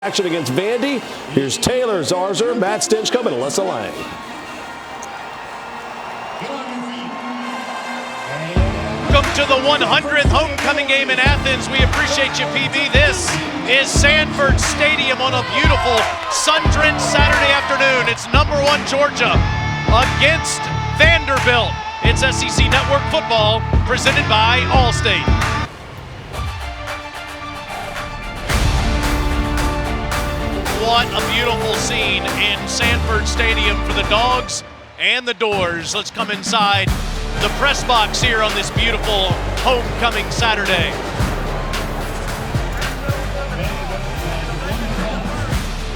Action against Vandy. Here's Taylor Zarzour, Matt Stinchcomb, and Alyssa Lang. Welcome to the 100th homecoming game in Athens. We appreciate you, PB. This is Sanford Stadium on a beautiful sun-drenched Saturday afternoon. It's number 1 Georgia against Vanderbilt. It's SEC Network football presented by Allstate. What a beautiful scene in Sanford Stadium for the Dogs and the Doors. Let's come inside the press box here on this beautiful homecoming Saturday.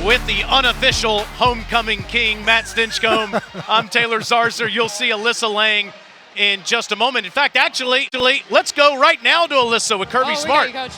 With the unofficial homecoming king, Matt Stinchcomb, I'm Taylor Zarzour. You'll see Alyssa Lang in just a moment. In fact, actually, let's go right now to Alyssa with Kirby Smart. Coach.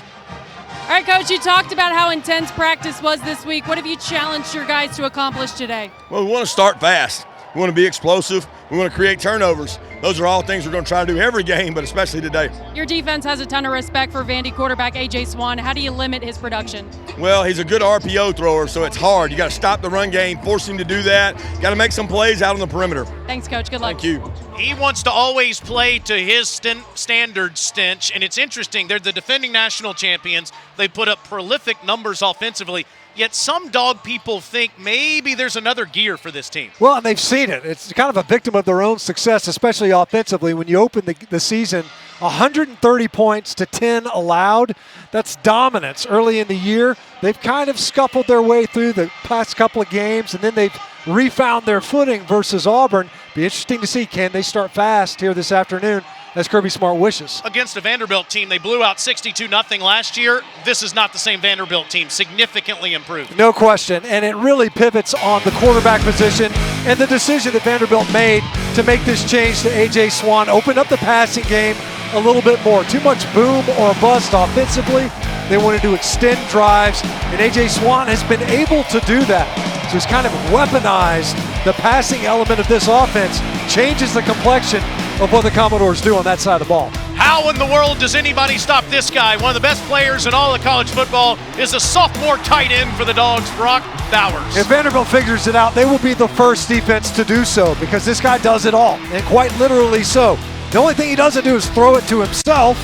All right, Coach, you talked about how intense practice was this week. What have you challenged your guys to accomplish today? Well, we want to start fast. We want to be explosive. We want to create turnovers. Those are all things we're going to try to do every game, but especially today. Your defense has a ton of respect for Vandy quarterback A.J. Swan. How do you limit his production? Well, he's a good RPO thrower, so it's hard. You got to stop the run game, force him to do that. Got to make some plays out on the perimeter. Thanks, Coach. Good luck. Thank you. He wants to always play to his standard, Stinch, and it's interesting. They're the defending national champions. They put up prolific numbers offensively, yet some dog people think maybe there's another gear for this team. Well, and they've seen it. It's kind of a victim of their own success, especially offensively. When you open the season, 130 points to 10 allowed. That's dominance early in the year. They've kind of scuffled their way through the past couple of games, and then they've refound their footing versus Auburn. Be interesting to see, can they start fast here this afternoon, as Kirby Smart wishes. Against a Vanderbilt team, they blew out 62-0 last year. This is not the same Vanderbilt team, significantly improved. No question, and it really pivots on the quarterback position and the decision that Vanderbilt made to make this change to A.J. Swan, open up the passing game a little bit more. Too much boom or bust offensively. They wanted to extend drives, and A.J. Swan has been able to do that. So he's kind of weaponized the passing element of this offense, changes the complexion of what the Commodores do on that side of the ball. How in the world does anybody stop this guy? One of the best players in all of college football is a sophomore tight end for the Dogs, Brock Bowers. If Vanderbilt figures it out, they will be the first defense to do so, because this guy does it all, and quite literally so. The only thing he doesn't do is throw it to himself.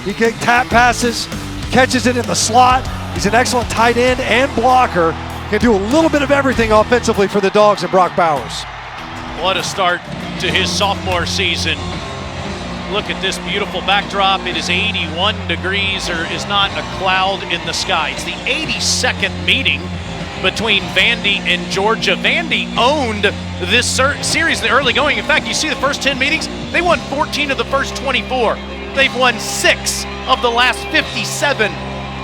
He can tap passes, catches it in the slot. He's an excellent tight end and blocker. Can do a little bit of everything offensively for the Dogs and Brock Bowers. What a start to his sophomore season. Look at this beautiful backdrop. It is 81 degrees. There is not a cloud in the sky. It's the 82nd meeting between Vandy and Georgia. Vandy owned this series in the early going. In fact, you see the first 10 meetings, they won 14 of the first 24. They've won 6 of the last 57.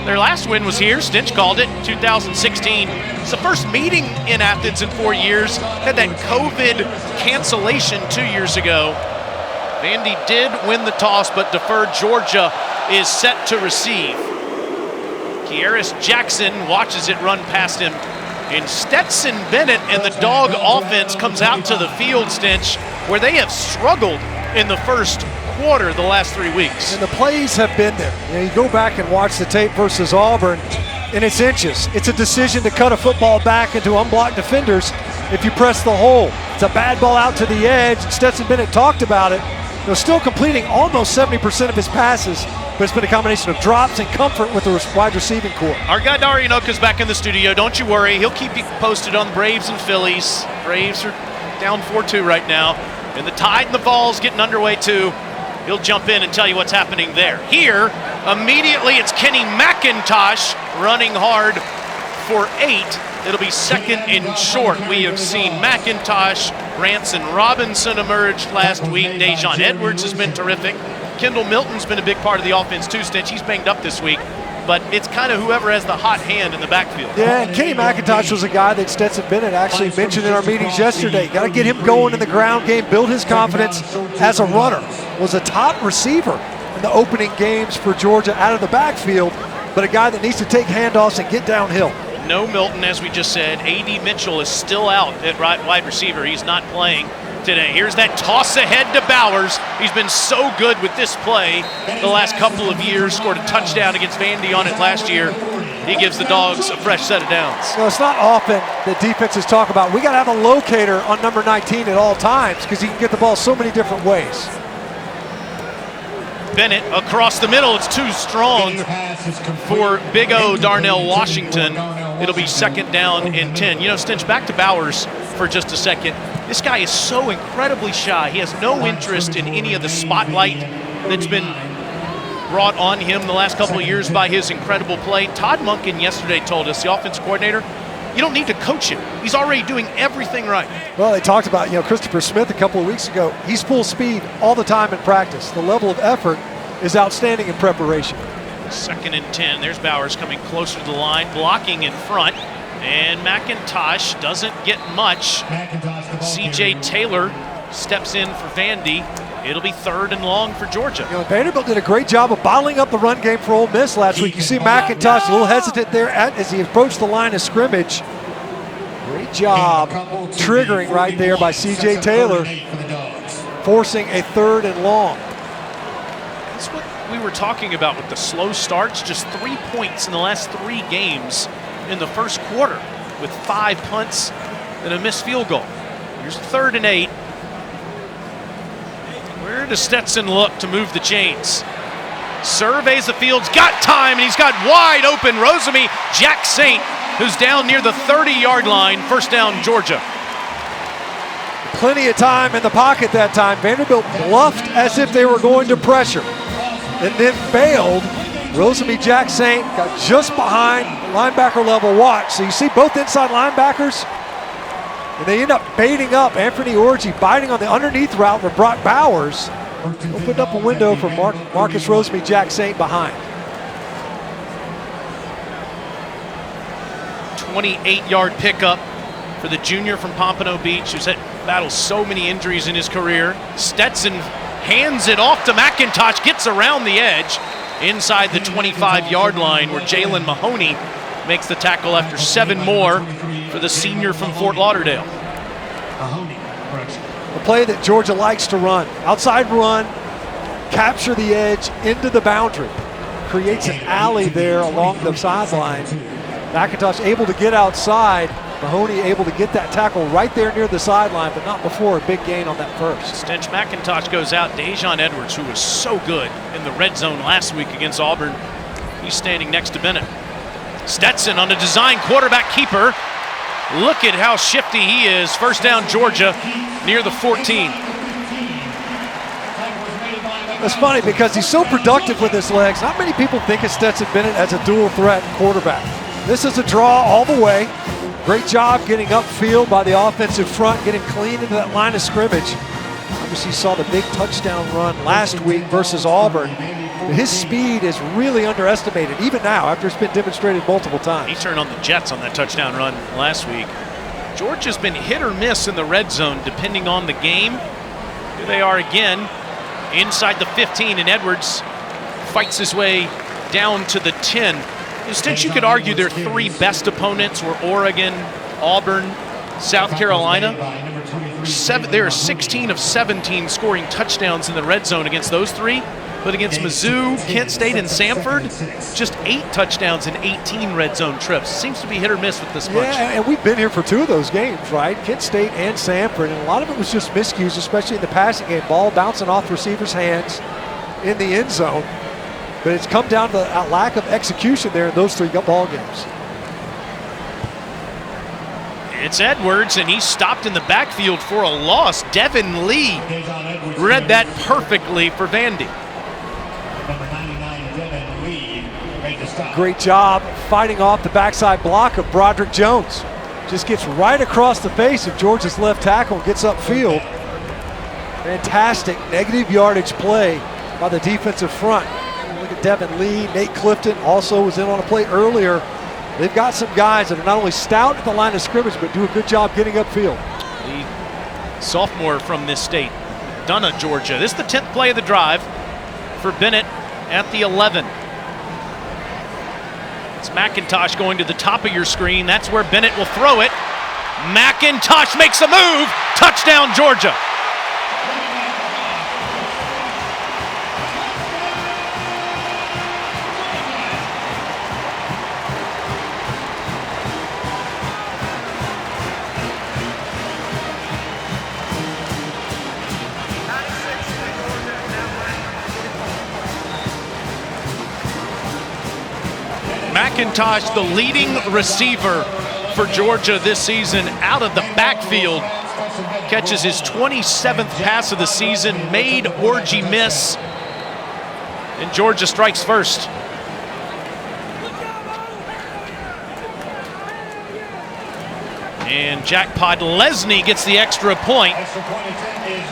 Their last win was here, Stinch called it, 2016. It's the first meeting in Athens in 4 years. Had that COVID cancellation 2 years ago. Vandy did win the toss, but deferred. Georgia is set to receive. Kearis Jackson watches it run past him. And Stetson Bennett and the Dog offense comes out to the field, Stinch, where they have struggled in the first quarter the last 3 weeks. And the plays have been there. You go back and watch the tape versus Auburn, and it's inches. It's a decision to cut a football back into unblocked defenders if you press the hole. It's a bad ball out to the edge. Stetson Bennett talked about it. They're still completing almost 70% of his passes, but it's been a combination of drops and comfort with the wide receiving core. Our guy Darian Oka's back in the studio. Don't you worry. He'll keep you posted on the Braves and Phillies. Braves are down 4-2 right now. And the Tide and the Vols getting underway too. He'll jump in and tell you what's happening there. Here, immediately it's Kenny McIntosh running hard for 8. It'll be second and short. We have seen McIntosh, Ranson Robinson emerge last week. Dejon Edwards has been terrific. Kendall Milton's been a big part of the offense too, Stinch. He's banged up this week. But it's kind of whoever has the hot hand in the backfield. Yeah, and Kenny McIntosh was a guy that Stetson Bennett actually mentioned in our meetings yesterday. Got to get him going in the ground game, build his confidence as a runner. Was a top receiver in the opening games for Georgia out of the backfield, but a guy that needs to take handoffs and get downhill. No Milton, as we just said. A.D. Mitchell is still out at wide receiver. He's not playing today. Here's that toss ahead to Bowers. He's been so good with this play the last couple of years. Scored a touchdown against Vandy on it last year. he gives the Dogs a fresh set of downs. You know, it's not often that defenses talk about we got to have a locator on number 19 at all times because he can get the ball so many different ways. Bennett across the middle. It's too strong for Big O Darnell Washington. It'll be 2nd down and 10. You know, Stinch, back to Bowers for just a second. This guy is so incredibly shy. He has no interest in any of the spotlight that's been brought on him the last couple of years by his incredible play. Todd Monken yesterday told us, the offensive coordinator, you don't need to coach him. He's already doing everything right. Well, they talked about, Christopher Smith a couple of weeks ago. He's full speed all the time in practice. The level of effort is outstanding in preparation. 2nd and 10. There's Bowers coming closer to the line, blocking in front. And McIntosh doesn't get much. CJ Taylor steps in for Vandy. It'll be 3rd and long for Georgia. Vanderbilt did a great job of bottling up the run game for Ole Miss last week. You see McIntosh a little hesitant there as he approached the line of scrimmage. Great job triggering right there by CJ Taylor, forcing a 3rd and long. That's what we were talking about with the slow starts. Just 3 points in the last 3 games in the first quarter with 5 punts and a missed field goal. Here's 3rd and 8. Where does Stetson look to move the chains? Surveys the field's got time, and he's got wide open Rosemy Jack Saint, who's down near the 30-yard line. 1st down, Georgia. Plenty of time in the pocket that time. Vanderbilt bluffed as if they were going to pressure and then bailed. Rosemy Jack Saint got just behind linebacker level watch. So you see both inside linebackers, and they end up baiting up Anthony Orji, biting on the underneath route for Brock Bowers. Opened up a window for Marcus Rosemy Jack Saint behind. 28-yard pickup for the junior from Pompano Beach, who's battled so many injuries in his career. Stetson hands it off to McIntosh, gets around the edge inside the 25-yard line, where Jalen Mahoney makes the tackle after 7 more for the senior from Fort Lauderdale. A play that Georgia likes to run. Outside run, capture the edge into the boundary. Creates an alley there along the sideline. McIntosh able to get outside. Mahoney able to get that tackle right there near the sideline, but not before a big gain on that first. Stench McIntosh goes out. Dejon Edwards, who was so good in the red zone last week against Auburn, he's standing next to Bennett. Stetson on a design quarterback keeper. Look at how shifty he is. 1st down, Georgia, near the 14. It's funny because he's so productive with his legs. Not many people think of Stetson Bennett as a dual threat quarterback. This is a draw all the way. Great job getting upfield by the offensive front, getting clean into that line of scrimmage. Obviously, you saw the big touchdown run last week versus Auburn. His speed is really underestimated, even now, after it's been demonstrated multiple times. He turned on the Jets on that touchdown run last week. Georgia's been hit or miss in the red zone, depending on the game. Here they are again, inside the 15, and Edwards fights his way down to the 10. Instead, you could argue their 3 best opponents were Oregon, Auburn, South Carolina. They are 16 of 17 scoring touchdowns in the red zone against those 3. But against Mizzou, Kent State, and Samford, just 8 touchdowns and 18 red zone trips. Seems to be hit or miss with this bunch. Yeah, and we've been here for 2 of those games, right? Kent State and Samford, and a lot of it was just miscues, especially in the passing game. Ball bouncing off the receiver's hands in the end zone. But it's come down to a lack of execution there in those 3 ball games. It's Edwards, and he's stopped in the backfield for a loss. Devin Lee read that perfectly for Vandy. Great job fighting off the backside block of Broderick Jones. Just gets right across the face of Georgia's left tackle and gets upfield. Fantastic negative yardage play by the defensive front. Look at Devin Lee. Nate Clifton also was in on a play earlier. They've got some guys that are not only stout at the line of scrimmage, but do a good job getting upfield. The sophomore from this state, Dunna, Georgia. This is the 10th play of the drive for Bennett at the 11. It's McIntosh going to the top of your screen. That's where Bennett will throw it. McIntosh makes a move. Touchdown, Georgia. McIntosh, the leading receiver for Georgia this season, out of the backfield, catches his 27th pass of the season, made Orji miss, and Georgia strikes first. And Jackpot Lesney gets the extra point.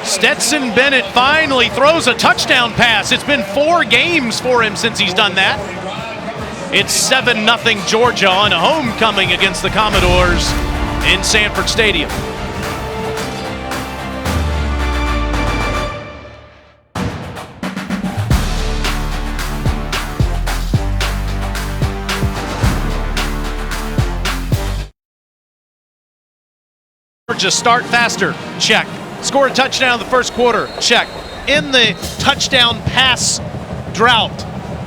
Stetson Bennett finally throws a touchdown pass. It's been 4 games for him since he's done that. It's 7-0 Georgia on a homecoming against the Commodores in Sanford Stadium. Georgia start faster, check. Score a touchdown in the first quarter, check. In the touchdown pass drought,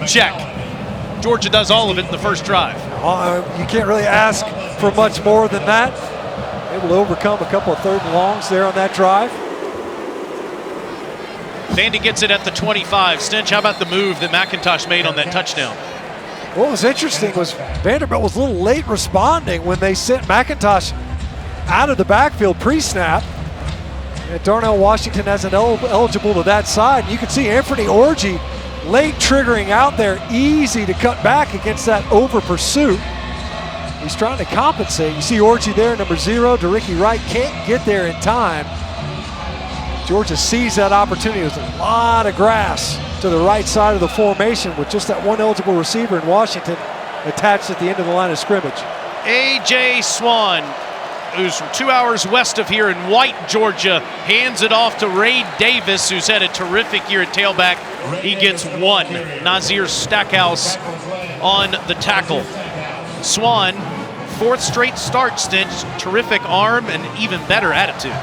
check. Georgia does all of it in the first drive. You can't really ask for much more than that. Able to overcome a couple of 3rd and longs there on that drive. Vandy gets it at the 25. Stinch, how about the move that McIntosh made on that touchdown? What was interesting was Vanderbilt was a little late responding when they sent McIntosh out of the backfield pre-snap. And Darnell Washington hasn't eligible to that side. You can see Anthony Orji late triggering out there, easy to cut back against that over pursuit. He's trying to compensate. You see Orji there, number 0, DeRicky Wright can't get there in time. Georgia sees that opportunity. There's a lot of grass to the right side of the formation with just that one eligible receiver in Washington attached at the end of the line of scrimmage. A.J. Swan, who's from 2 hours west of here in White, Georgia, hands it off to Ray Davis, who's had a terrific year at tailback. He gets 1. Nazir Stackhouse on the tackle. Swan, 4th straight start, Stinch, terrific arm and even better attitude.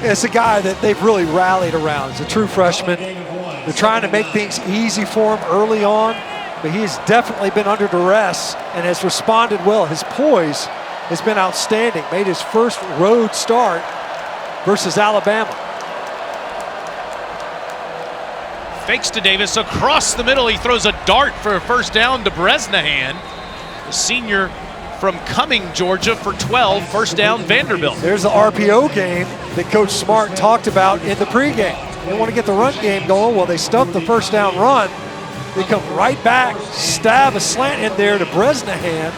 It's a guy that they've really rallied around. He's a true freshman. They're trying to make things easy for him early on, but he has definitely been under duress and has responded well. His poise has been outstanding. Made his first road start versus Alabama. Fakes to Davis across the middle. He throws a dart for a first down to Bresnahan, the senior from Cumming, Georgia, for 12. First down, Vanderbilt. There's the RPO game that Coach Smart talked about in the pregame. They want to get the run game going. Well, they stuffed the first down run. They come right back, stab a slant in there to Bresnahan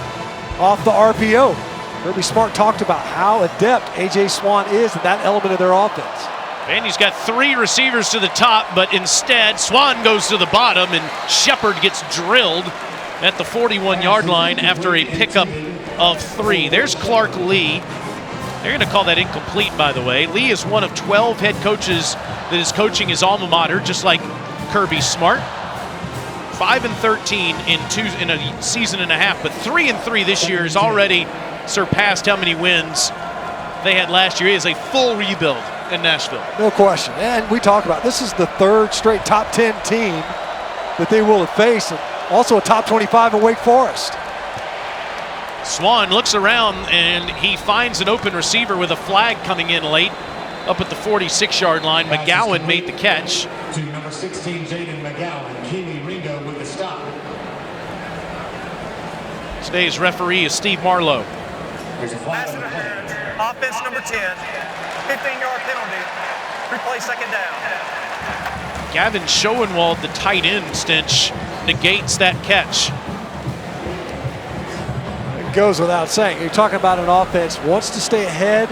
off the RPO. Kirby Smart talked about how adept A.J. Swan is in that element of their offense. Vandy's got 3 receivers to the top, but instead Swan goes to the bottom and Shepard gets drilled at the 41-yard line after a pickup of 3. There's Clark Lee. They're going to call that incomplete, by the way. Lee is one of 12 head coaches that is coaching his alma mater, just like Kirby Smart. 5-13 in a season and a half, but 3-3 this year has already surpassed how many wins they had last year. It is a full rebuild in Nashville. No question. And we talk about this is the 3rd straight top 10 team that they will have faced, and also a top 25 in Wake Forest. Swan looks around and he finds an open receiver with a flag coming in late up at the 46-yard line. McGowan made the catch. To number 16, Jaden McGowan. Keely Ringo with the stop. Today's referee is Steve Marlowe. Pass interference. Offense number 10. 15-yard penalty. Replay second down. Gavin Schoenwald, the tight end, Stinch, negates that catch. It goes without saying. You're talking about an offense wants to stay ahead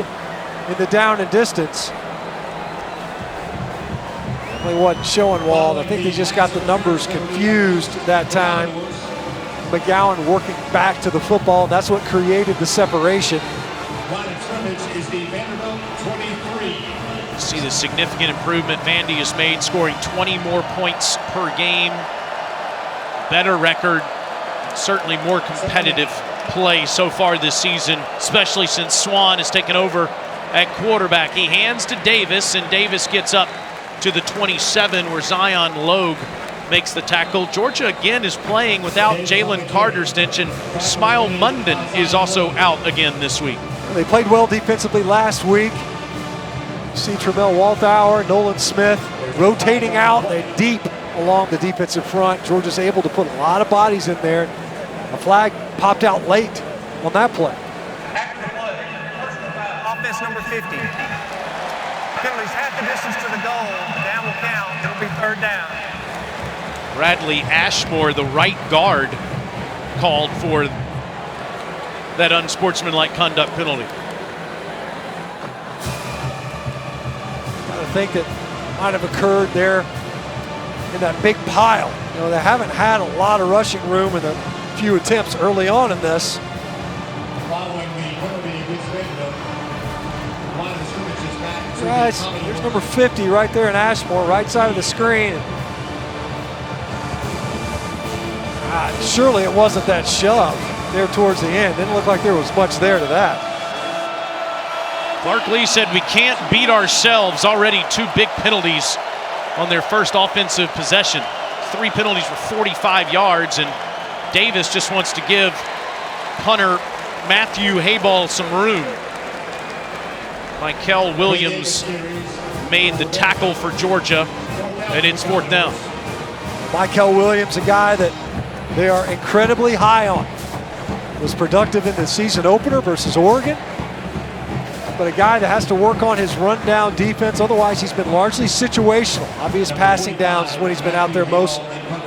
in the down and distance. Definitely wasn't Schoenwald. I think they just got the numbers confused that time. McGowan working back to the football. That's what created the separation. Line of scrimmage is the Vanderbilt 23. See the significant improvement Vandy has made, scoring 20 more points per game. Better record, certainly more competitive play so far this season, especially since Swan has taken over at quarterback. He hands to Davis, and Davis gets up to the 27 where Zion Logue makes the tackle. Georgia again is playing without Jalen Carter, Stinch, and Smile Munden is also out again this week. They played well defensively last week. You see Tramel Walthour, Nolan Smith rotating out. They're deep along the defensive front. Georgia's able to put a lot of bodies in there. A flag popped out late on that play. Offense number 50. Penalties half the distance to the goal. Down will count. It'll be third down. Bradley Ashmore, the right guard, called for that unsportsmanlike conduct penalty. I think that might have occurred there in that big pile. You know, they haven't had a lot of rushing room in the few attempts early on in this. Following the penalty against Vanderbilt, the line of scrimmage is back to Right, the there's number 50 right there in Ashmore, right side of the screen. Surely it wasn't that shove there towards the end. Didn't look like there was much there to that. Clark Lee said we can't beat ourselves. Already 2 big penalties on their first offensive possession. 3 penalties for 45 yards, and Davis just wants to give punter Matthew Hayball some room. Michael Williams made the tackle for Georgia, and it's 4th down. Michael Williams, a guy that they are incredibly high on. Was productive in the season opener versus Oregon, but a guy that has to work on his rundown defense. Otherwise, he's been largely situational. Obvious passing downs is when he's been out there most.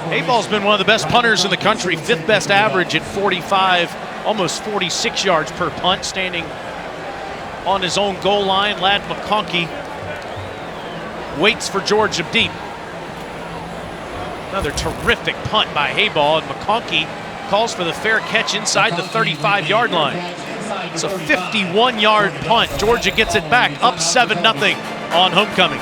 Hayball's been one of the best punters in the country, 5th best average at 45, almost 46 yards per punt, standing on his own goal line. Ladd McConkey waits for Georgia deep. Another terrific punt by Hayball, and McConkey calls for the fair catch inside the 35-yard line. It's a 51-yard punt. Georgia gets it back, up 7-0 on homecoming.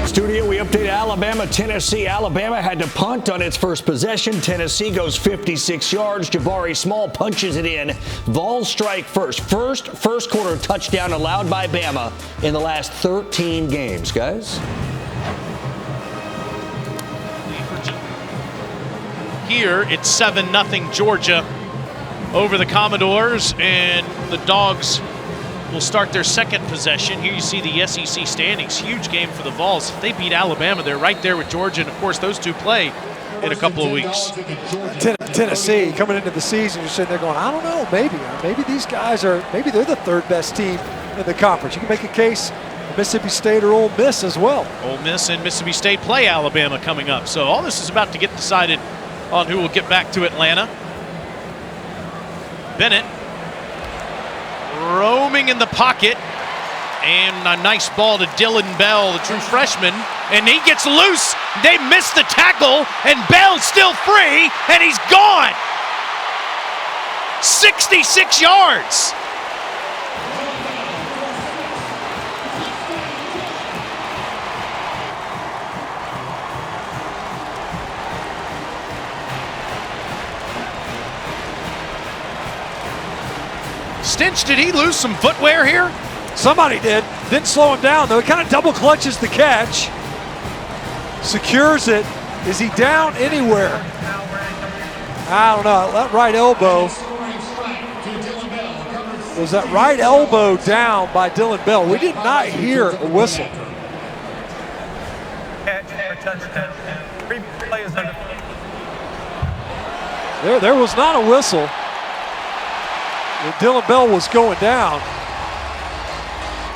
Studio, we update Alabama, Tennessee. Alabama had to punt on its first possession. Tennessee goes 56 yards. Jabari Small punches it in. Vols strike first. First quarter touchdown allowed by Bama in the last 13 games, guys. Here, it's 7-0 Georgia over the Commodores, and the Dogs will start their second possession. Here you see the SEC standings. Huge game for the Vols. If they beat Alabama, they're right there with Georgia, and of course those two play in a couple of weeks. Tennessee coming into the season, you're sitting there going, I don't know, maybe these guys are, maybe they're the 3rd best team in the conference. You can make a case Mississippi State or Ole Miss as well. Ole Miss and Mississippi State play Alabama coming up. So all this is about to get decided on who will get back to Atlanta. Bennett roaming in the pocket, and a nice ball to Dylan Bell, the true freshman, and he gets loose. They miss the tackle, and Bell's still free, and he's gone. 66 yards. Stinch, did he lose some footwear here? Somebody did. Didn't slow him down, though. He kind of double clutches the catch. Secures it. Is he down anywhere? I don't know. That right elbow. Was that right elbow down by Dylan Bell? We did not hear a whistle. Catch for touchdown. Previous play is under. There was not a whistle. When Dylan Bell was going down.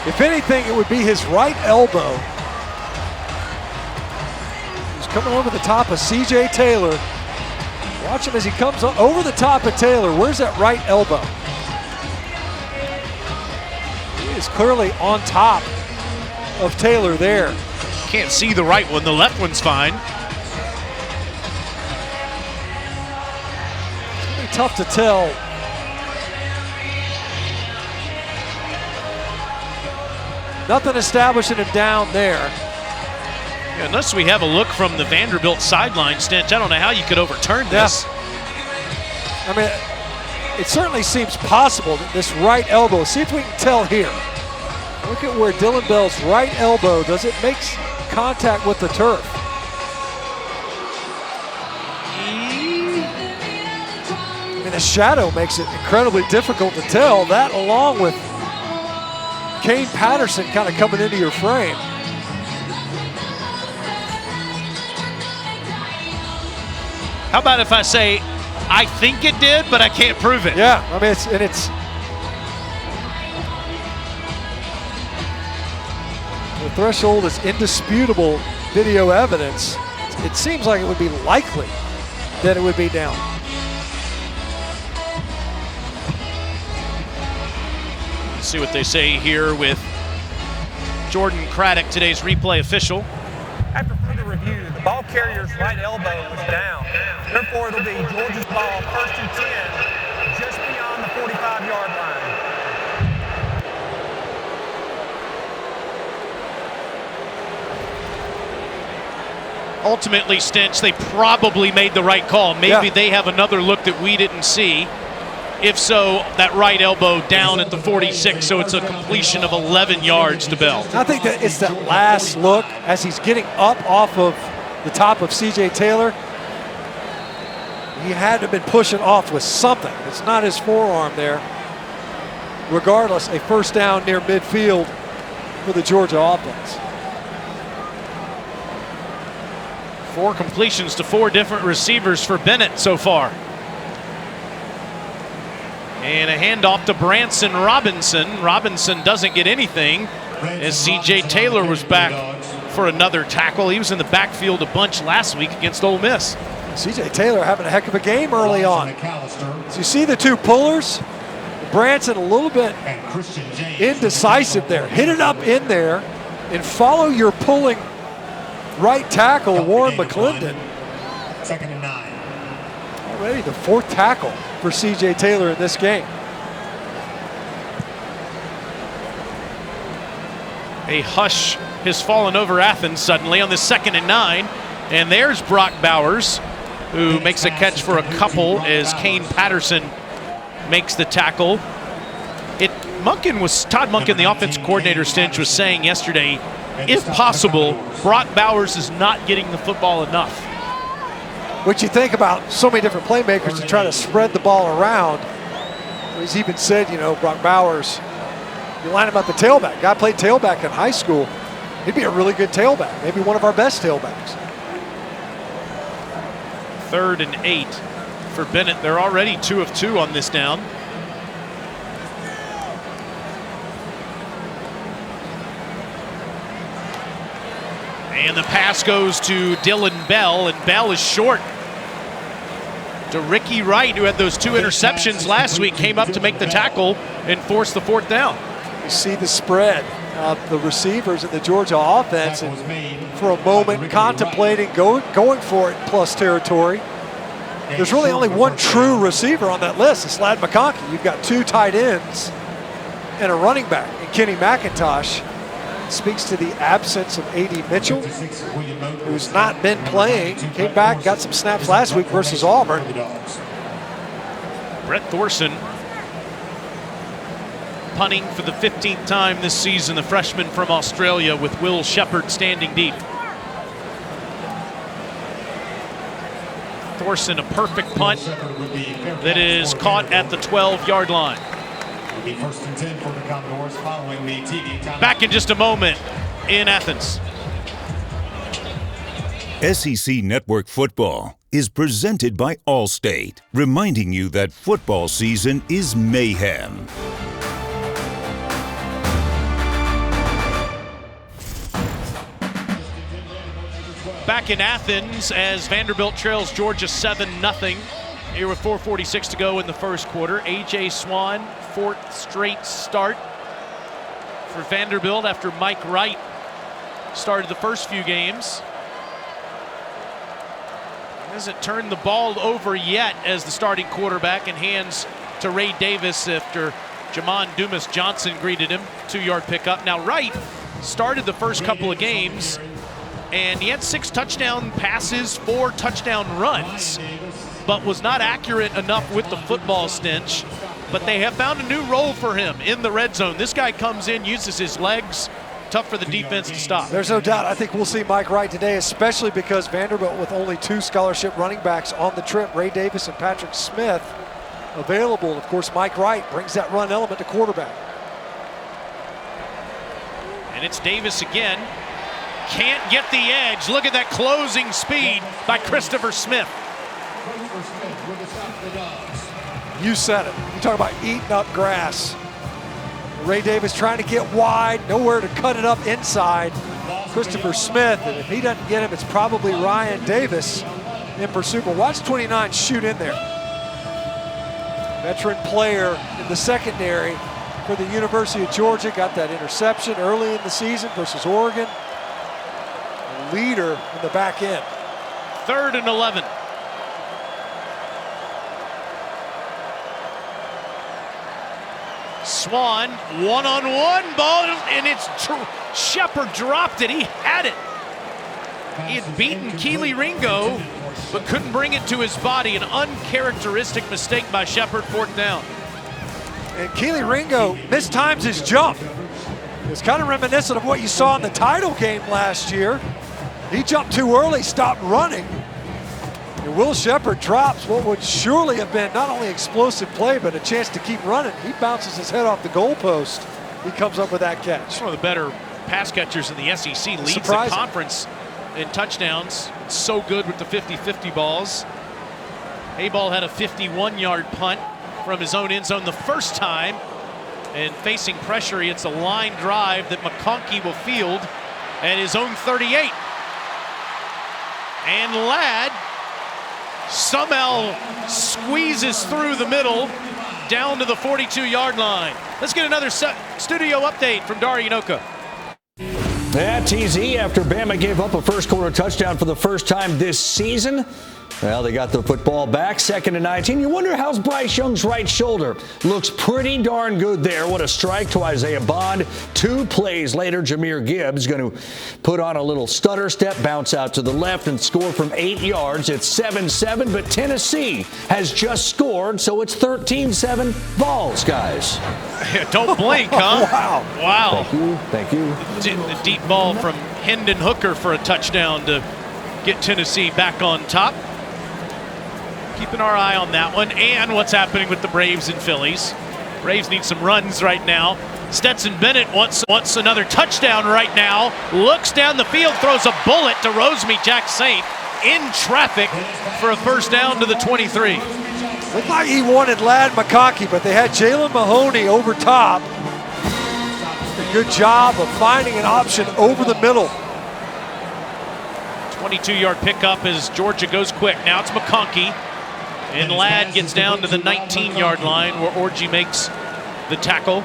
If anything, it would be his right elbow. He's coming over the top of C.J. Taylor. Watch him as he comes over the top of Taylor. Where's that right elbow? He is clearly on top of Taylor there. Can't see the right one. The left one's fine. It's going to be tough to tell. Nothing establishing him down there. Yeah, unless we have a look from the Vanderbilt sideline, Stinch, I don't know how you could overturn this. I mean, it certainly seems possible that this right elbow, see if we can tell here. Look at where Dylan Bell's right elbow does it makes contact with the turf. I mean, the shadow makes it incredibly difficult to tell. That along with Kane Patterson kind of coming into your frame. How about if I say, I think it did, but I can't prove it? Yeah, I mean, the threshold is indisputable video evidence. It seems like it would be likely that it would be down. Let's see what they say here with Jordan Craddock, today's replay official. After further review, the ball carrier's right elbow was down. Therefore, it'll be Georgia's ball, 1st and 10, just beyond the 45-yard line. Ultimately, Stinch, they probably made the right call. Maybe they have another look that we didn't see. If so, that right elbow down at the 46, so it's a completion of 11 yards to Bell. I think that it's that last look as he's getting up off of the top of C.J. Taylor. He had to have been pushing off with something. It's not his forearm there. Regardless, a first down near midfield for the Georgia offense. 4 completions to 4 different receivers for Bennett so far. And a handoff to Branson Robinson. Robinson doesn't get anything as C.J. Taylor was back for another tackle. He was in the backfield a bunch last week against Ole Miss. C.J. Taylor having a heck of a game early on. So you see the 2 pullers. Branson a little bit indecisive there. Hit it up in there and follow your pulling right tackle, Warren McClendon. 2nd and 9. Already the 4th tackle for C.J. Taylor in this game. A hush has fallen over Athens suddenly on the 2nd and 9. And there's Brock Bowers, who makes a catch for a couple as Kane Patterson makes the tackle. Todd Monken, the offense coordinator, Stinch, was saying yesterday, if possible, Brock Bowers is not getting the football enough. Which you think about so many different playmakers to try to spread the ball around. He's even said, Brock Bowers, you line him at the tailback. Guy played tailback in high school. He'd be a really good tailback, maybe one of our best tailbacks. 3rd and 8 for Bennett. They're already 2 of 2 on this down. And the pass goes to Dylan Bell, and Bell is short. To Ricky Wright, who had those 2 interceptions last week, came up to make the tackle and force the 4th down. You see the spread of the receivers in the Georgia offense, and for a moment contemplating going for it in plus territory. There's really only one true receiver on that list. It's Ladd McConkey. You've got 2 tight ends and a running back in Kenny McIntosh. It speaks to the absence of A.D. Mitchell, who's not been playing. Came back, got some snaps last week versus Auburn. Brett Thorson punting for the 15th time this season, the freshman from Australia, with Will Shepherd standing deep. Thorson, a perfect punt that is caught at the 12-yard line. First and 10 for the Commodores following the TV timeout. Back in just a moment in Athens. SEC Network Football is presented by Allstate, reminding you that football season is mayhem. Back in Athens as Vanderbilt trails Georgia 7-0. Here with 4:46 to go in the first quarter. A.J. Swan, 4th straight start for Vanderbilt after Mike Wright started the first few games. Hasn't turned the ball over yet as the starting quarterback, and hands to Ray Davis after Jamon Dumas Johnson greeted him. 2-yard pickup. Now Wright started the first couple of games, and he had 6 touchdown passes, 4 touchdown runs, but was not accurate enough with the football, Stinch. But they have found a new role for him in the red zone. This guy comes in, uses his legs. Tough for the defense to stop. There's no doubt. I think we'll see Mike Wright today, especially because Vanderbilt, with only 2 scholarship running backs on the trip, Ray Davis and Patrick Smith, available. Of course, Mike Wright brings that run element to quarterback. And it's Davis again. Can't get the edge. Look at that closing speed by Christopher Smith. Christopher Smith with the stop for the Dogs. You said it. You talk about eating up grass. Ray Davis trying to get wide, nowhere to cut it up inside. Christopher Smith, and if he doesn't get him, it's probably Ryan Davis in pursuit. But watch 29 shoot in there. Veteran player in the secondary for the University of Georgia, got that interception early in the season versus Oregon. A leader in the back end. 3rd and 11. Swan, one-on-one ball, and it's Shepard dropped it. He had it. He had beaten Kelee Ringo, but couldn't bring it to his body. An uncharacteristic mistake by Shepard, 4th down. And Kelee Ringo mistimes his jump. It's kind of reminiscent of what you saw in the title game last year. He jumped too early, stopped running. And Will Shepard drops what would surely have been not only explosive play, but a chance to keep running. He bounces his head off the goalpost. He comes up with that catch. He's one of the better pass catchers in the SEC. Leads Surprising. the conference in touchdowns. So good with the 50-50 balls. A-Ball had a 51-yard punt from his own end zone the first time. And facing pressure, he hits a line drive that McConkey will field at his own 38. And Ladd somehow squeezes through the middle down to the 42-yard line. Let's get another studio update from Dari Unoka. Yeah, TZ, after Bama gave up a first quarter touchdown for the first time this season, well, they got the football back, 2nd and 19. You wonder how's Bryce Young's right shoulder. Looks pretty darn good there. What a strike to Isaiah Bond. 2 plays later, Jahmyr Gibbs going to put on a little stutter step, bounce out to the left, and score from 8 yards. It's 7-7, but Tennessee has just scored, so it's 13-7 Vols, guys. Don't blink, huh? Wow. Wow. Thank you. The deep ball from Hendon Hooker for a touchdown to get Tennessee back on top. Keeping our eye on that one and what's happening with the Braves and Phillies. Braves need some runs right now. Stetson Bennett wants another touchdown right now. Looks down the field, throws a bullet to Rosemy-Jacksaint in traffic for a first down to the 23. Looked like he wanted Ladd McConkey, but they had Jalen Mahoney over top. A good job of finding an option over the middle. 22-yard pickup as Georgia goes quick. Now it's McConkey. And Ladd gets down to the 19-yard line where Orji makes the tackle.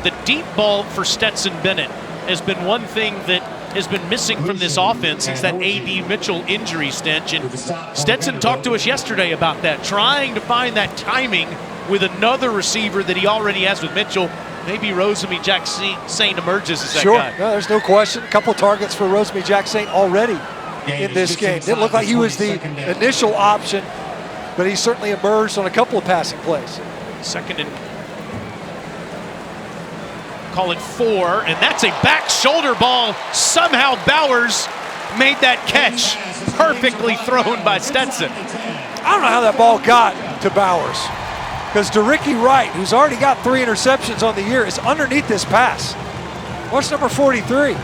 The deep ball for Stetson Bennett has been one thing that has been missing from this offense since that A.D. Mitchell injury stench. And Stetson talked to us yesterday about that, trying to find that timing with another receiver that he already has with Mitchell. Maybe Rosemy-Jacksaint emerges as that guy. Sure, no, there's no question. A couple targets for Rosemy-Jacksaint already in this game. Didn't look like he was the initial option, but he certainly emerged on a couple of passing plays. 2nd and call it 4, and that's a back shoulder ball. Somehow Bowers made that catch. Perfectly thrown by Stetson. I don't know how that ball got to Bowers, because DeRicky Wright, who's already got 3 interceptions on the year, is underneath this pass. Watch number 43.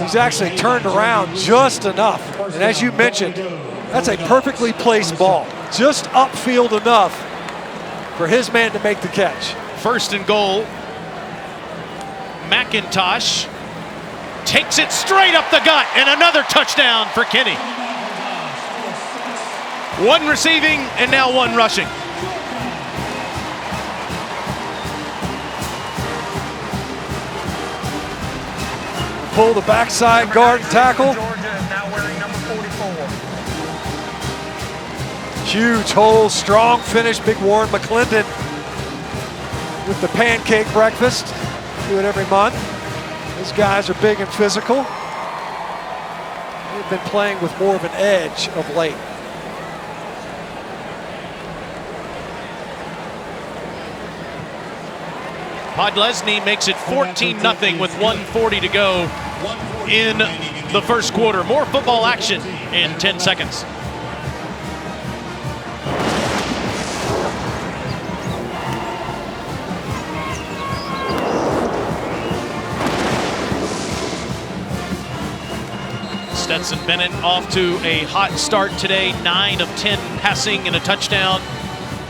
He's actually turned around just enough. And as you mentioned, that's a perfectly placed ball. Just upfield enough for his man to make the catch. 1st and goal. McIntosh takes it straight up the gut, and another touchdown for Kenny. 1 receiving and now 1 rushing. Pull the backside guard and tackle. Georgia is now wearing number 44. Huge hole, strong finish. Big Warren McClendon with the pancake breakfast. Do it every month. These guys are big and physical. They've been playing with more of an edge of late. Podlesny makes it 14-0 with 1:40 to go in the first quarter. More football action in 10 seconds. Stetson Bennett off to a hot start today, 9 of 10 passing and a touchdown.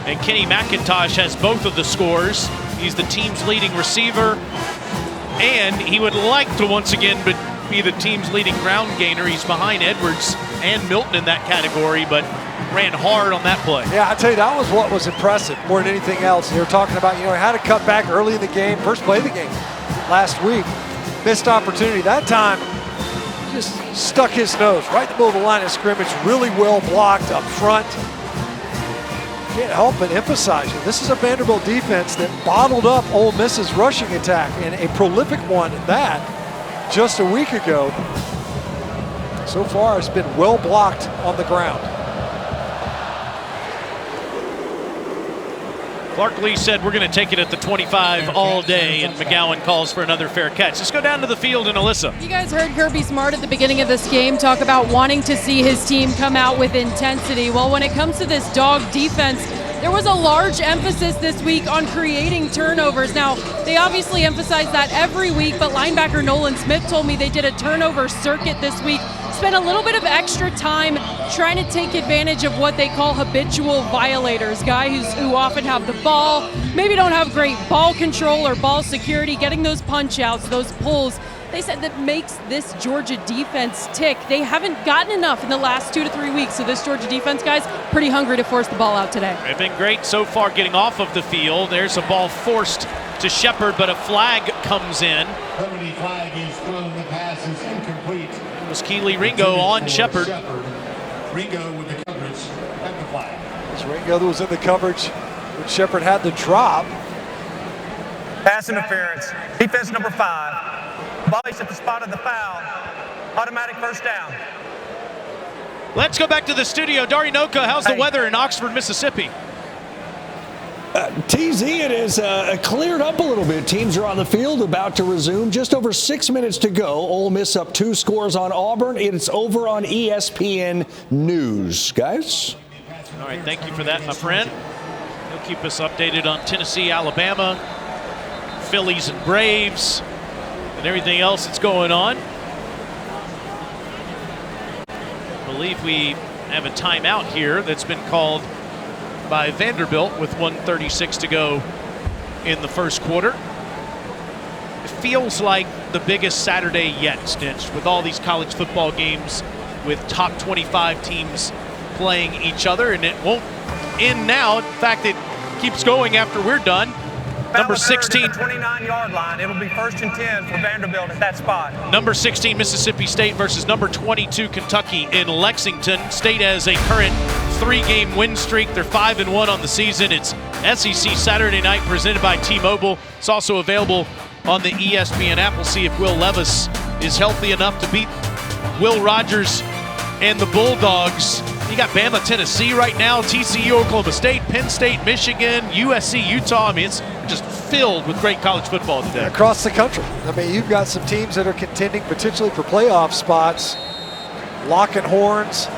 And Kenny McIntosh has both of the scores. He's the team's leading receiver, and he would like to once again be the team's leading ground gainer. He's behind Edwards and Milton in that category, but ran hard on that play. Yeah, I tell you, that was what was impressive more than anything else. They were talking about, he had to cut back early in the game, first play of the game last week. Missed opportunity. That time, just stuck his nose right in the middle of the line of scrimmage, really well blocked up front. Can't help but emphasize it. This is a Vanderbilt defense that bottled up Ole Miss's rushing attack, and a prolific one at that just a week ago. So far, it's been well blocked on the ground. Clark Lee said we're going to take it at the 25 all day, and McGowan calls for another fair catch. Let's go down to the field and Alyssa. You guys heard Kirby Smart at the beginning of this game talk about wanting to see his team come out with intensity. Well, when it comes to this dog defense, there was a large emphasis this week on creating turnovers. Now, they obviously emphasize that every week, but linebacker Nolan Smith told me they did a turnover circuit this week. Spent a little bit of extra time trying to take advantage of what they call habitual violators, guys who often have the ball, maybe don't have great ball control or ball security, getting those punch outs, those pulls. They said that makes this Georgia defense tick. They haven't gotten enough in the last 2 to 3 weeks, so this Georgia defense, guys, pretty hungry to force the ball out today. They've been great so far getting off of the field. There's a ball forced to Shepard, but a flag comes in. Penalty flag is thrown. The pass is incomplete. It was Keely Ringo on Shepard. Ringo with the coverage at the flag. It's Ringo that was in the coverage when Shepard had the drop. Pass interference. Defense number 5. Ball's at the spot of the foul. Automatic first down. Let's go back to the studio. Dari Noka, how's the weather in Oxford, Mississippi? TZ, it is cleared up a little bit. Teams are on the field, about to resume. Just over 6 minutes to go. Ole Miss up 2 scores on Auburn. It's over on ESPN News. Guys? All right, thank you for that, my friend. He'll keep us updated on Tennessee, Alabama, Phillies and Braves, and everything else that's going on. I believe we have a timeout here that's been called by Vanderbilt with 1:36 to go in the first quarter. It feels like the biggest Saturday yet, Stitch, with all these college football games with top 25 teams playing each other, and it won't end now. In fact, it keeps going after we're done. Number 16. 29-yard line. It'll be 1st and 10 for Vanderbilt at that spot. Number 16 Mississippi State versus number 22 Kentucky in Lexington. State has a current 3-game win streak. They're 5-1 on the season. It's SEC Saturday night presented by T-Mobile. It's also available on the ESPN app. We'll see if Will Levis is healthy enough to beat Will Rogers and the Bulldogs. You got Bama, Tennessee right now, TCU, Oklahoma State, Penn State, Michigan, USC, Utah. I mean, it's just filled with great college football today. Across the country. I mean, you've got some teams that are contending potentially for playoff spots, locking horns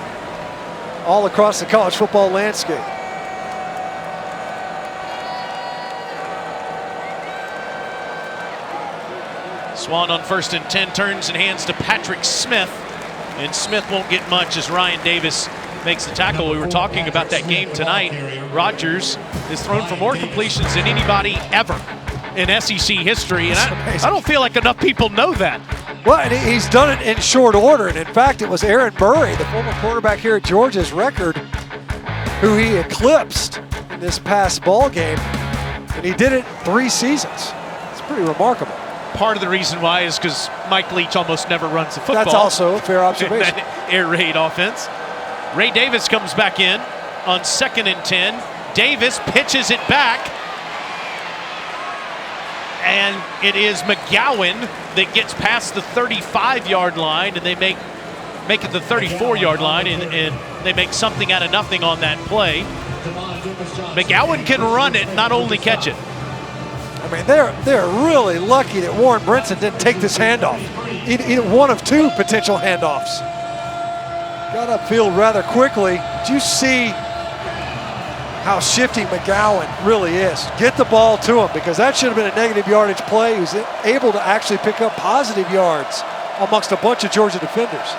all across the college football landscape. Swan on 1st and 10 turns and hands to Patrick Smith. And Smith won't get much as Ryan Davis makes the tackle. We were talking about that game tonight. Rogers has thrown for more completions than anybody ever in SEC history. And I don't feel like enough people know that. Well, and he's done it in short order. And in fact, it was Aaron Burry, the former quarterback here at Georgia's record, who he eclipsed in this past ball game. And he did it 3 seasons. It's pretty remarkable. Part of the reason why is because Mike Leach almost never runs the football. That's also a fair observation. That air raid offense. Ray Davis comes back in on 2nd and 10. Davis pitches it back. And it is McGowan that gets past the 35-yard line, and they make it the 34-yard line, and they make something out of nothing on that play. McGowan can run it, not only catch it. I mean, they're really lucky that Warren Brinson didn't take this handoff. Either one of 2 potential handoffs. Got upfield rather quickly. Did you see how shifty McGowan really is? Get the ball to him, because that should have been a negative yardage play. He was able to actually pick up positive yards amongst a bunch of Georgia defenders.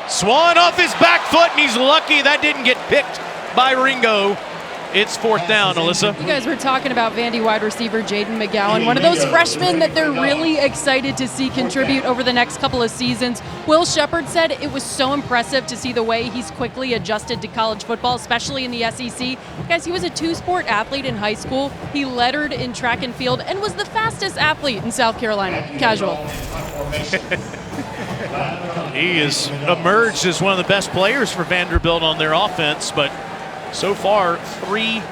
Swan off his back foot, and he's lucky that didn't get picked by Ringo. It's 4th down, Alyssa. You guys were talking about Vandy wide receiver Jaden McGowan, one of those freshmen that they're really excited to see contribute over the next couple of seasons. Will Shepard said it was so impressive to see the way he's quickly adjusted to college football, especially in the SEC. Guys, he was a 2-sport athlete in high school. He lettered in track and field and was the fastest athlete in South Carolina. Casual. He has emerged as one of the best players for Vanderbilt on their offense, but so far 3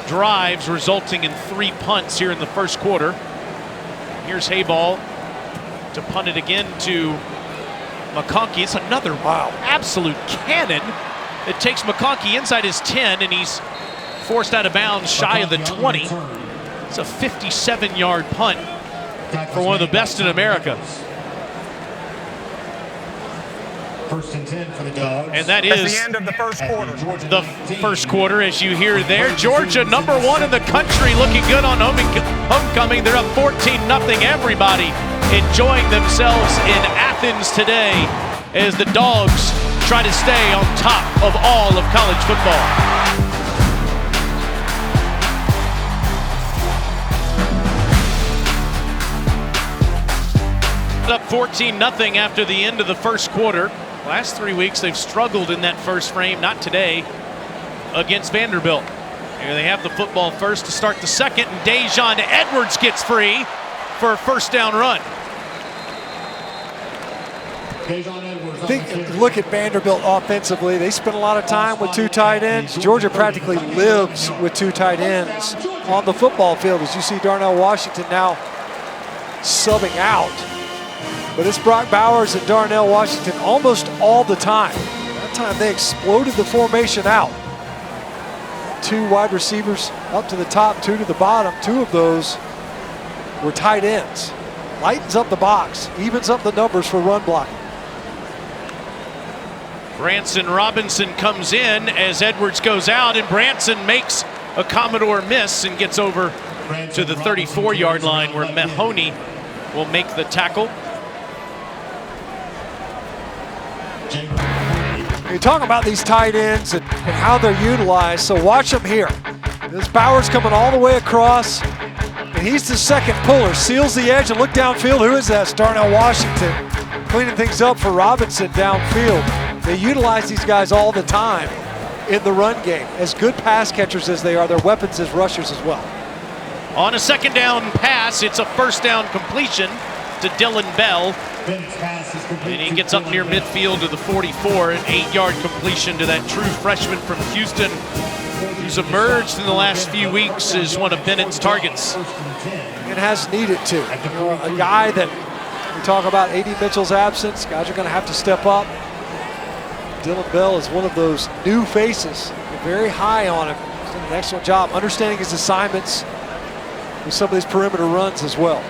drives resulting in 3 punts here in the first quarter. Here's Hayball to punt it again to McConkey. It's another absolute cannon. It takes McConkey inside his 10, and he's forced out of bounds shy of the 20. It's a 57-yard punt for one of the best in America. 1st and 10 for the Dogs. And that That's is the end of the first quarter. the first quarter, as you hear there. Georgia, number 1 in the country, looking good on homecoming. They're up 14-0. Everybody enjoying themselves in Athens today as the Dogs try to stay on top of all of college football. Up 14-0 after the end of the first quarter. Last 3 weeks they've struggled in that first frame, not today, against Vanderbilt. Here they have the football first to start the second, and Dejon Edwards gets free for a 1st down run. Look at Vanderbilt offensively. They spend a lot of time with 2 tight ends. Georgia practically lives with 2 tight ends on the football field, as you see Darnell Washington now subbing out. But it's Brock Bowers and Darnell Washington almost all the time. That time they exploded the formation out. 2 wide receivers up to the top, 2 to the bottom. 2 of those were tight ends. Lightens up the box, evens up the numbers for run blocking. Branson Robinson comes in as Edwards goes out, and Branson makes a Commodore miss and gets over to the 34-yard line where Mahoney will make the tackle. You talk about these tight ends and how they're utilized, so watch them here. This Bowers coming all the way across, and he's the second puller. Seals the edge and look downfield. Who is that? It's Darnell Washington cleaning things up for Robinson downfield. They utilize these guys all the time in the run game. As good pass catchers as they are, they're weapons as rushers as well. On a 2nd down pass, it's a 1st down completion to Dylan Bell. And he gets up near midfield to the 44, an 8-yard completion to that true freshman from Houston who's emerged in the last few weeks as one of Bennett's targets. It has needed to. You know, a guy that we talk about A.D. Mitchell's absence, guys are going to have to step up. Dylan Bell is one of those new faces. They're very high on him. He's done an excellent job understanding his assignments with some of these perimeter runs as well.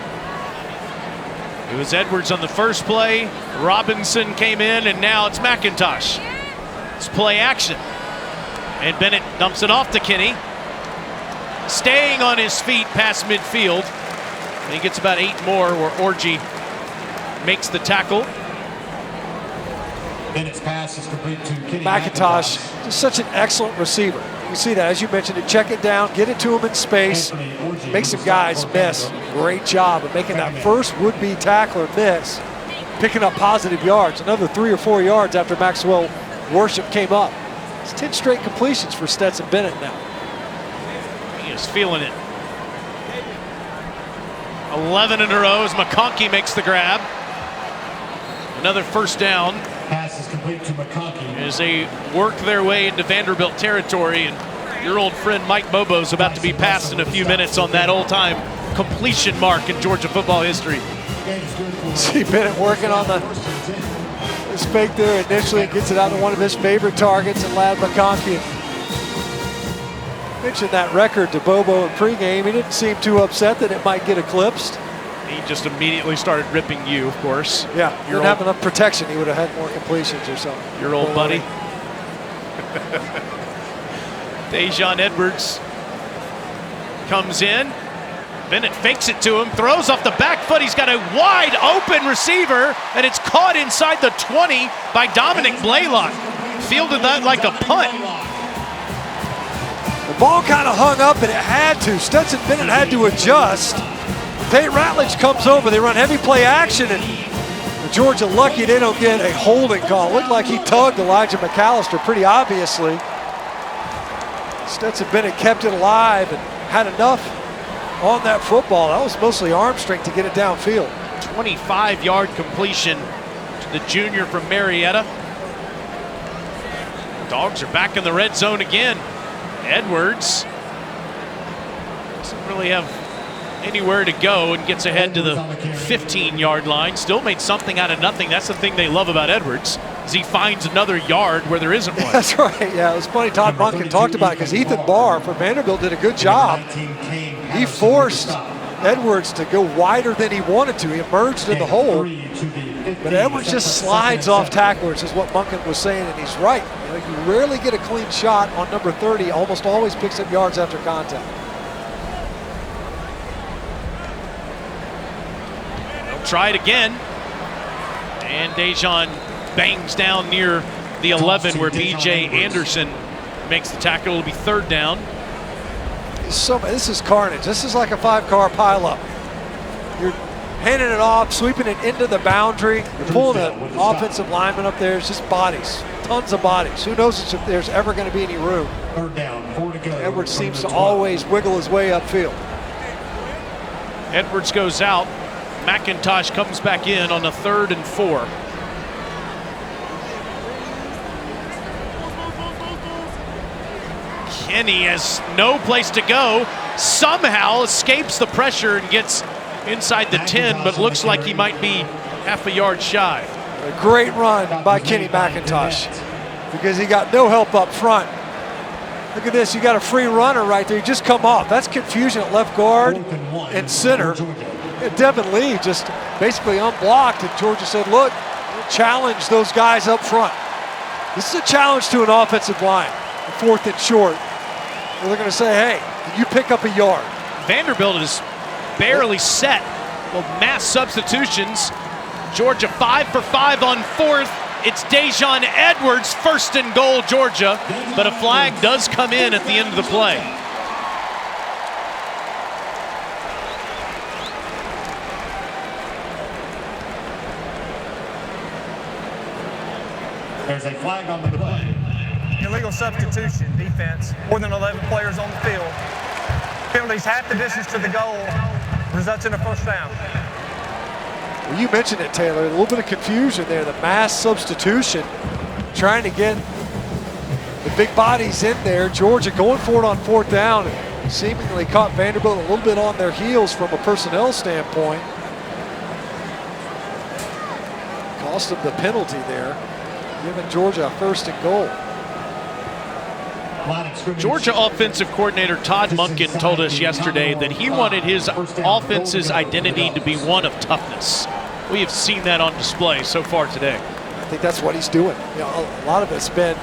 It was Edwards on the first play. Robinson came in, and now it's McIntosh. It's play action. And Bennett dumps it off to Kinney. Staying on his feet past midfield. And he gets about 8 more where Orji makes the tackle. Bennett's pass is complete to Kenny McIntosh, just such an excellent receiver. You see that, as you mentioned, to check it down, get it to him in space, make some guys miss. Great job of making that first would-be tackler miss, picking up positive yards. Another 3 or 4 yards after Maxwell Worship came up. It's 10 straight completions for Stetson Bennett now. He is feeling it. 11 in a row as McConkey makes the grab. Another 1st down. Pass is complete to McConkey. As they work their way into Vanderbilt territory, and your old friend Mike Bobo's about to be passed in a few minutes on that all-time completion mark in Georgia football history. See Bennett working on this fake there initially, and gets it out to one of his favorite targets, and Ladd McConkey. Mentioned that record to Bobo in pregame. He didn't seem too upset that it might get eclipsed. He just immediately started ripping you, of course. Yeah, didn't have enough protection. He would have had more completions or something. Your old buddy. Dejon Edwards comes in. Bennett fakes it to him, throws off the back foot. He's got a wide open receiver, and it's caught inside the 20 by Dominic Blaylock. Fielded that like a punt. The ball kind of hung up, and it had to. Stetson Bennett had to adjust. Tate Ratledge comes over. They run heavy play action, and Georgia lucky they don't get a holding call. Looked like he tugged Elijah McAllister pretty obviously. Stetson Bennett kept it alive and had enough on that football. That was mostly arm strength to get it downfield. 25-yard completion to the junior from Marietta. Dogs are back in the red zone again. Edwards doesn't really have anywhere to go and gets ahead to the 15-yard line. Still made something out of nothing. That's the thing they love about Edwards, is he finds another yard where there isn't one. That's right. Yeah, it was funny. Todd Monken talked about it because Ethan Barr for Vanderbilt did a good job. He forced Edwards to go wider than he wanted to. He emerged in the hole, but Edwards just slides off tacklers, is what Monken was saying, and he's right. You rarely get a clean shot on number 30. Almost always picks up yards after contact. They'll try it again, and Dejon bangs down near the 11 where B.J. Anderson makes the tackle. It'll be third down. This is carnage. This is like a 5-car pileup. You're handing it off, sweeping it into the boundary. You're pulling an offensive lineman up there. It's just bodies, tons of bodies. Who knows if there's ever going to be any room. Third down, 4 to go. Edwards seems to always wiggle his way upfield. Edwards goes out. McIntosh comes back in on the 3rd and 4. Kenny has no place to go. Somehow escapes the pressure and gets inside the 10, but looks like he might be half a yard shy. A great run by Kenny McIntosh because he got no help up front. Look at this, you got a free runner right there. You just come off. That's confusion at left guard and center. And Devin Lee just basically unblocked, and Georgia said, look, challenge those guys up front. This is a challenge to an offensive line. 4th and short. Well, they're going to say, hey, you pick up a yard. Vanderbilt is barely set. Well, mass substitutions. Georgia 5 for 5 on 4th. It's Dejon Edwards, 1st and goal, Georgia. But a flag does come in at the end of the play. There's a flag on the play. Illegal substitution defense. More than 11 players on the field. Penalties half the distance to the goal. Results in a first down. Well, you mentioned it, Taylor. A little bit of confusion there. The mass substitution, trying to get the big bodies in there. Georgia going for it on 4th down. And seemingly caught Vanderbilt a little bit on their heels from a personnel standpoint. Cost them the penalty there, giving Georgia a 1st and goal. Georgia offensive coordinator Todd Monken told us yesterday that he wanted his offense's identity to be one of toughness. We have seen that on display so far today. I think that's what he's doing. You know, a lot of it's been,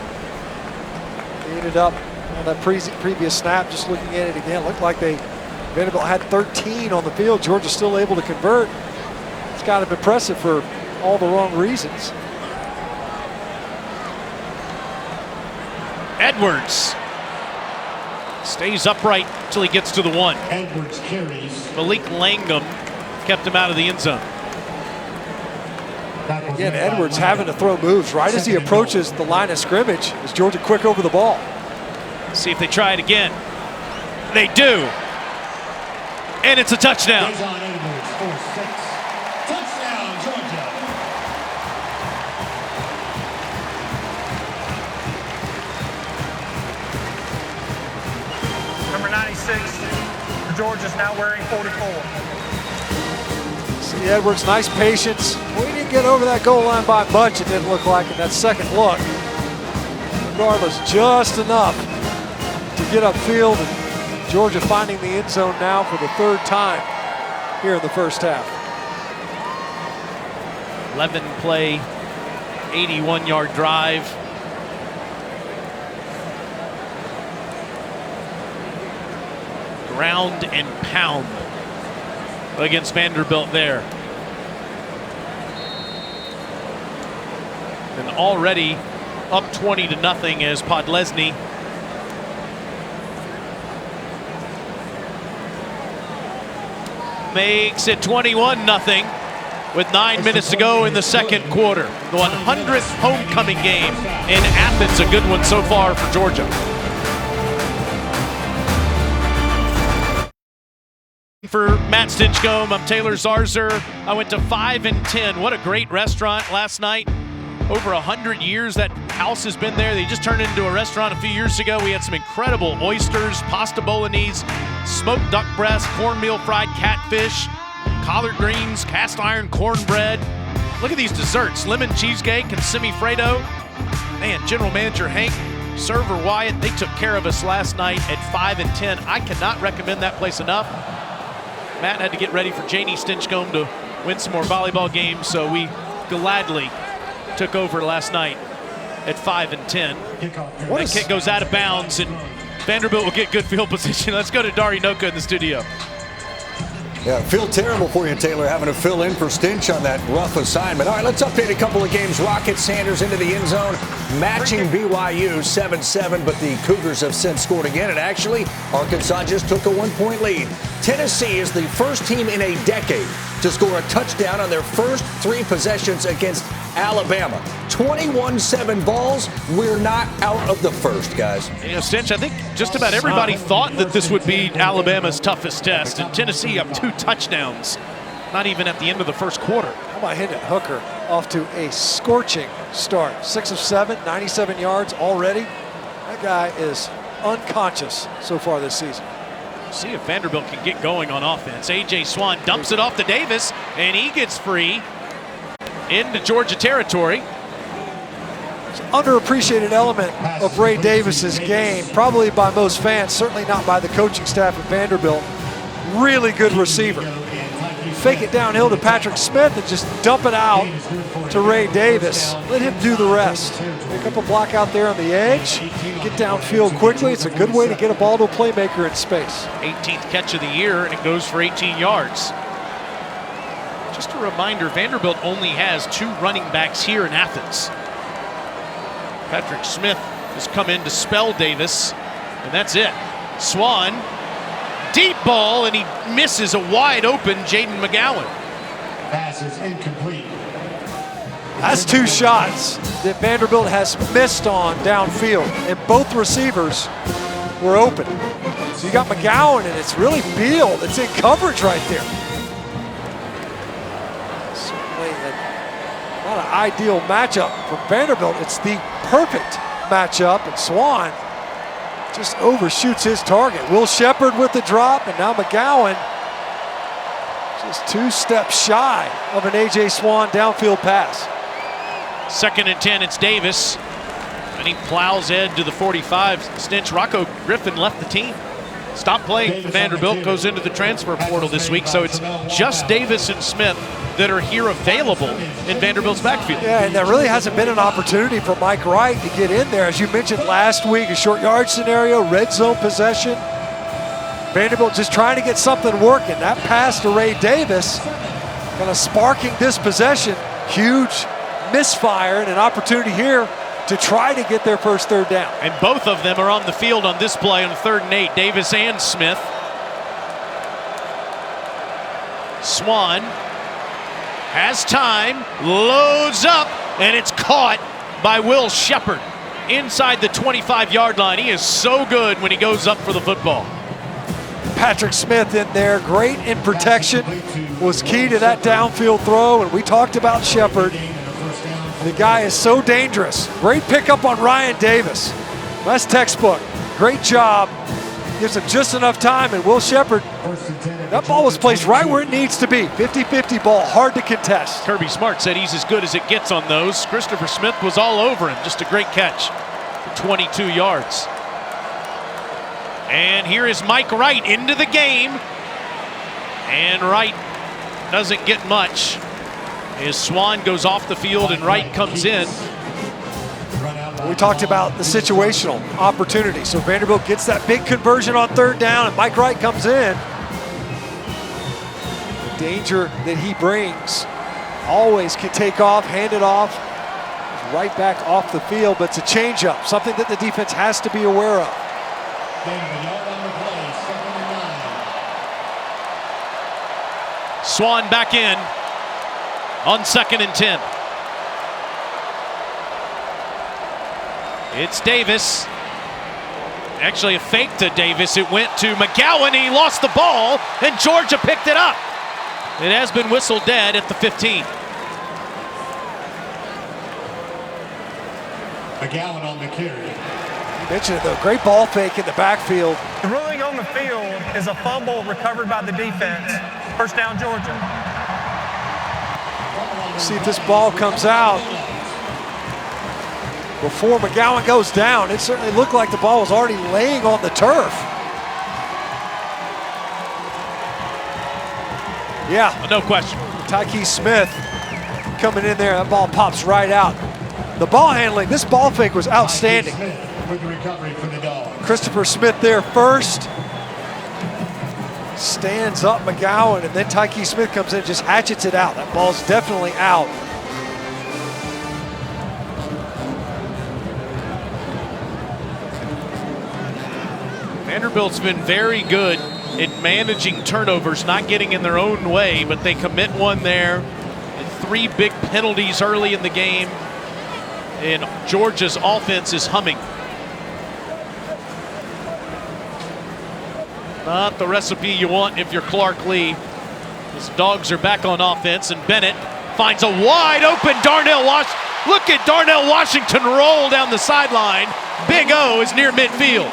he ended up on that previous snap, just looking at it again, looked like Vanderbilt had 13 on the field. Georgia still able to convert. It's kind of impressive for all the wrong reasons. Edwards stays upright until he gets to the 1. Edwards carries. Malik Langham kept him out of the end zone. Again, Edwards having to throw moves right as he approaches the line of scrimmage. Is Georgia quick over the ball? See if they try it again. They do. And it's a touchdown. Dejon Edwards, 4-6. Touchdown, Georgia. Number 96 for Georgia's now wearing 44. See Edwards, nice patience. We didn't get over that goal line by much, it didn't look like in that second look. Regardless, just enough to get upfield. And Georgia finding the end zone now for the 3rd time here in the first half. 11-play, 81-yard drive. Ground and pound against Vanderbilt there. And already up 20-0 as Podlesny makes it 21-0 with 9 minutes to go in the second quarter. The 100th homecoming game in Athens, a good one so far for Georgia. For Matt Stinchcomb, I'm Taylor Zarzour. I went to 5 and 10. What a great restaurant last night. Over 100 years that house has been there. They just turned it into a restaurant a few years ago. We had some incredible oysters, pasta bolognese, smoked duck breast, cornmeal fried catfish, collard greens, cast iron cornbread. Look at these desserts, lemon cheesecake and semifreddo. Man, General Manager Hank, server Wyatt, they took care of us last night at 5 and 10. I cannot recommend that place enough. Matt had to get ready for Janie Stinchcomb to win some more volleyball games, so we gladly took over last night at 5 and 10. That kick goes out of bounds, and Vanderbilt will get good field position. Let's go to Dari Noka in the studio. Yeah, feel terrible for you, Taylor, having to fill in for Stinch on that rough assignment. All right, let's update a couple of games. Rocket Sanders into the end zone, matching BYU 7-7, but the Cougars have since scored again, and actually, Arkansas just took a 1-point lead. Tennessee is the first team in a decade to score a touchdown on their first 3 possessions against Alabama. 21-7 balls. We're not out of the first, guys. You know, Stinch, I think just about everybody thought that this would be Alabama's toughest test, and Tennessee up 2 touchdowns, not even at the end of the first quarter. How about Hendon Hooker off to a scorching start. 6 of 7, 97 yards already. That guy is unconscious so far this season. See if Vanderbilt can get going on offense. A.J. Swann dumps it off to Davis, and he gets free into Georgia territory. It's an underappreciated element of Ray Davis's game, probably by most fans, certainly not by the coaching staff at Vanderbilt. Really good receiver. Fake it downhill to Patrick Smith and just dump it out to Ray Davis. Let him do the rest. Pick up a block out there on the edge, get downfield quickly. It's a good way to get a ball to a playmaker in space. 18th catch of the year, and it goes for 18 yards. Just a reminder, Vanderbilt only has 2 running backs here in Athens. Patrick Smith has come in to spell Davis, and that's it. Swann, deep ball, and he misses a wide open Jaden McGowan. Pass is incomplete. That's 2 shots that Vanderbilt has missed on downfield, and both receivers were open. So you got McGowan, and it's really Beal that's in coverage right there. Certainly not an ideal matchup for Vanderbilt. It's the perfect matchup, and Swann just overshoots his target. Will Shepard with the drop, and now McGowan just 2 steps shy of an A.J. Swann downfield pass. 2nd and 10, it's Davis, and he plows Ed to the 45. Stinch, Rocco Griffin left the team. Stopped playing for Vanderbilt, goes into the transfer portal this week, so it's just Davis and Smith that are here available in Vanderbilt's backfield. Yeah, and there really hasn't been an opportunity for Mike Wright to get in there. As you mentioned last week, a short yard scenario, red zone possession. Vanderbilt just trying to get something working. That pass to Ray Davis, kind of sparking this possession. Huge misfire and an opportunity here to try to get their first 3rd down. And both of them are on the field on this play on 3rd and 8, Davis and Smith. Swann has time, loads up, and it's caught by Will Shepard inside the 25-yard line. He is so good when he goes up for the football. Patrick Smith in there, great in protection, was key to that downfield throw, and we talked about Shepard. The guy is so dangerous. Great pickup on Ryan Davis. That's textbook. Great job. Gives him just enough time, and Will Shepard, that ball was placed right where it needs to be. 50-50 ball, hard to contest. Kirby Smart said he's as good as it gets on those. Christopher Smith was all over him. Just a great catch for 22 yards. And here is Mike Wright into the game. And Wright doesn't get much as Swann goes off the field and Wright comes in. We talked about the situational opportunity. So Vanderbilt gets that big conversion on 3rd down, and Mike Wright comes in. danger that he brings. Always can take off, hand it off, right back off the field, but it's a changeup, something that the defense has to be aware of. Swann back in on 2nd and 10. It's Davis. Actually a fake to Davis. It went to McGowan. He lost the ball, and Georgia picked it up. It has been whistled dead at the 15. McGowan on the carry. You mentioned it though, great ball fake in the backfield. The ruling on the field is a fumble recovered by the defense. First down, Georgia. See if this ball comes out before McGowan goes down. It certainly looked like the ball was already laying on the turf. Yeah. No question. Tyke Smith coming in there. That ball pops right out. The ball handling, this ball fake was outstanding. With the recovery for the Dogs. Christopher Smith there first. Stands up McGowan, and then Tyke Smith comes in and just hatchets it out. That ball's definitely out. Vanderbilt's been very good at managing turnovers, not getting in their own way, but they commit one there. And 3 big penalties early in the game, and Georgia's offense is humming. Not the recipe you want if you're Clark Lea. His Dogs are back on offense, and Bennett finds a wide open Darnell Washington. Look at Darnell Washington roll down the sideline. Big O is near midfield.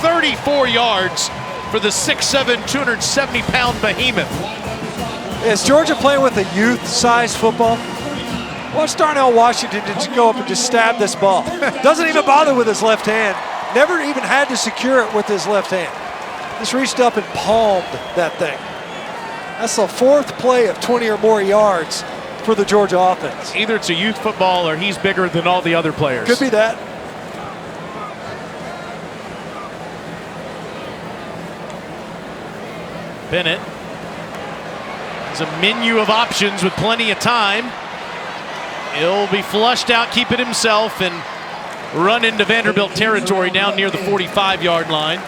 34 yards for the 6'7", 270-pound behemoth. Is Georgia playing with a youth-sized football? Watch Darnell Washington just go up and just stab this ball. Doesn't even bother with his left hand. Never even had to secure it with his left hand. Just reached up and palmed that thing. That's the 4th play of 20 or more yards for the Georgia offense. Either it's a youth football or he's bigger than all the other players. Could be that. Bennett has a menu of options with plenty of time. He'll be flushed out, keep it himself, and run into Vanderbilt territory down near the 45-yard line.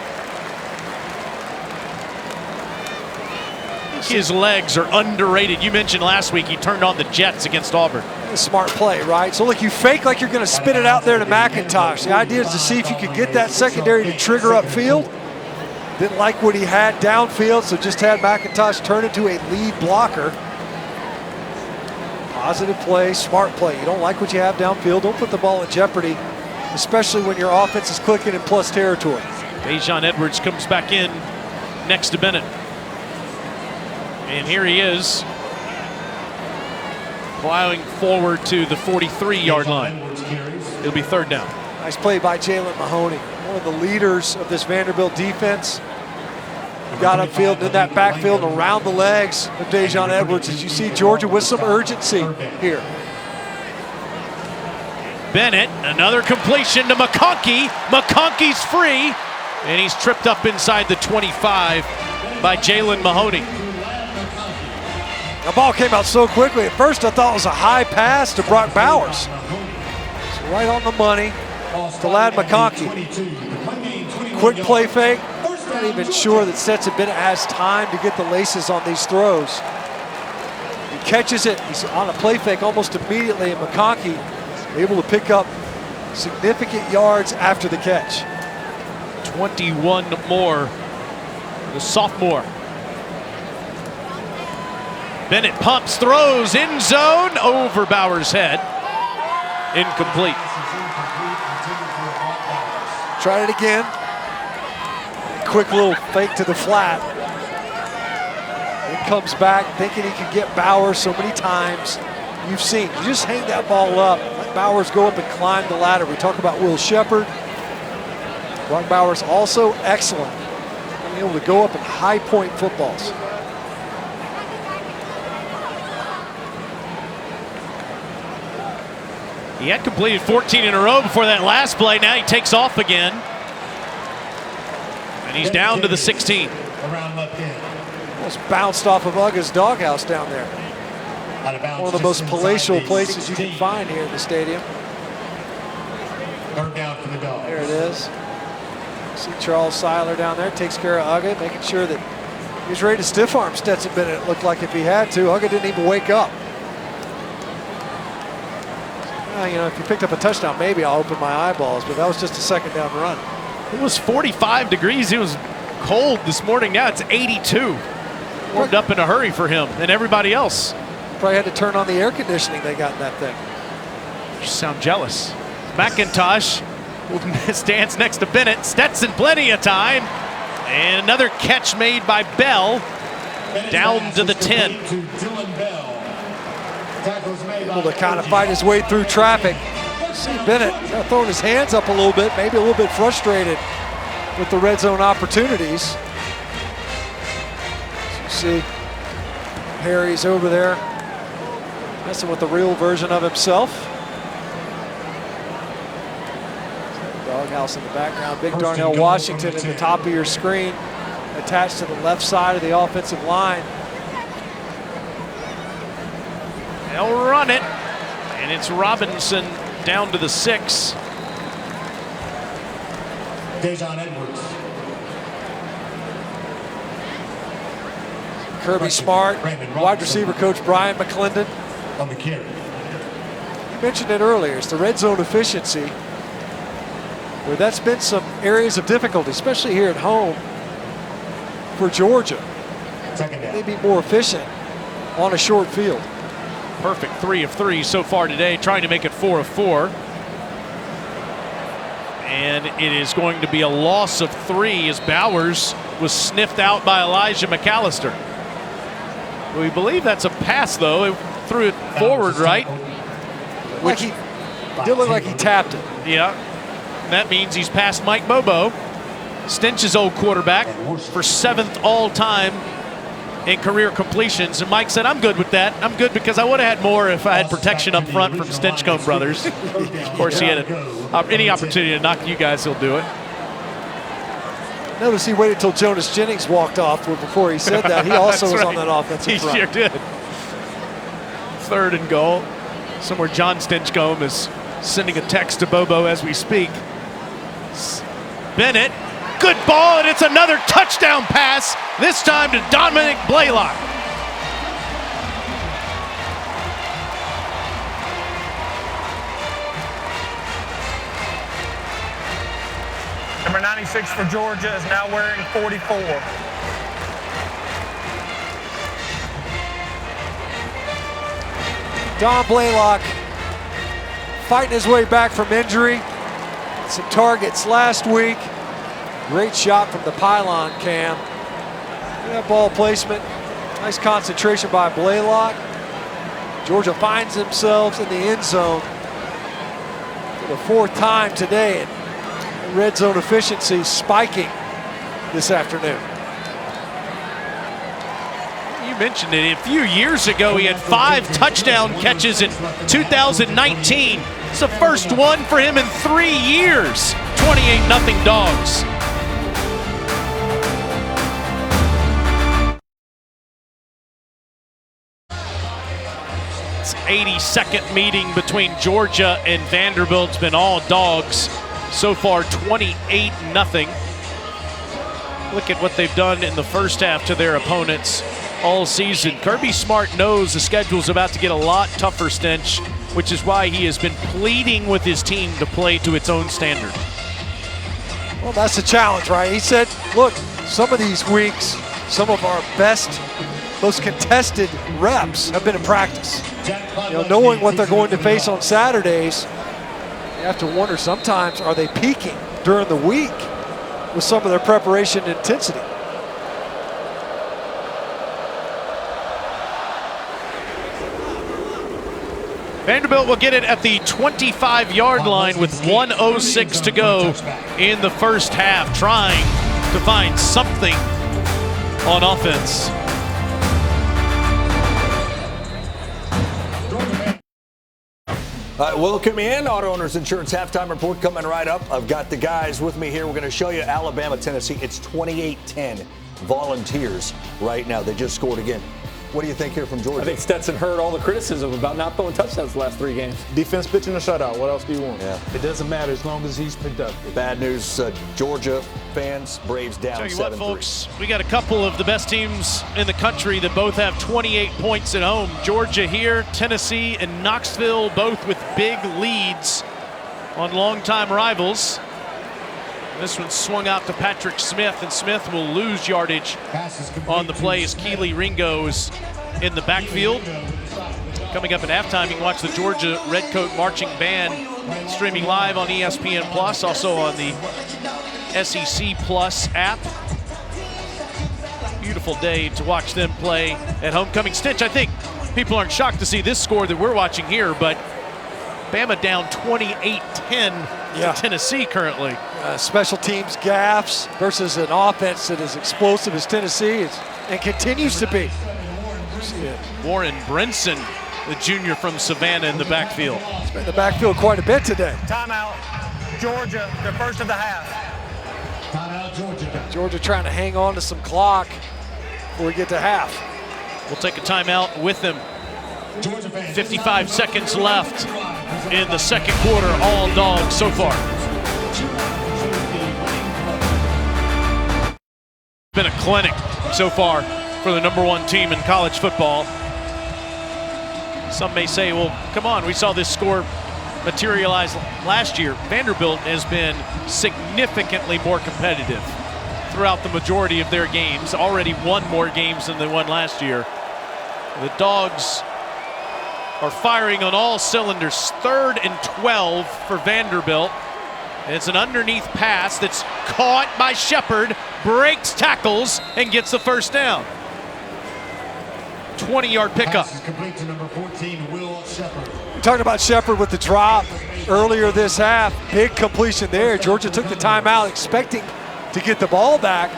His legs are underrated. You mentioned last week he turned on the Jets against Auburn. A smart play, right? So look, you fake like you're going to spit it out there to McIntosh. The idea is to see if you could get that secondary to trigger upfield. Didn't like what he had downfield, so just had McIntosh turn into a lead blocker. Positive play, smart play. You don't like what you have downfield, don't put the ball in jeopardy, especially when your offense is clicking in plus territory. Daijun Edwards comes back in next to Bennett. And here he is, plowing forward to the 43-yard line. It'll be 3rd down. Nice play by Jalen Mahoney, one of the leaders of this Vanderbilt defense. He got upfield in that backfield around the legs of Daijun Edwards, as you see Georgia with some urgency here. Bennett, another completion to McConkey. McConkey's free, and he's tripped up inside the 25 by Jalen Mahoney. The ball came out so quickly. At first I thought it was a high pass to Brock Bowers. It's right on the money to Ladd McConkey. Quick play fake. Not even sure that Stetson Bennett has time to get the laces on these throws. He catches it. He's on a play fake almost immediately, and McConkey able to pick up significant yards after the catch. 21 more. The sophomore. Bennett pumps, throws, end zone, over Bowers' head. Incomplete. Tried it again. Quick little fake to the flat. He comes back thinking he can get Bowers so many times. You've seen, you just hang that ball up, let Bowers go up and climb the ladder. We talk about Will Sheppard. Brock Bowers also excellent, being able to go up and high point footballs. He had completed 14 in a row before that last play. Now he takes off again. And he's down to the 16. Around left end. Almost bounced off of Uga's doghouse down there. Out of bounds. One of the most just palatial inside the places you can 16. find here in the stadium. Third down for the Dogs. There it is. See Charles Seiler down there, takes care of Uga, making sure that he was ready to stiff arm Stetson Bennett. It looked like if he had to. Uga didn't even wake up. Well, you know, if you picked up a touchdown, maybe I'll open my eyeballs, but that was just a second down run. It was 45 degrees. It was cold this morning. Now it's 82. Warmed up in a hurry for him and everybody else. Probably had to turn on the air conditioning they got in that thing. You sound jealous. McIntosh stands next to Bennett. Stetson plenty of time. And another catch made by Bell. Down to the 10. To Dylan Bell. Tackles made Able to kind of fight his way through traffic. See Bennett throwing his hands up a little bit, maybe a little bit frustrated with the red zone opportunities. You see Harry's over there messing with the real version of himself. Doghouse in the background. Big Darnell Washington at the top of your screen, attached to the left side of the offensive line. They'll run it. And it's Robinson down to the 6. Dejon Edwards. Kirby Smart, wide receiver coach Brian McClendon. On the carry. You mentioned it earlier, it's the red zone efficiency, where that's been some areas of difficulty, especially here at home for Georgia. Second down. They be more efficient on a short field. Perfect 3 of 3 so far today, trying to make it 4 of 4. And it is going to be a loss of 3 as Bowers was sniffed out by Elijah McAllister. We believe that's a pass, though. It threw it forward, right? Like he did look like he tapped it. Yeah. That means he's past Mike Bobo, Stinch's old quarterback, for 7th all-time in career completions. And Mike said, I'm good with that. I'm good because I would have had more if I had protection up front from Stinchcomb Brothers. Of course, he had any opportunity to knock you guys, he'll do it. Notice he waited till Jonas Jennings walked off before he said that. He also was on that offensive front. He sure did. 3rd and goal. Somewhere John Stinchcomb is sending a text to Bobo as we speak. Bennett, good ball, and it's another touchdown pass, this time to Dominic Blaylock. Number 96 for Georgia is now wearing 44. Don Blaylock fighting his way back from injury. Some targets last week. Great shot from the pylon cam. That ball placement. Nice concentration by Blaylock. Georgia finds themselves in the end zone for the 4th time today. And red zone efficiency spiking this afternoon. You mentioned it. A few years ago, he had 5 touchdown catches in 2019. It's the first one for him in 3 years. 28-0 Dogs. It's 82nd meeting between Georgia and Vanderbilt. It's been all Dogs. So far, 28-0. Look at what they've done in the first half to their opponents all season. Kirby Smart knows the schedule's about to get a lot tougher, Stench, which is why he has been pleading with his team to play to its own standard. Well, that's the challenge, right? He said, look, some of these weeks, some of our best, most contested reps have been in practice. You know, knowing what they're going to face on Saturdays, you have to wonder sometimes, are they peaking during the week with some of their preparation and intensity? Vanderbilt will get it at the 25-yard line with 1:06 to go in the first half, trying to find something on offense. Welcome in. Auto Owners Insurance halftime report coming right up. I've got the guys with me here. We're going to show you Alabama, Tennessee. It's 28-10 Volunteers right now. They just scored again. What do you think here from Georgia? I think Stetson heard all the criticism about not throwing touchdowns the last 3 games. Defense pitching a shutout. What else do you want? Yeah. It doesn't matter as long as he's productive. Bad news, Georgia fans, Braves down 7-3. Tell you what, folks, we got a couple of the best teams in the country that both have 28 points at home. Georgia here, Tennessee and Knoxville, both with big leads on longtime rivals. This one swung out to Patrick Smith, and Smith will lose yardage on the play as Keely Ringo is in the backfield. Coming up at halftime, you can watch the Georgia Redcoat Marching Band streaming live on ESPN Plus, also on the SEC Plus app. Beautiful day to watch them play at homecoming. Stitch, I think people aren't shocked to see this score that we're watching here, but Bama down 28-10 to Tennessee currently. Special teams gaffes versus an offense that is explosive as Tennessee is, and continues to be. Warren Brinson, the junior from Savannah, in the backfield. He's been in the backfield quite a bit today. Timeout, Georgia, the first of the half. Timeout, Georgia. Georgia trying to hang on to some clock before we get to half. We'll take a timeout with them. 55 seconds left in the second quarter. All dogs so far. Been a clinic so far for the #1 team in college football. Some may say, well, come on, we saw this score materialize last year. Vanderbilt has been significantly more competitive throughout the majority of their games, already won more games than they won last year. The Dogs are firing on all cylinders. 3rd and 12 for Vanderbilt. And it's an underneath pass that's caught by Shepard, breaks tackles, and gets the first down. 20-yard pickup. Pass is complete to number 14, Will Shepard. We talked about Shepard with the drop earlier this half. Big completion there. Georgia took the timeout expecting to get the ball back.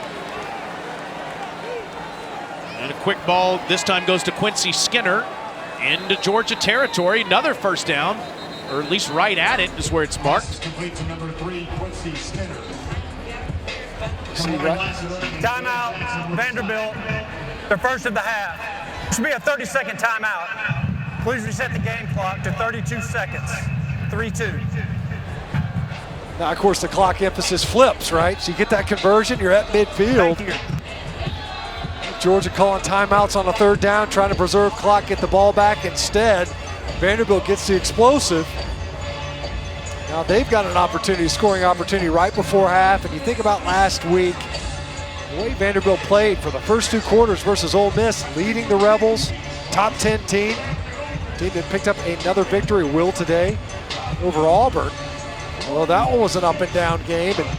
And a quick ball this time goes to Quincy Skinner into Georgia territory. Another first down, or at least right at it is where it's marked. Pass is complete to number 3, Quincy Skinner. Timeout, Vanderbilt, the first of the half. This will be a 30-second timeout. Please reset the game clock to 32 seconds. 3-2. Now, of course, the clock emphasis flips, right? So you get that conversion, you're at midfield. Georgia calling timeouts on the 3rd down, trying to preserve clock, get the ball back. Instead, Vanderbilt gets the explosive. Now they've got an opportunity, scoring opportunity right before half. And you think about last week, the way Vanderbilt played for the first 2 quarters versus Ole Miss, leading the Rebels, top 10 team. Team that picked up another victory, will today, over Auburn. Well, that one was an up and down game. And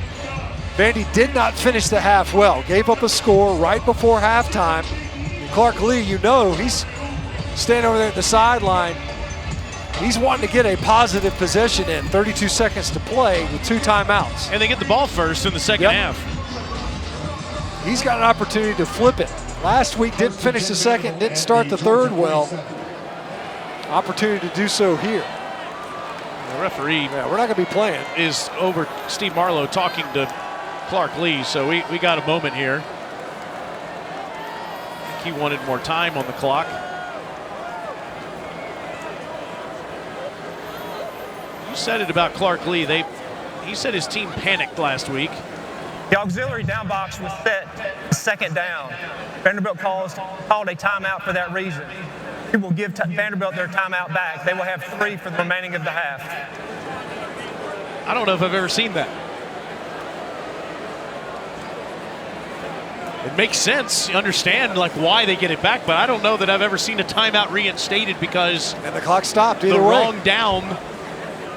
Vandy did not finish the half well. Gave up a score right before halftime. And Clark Lee, you know, he's standing over there at the sideline. He's wanting to get a positive possession in. 32 seconds to play with 2 timeouts. And they get the ball first in the second half. He's got an opportunity to flip it. Last week didn't finish the second, didn't start the third well. Opportunity to do so here. The referee we're not going to be playing. Is over Steve Marlowe talking to Clark Lee, so we got a moment here. I think he wanted more time on the clock. You said it about Clark Lee. He said his team panicked last week. The auxiliary down box was set 2nd down. Vanderbilt called a timeout for that reason. He will give Vanderbilt their timeout back. They will have 3 for the remaining of the half. I don't know if I've ever seen that. It makes sense. You understand like why they get it back, but I don't know that I've ever seen a timeout reinstated because and the clock stopped either the way. Wrong down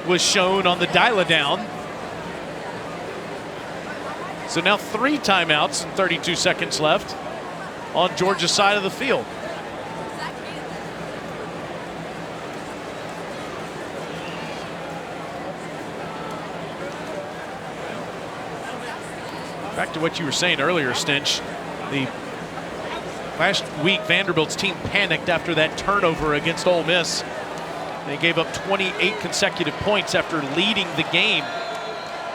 was shown on the dial-a-down. So now 3 timeouts and 32 seconds left on Georgia's side of the field. Back to what you were saying earlier, Stinch. The last week, Vanderbilt's team panicked after that turnover against Ole Miss. They gave up 28 consecutive points after leading the game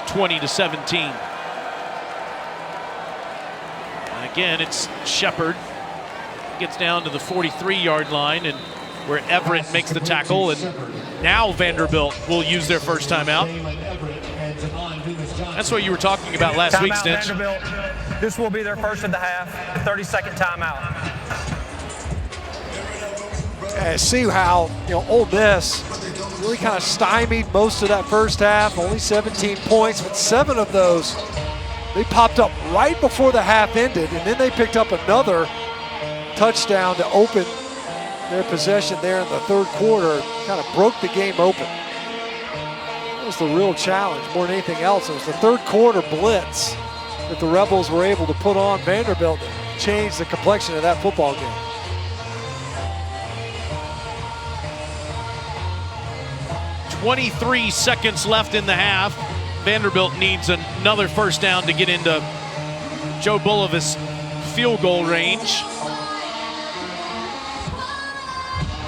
20-17. Again, it's Shepard. Gets down to the 43-yard line, and where Everett makes the tackle, and now Vanderbilt will use their first timeout. That's what you were talking about last week, Stinch. Vanderbilt. This will be their first of the half, 30-second timeout. See how Ole Miss really kind of stymied most of that first half. Only 17 points, but 7 of those they popped up right before the half ended, and then they picked up another touchdown to open their possession there in the third quarter. Kind of broke the game open. That was the real challenge more than anything else. It was the third quarter blitz that the Rebels were able to put on Vanderbilt that changed the complexion of that football game. .23 seconds left in the half. Vanderbilt needs another first down to get into Joe Bulovas' field goal range.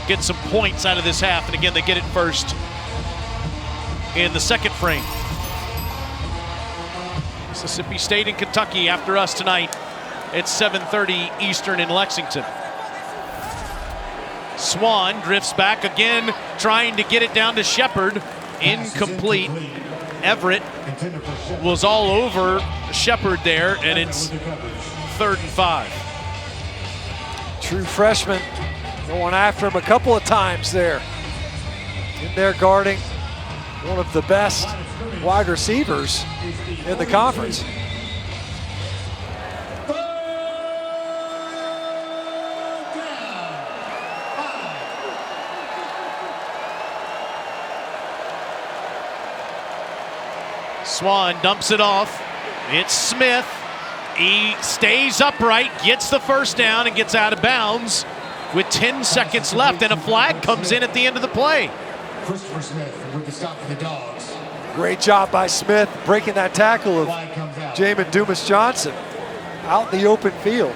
Get some points out of this half, and again, they get it first in the second frame. Mississippi State and Kentucky after us tonight. It's 7:30 Eastern in Lexington. Swan drifts back again, trying to get it down to Shepard. Incomplete. Everett was all over Shepard there, and it's 3rd and 5. True freshman going after him a couple of times there. In there guarding one of the best wide receivers in the conference. Swan dumps it off. It's Smith. He stays upright, gets the first down, and gets out of bounds with 10 seconds left, and a flag comes in at the end of the play. Christopher Smith with the stop for the Dogs. Great job by Smith breaking that tackle of Jamin Dumas-Johnson out in the open field.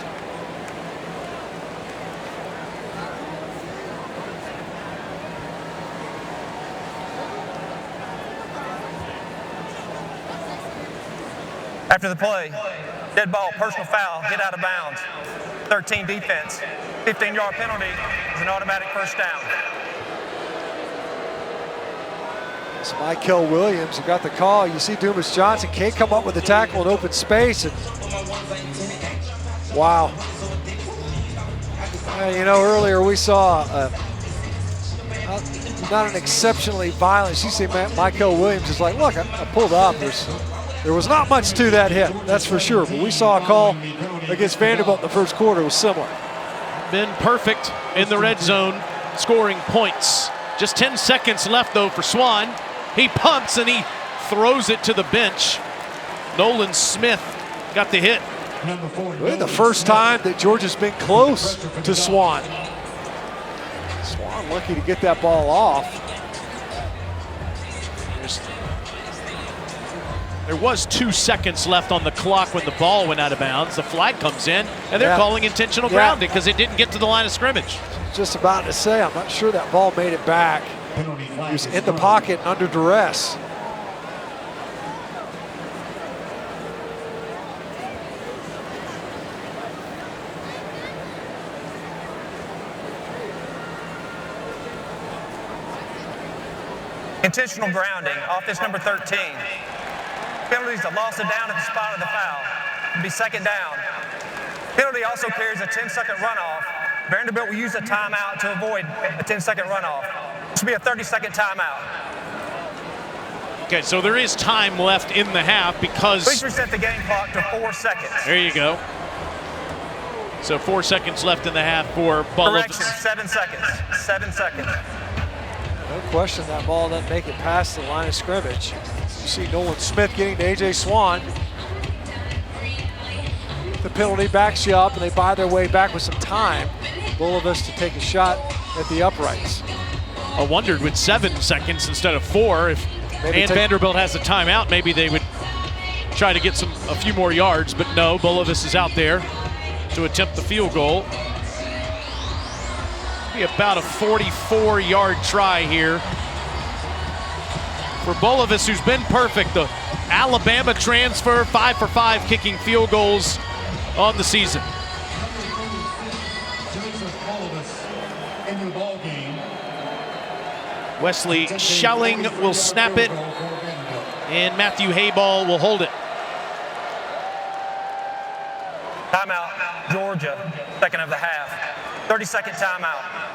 After the play, dead ball, personal foul, hit out of bounds. 13 defense, 15-yard penalty is an automatic first down. It's Michael Williams who got the call. You see Dumas-Johnson can't come up with a tackle in open space. And wow. Earlier we saw not an exceptionally violent. You see Michael Williams is like, look, I pulled up. There was not much to that hit, that's for sure. But we saw a call against Vanderbilt in the first quarter was similar. Been perfect in the red zone, scoring points. Just 10 seconds left, though, for Swan. He pumps and he throws it to the bench. Nolan Smith got the hit. Really the first time that Georgia's been close to Swan. Swan lucky to get that ball off. There was 2 seconds left on the clock when the ball went out of bounds. The flag comes in, and they're calling intentional grounding because it didn't get to the line of scrimmage. Just about to say, I'm not sure that ball made it back. He was in the pocket and under duress. Intentional grounding, offense number 13. Penalties, a loss of down at the spot of the foul. It'll be second down. Penalty also carries a 10-second runoff. Vanderbilt will use a timeout to avoid a 10-second runoff. This will be a 30-second timeout. Okay, so there is time left in the half because... Please reset the game clock to 4 seconds. There you go. So 4 seconds left in the half for Bulovas. Correction, 7 seconds. 7 seconds. No question that ball doesn't make it past the line of scrimmage. You see Nolan Smith getting to A.J. Swan. The penalty backs you up, and they buy their way back with some time. Bulovas to take a shot at the uprights. I wondered with 7 seconds instead of 4, if Vanderbilt has a timeout, maybe they would try to get a few more yards, but no, Bulovas is out there to attempt the field goal. Be Be about a 44-yard try here for Bulovas, who's been perfect. The Alabama transfer, 5 for 5 kicking field goals on the season. Wesley Schelling will snap it, and Matthew Hayball will hold it. Timeout, Georgia, second of the half. 30-second timeout.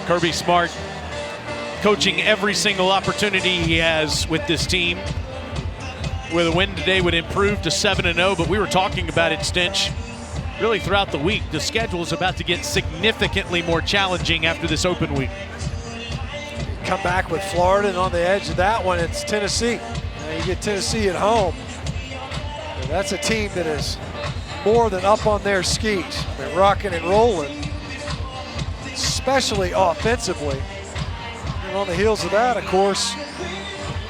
Kirby Smart coaching every single opportunity he has with this team. With a win today would improve to 7-0, but we were talking about it, Stinch, really throughout the week. The schedule is about to get significantly more challenging after this open week. Come back with Florida, and on the edge of that one, it's Tennessee. Now you get Tennessee at home. And that's a team that is more than up on their skis. They're rocking and rolling, especially offensively. And on the heels of that, of course,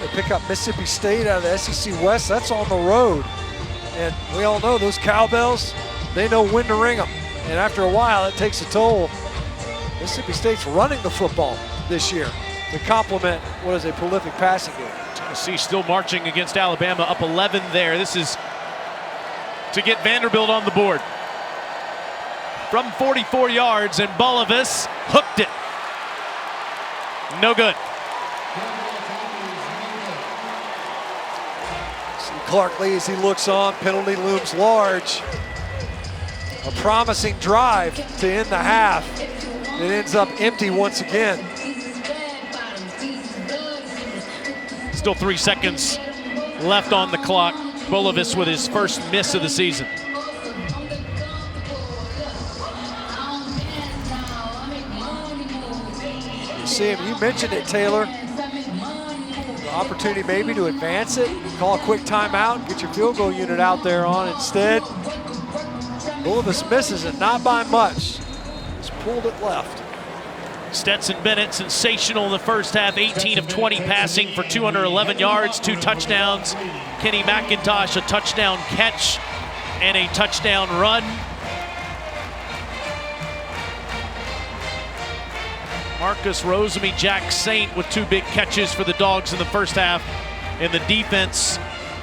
they pick up Mississippi State out of the SEC West. That's on the road. And we all know those cowbells, they know when to ring them. And after a while, it takes a toll. Mississippi State's running the football this year to complement what is a prolific passing game. Tennessee still marching against Alabama, up 11 there. This is to get Vanderbilt on the board. From 44 yards, and Bulovas hooked it. No good. See Clark Lee as he looks on, penalty looms large. A promising drive to end the half. It ends up empty once again. Still 3 seconds left on the clock. Bulovas with his first miss of the season. You see him, you mentioned it, Taylor. The opportunity maybe to advance it, call a quick timeout, get your field goal unit out there on. Instead, Bulovas misses it, not by much. Just pulled it left. Stetson Bennett, sensational in the first half, 18 of 20 passing for 211 yards, 2 touchdowns. Kenny McIntosh, a touchdown catch and a touchdown run. Marcus Rosemy-Jack-Saint with 2 big catches for the Dogs in the first half. And the defense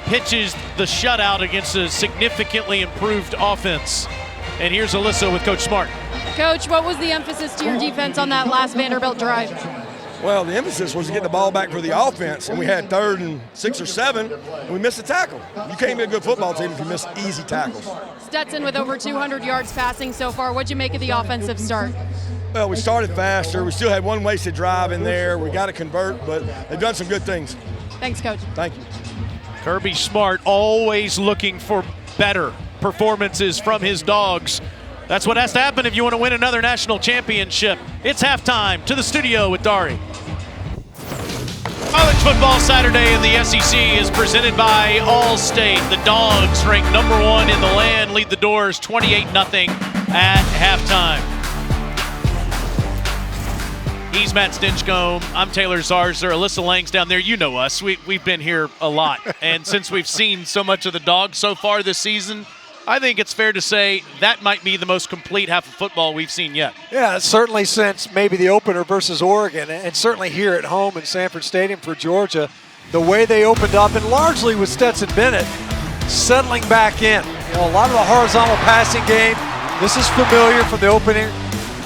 pitches the shutout against a significantly improved offense. And here's Alyssa with Coach Smart. Coach, what was the emphasis to your defense on that last Vanderbilt drive? Well, the emphasis was to get the ball back for the offense, and we had 3rd and 6 or 7, and we missed a tackle. You can't be a good football team if you miss easy tackles. Stetson with over 200 yards passing so far. What'd you make of the offensive start? Well, we started faster. We still had 1 wasted drive in there. We got to convert, but they've done some good things. Thanks, Coach. Thank you. Kirby Smart always looking for better performances from his Dogs. That's what has to happen if you want to win another national championship. It's halftime. To the studio with Dari. College Football Saturday in the SEC is presented by Allstate. The Dogs, ranked #1 in the land, lead the Doors 28-0 at halftime. He's Matt Stinchcomb. I'm Taylor Zarzour. Alyssa Lang's down there. You know us. We've been here a lot. And since we've seen so much of the Dogs so far this season, I think it's fair to say that might be the most complete half of football we've seen yet. Yeah, certainly since maybe the opener versus Oregon, and certainly here at home in Sanford Stadium for Georgia, the way they opened up, and largely with Stetson Bennett settling back in. You know, a lot of the horizontal passing game, this is familiar from the opening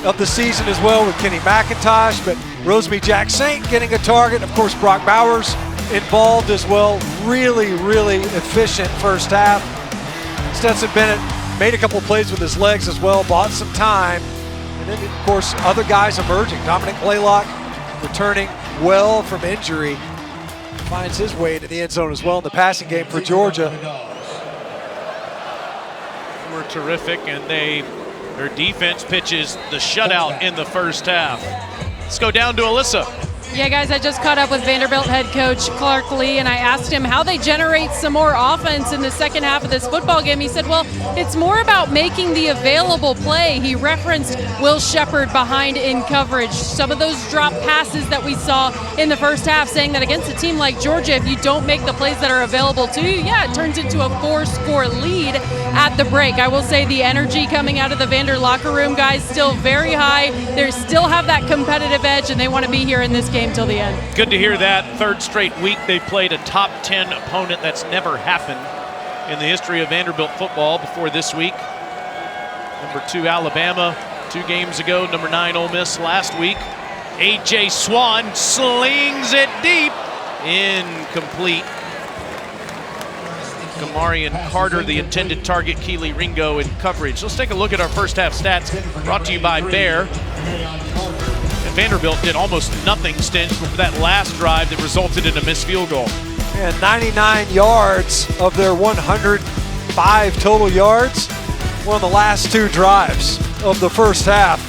of the season as well with Kenny McIntosh, but Rosemy-Jack-Saint getting a target. Of course, Brock Bowers involved as well. Really, really efficient first half. Stetson Bennett made a couple plays with his legs as well, bought some time. And then, of course, other guys emerging. Dominic Blaylock returning well from injury. Finds his way to the end zone as well in the passing game for Georgia. Were terrific, and their defense pitches the shutout in the first half. Let's go down to Alyssa. Yeah, guys, I just caught up with Vanderbilt head coach Clark Lee, and I asked him how they generate some more offense in the second half of this football game. He said, well, it's more about making the available play. He referenced Will Sheppard behind in coverage. Some of those drop passes that we saw in the first half, saying that against a team like Georgia, if you don't make the plays that are available to you, yeah, it turns into a 4-score lead at the break. I will say the energy coming out of the Vander locker room, guys, still very high. They still have that competitive edge, and they want to be here in this game till the end. Good to hear that. Third straight week they've played a top 10 opponent. That's never happened in the history of Vanderbilt football before this week. Number 2 Alabama 2 games ago. Number 9 Ole Miss last week. A.J. Swann slings it deep. Incomplete. Kamarian Carter, the intended target. Keely Ringo in coverage. Let's take a look at our first half stats, brought to you by Bear. And Vanderbilt did almost nothing, Stinch, for that last drive that resulted in a missed field goal. And 99 yards of their 105 total yards were on the last 2 drives of the first half.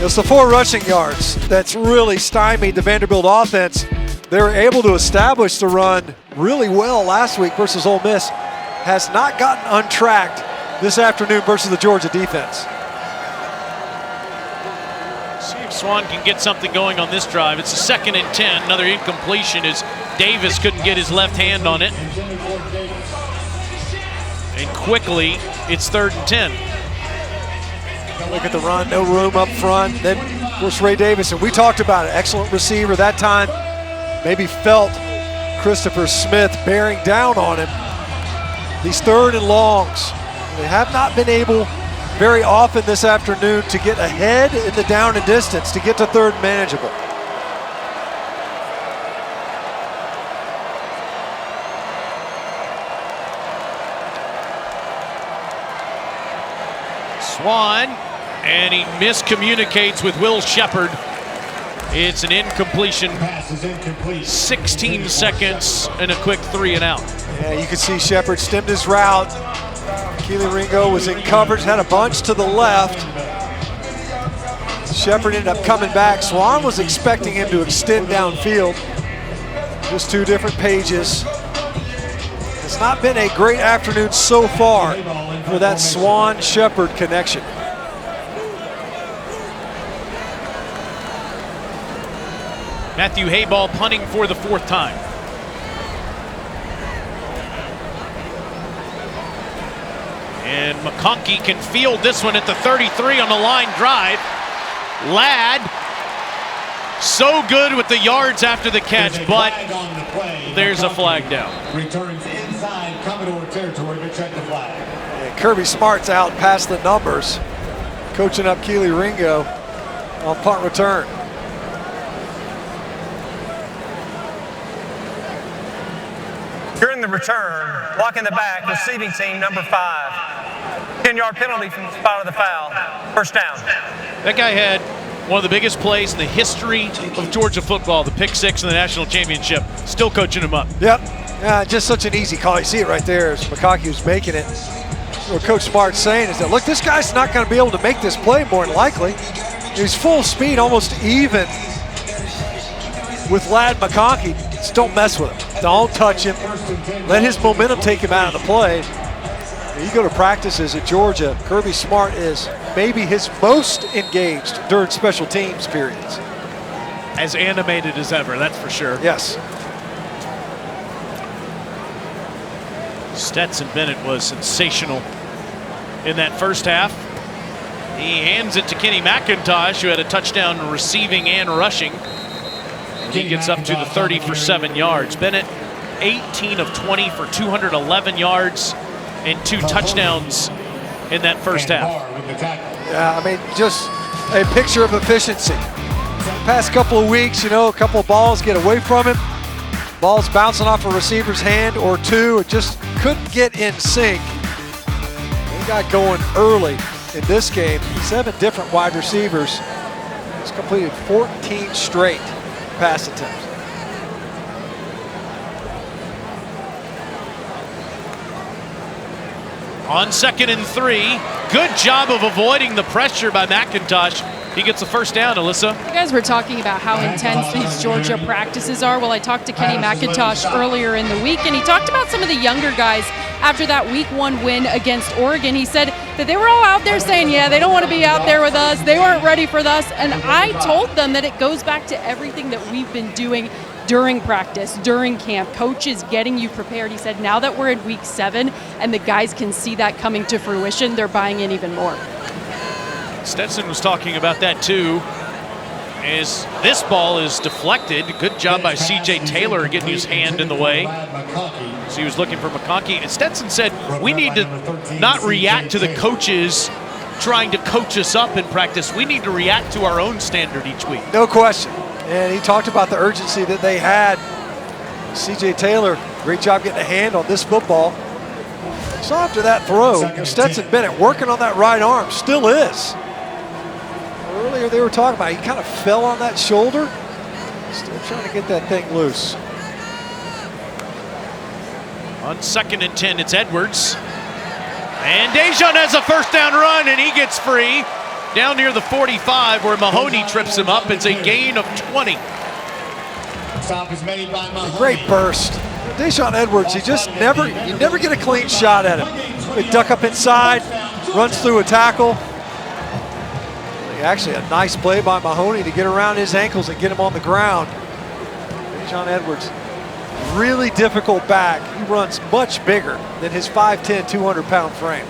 It's the 4 rushing yards that's really stymied the Vanderbilt offense. They were able to establish the run really well last week versus Ole Miss. Has not gotten untracked this afternoon versus the Georgia defense. See if Swann can get something going on this drive. It's a 2nd and 10. Another incompletion as Davis couldn't get his left hand on it. And quickly, it's 3rd and 10. Look at the run, no room up front. Then, of course, Ray Davis, and we talked about it. Excellent receiver that time. Maybe felt Christopher Smith bearing down on him. These 3rd and longs, they have not been able very often this afternoon to get ahead in the down and distance, to get to 3rd and manageable. Swann, and he miscommunicates with Will Sheppard. It's an incompletion. 16 seconds and a quick 3 and out. Yeah, you can see Sheppard stemmed his route. Keely Ringo was in coverage, had a bunch to the left. Sheppard ended up coming back. Swann was expecting him to extend downfield. Just 2 different pages. It's not been a great afternoon so far for that Swann-Sheppard connection. Matthew Hayball punting for the 4th time. And McConkey can field this one at the 33 on the line drive. Ladd, so good with the yards after the catch, but there's a flag down. Returns inside Commodore territory, but check the flag. And Kirby Smart's out past the numbers, coaching up Keely Ringo on punt return. During the return, blocking the back, receiving team number 5. 10-yard penalty from the spot of the foul. First down. That guy had one of the biggest plays in the history of Georgia football, the pick 6 in the national championship. Still coaching him up. Yep, just such an easy call. You see it right there as McConkey was making it. What Coach Smart's saying is that, look, this guy's not going to be able to make this play more than likely. He's full speed, almost even with Ladd McConkey. Just don't mess with him. Don't touch him. Let his momentum take him out of the play. You go to practices at Georgia, Kirby Smart is maybe his most engaged during special teams periods. As animated as ever, that's for sure. Yes. Stetson Bennett was sensational in that first half. He hands it to Kenny McIntosh, who had a touchdown receiving and rushing. He gets up to the 30 for 7 yards. Bennett, 18 of 20 for 211 yards and 2 touchdowns in that first half. Yeah, I mean, just a picture of efficiency. Past couple of weeks, you know, a couple of balls get away from him. Balls bouncing off a receiver's hand or 2. It just couldn't get in sync. He got going early in this game. 7 different wide receivers. He's completed 14 straight pass attempts. On 2nd and 3, good job of avoiding the pressure by McIntosh. He gets the first down, Alyssa. You guys were talking about how intense these Georgia practices are. Well, I talked to Kenny McIntosh earlier in the week, and he talked about some of the younger guys after that Week 1 win against Oregon. He said that they were all out there saying, yeah, they don't want to be out there with us. They weren't ready for us. And I told them that it goes back to everything that we've been doing during practice, during camp, coaches getting you prepared. He said now that we're in Week 7 and the guys can see that coming to fruition, they're buying in even more. Stetson was talking about that too, as this ball is deflected. Good job by C.J. Taylor getting his hand in the way. So he was looking for McConkey. And Stetson said, we need to not react to the coaches trying to coach us up in practice. We need to react to our own standard each week. No question. And he talked about the urgency that they had. C.J. Taylor, great job getting a hand on this football. So after that throw, Stetson Bennett working on that right arm, still is. Earlier they were talking about, he kind of fell on that shoulder. Still trying to get that thing loose. On 2nd and 10, it's Edwards. And Dejon has a first down run, and he gets free down near the 45 where Mahoney trips him up. It's a gain of 20. Great burst. Dejon Edwards, you never get a clean shot at him. They duck up inside, runs through a tackle. Actually, a nice play by Mahoney to get around his ankles and get him on the ground. Dejon Edwards, really difficult back. He runs much bigger than his 5'10", 200-pound frame.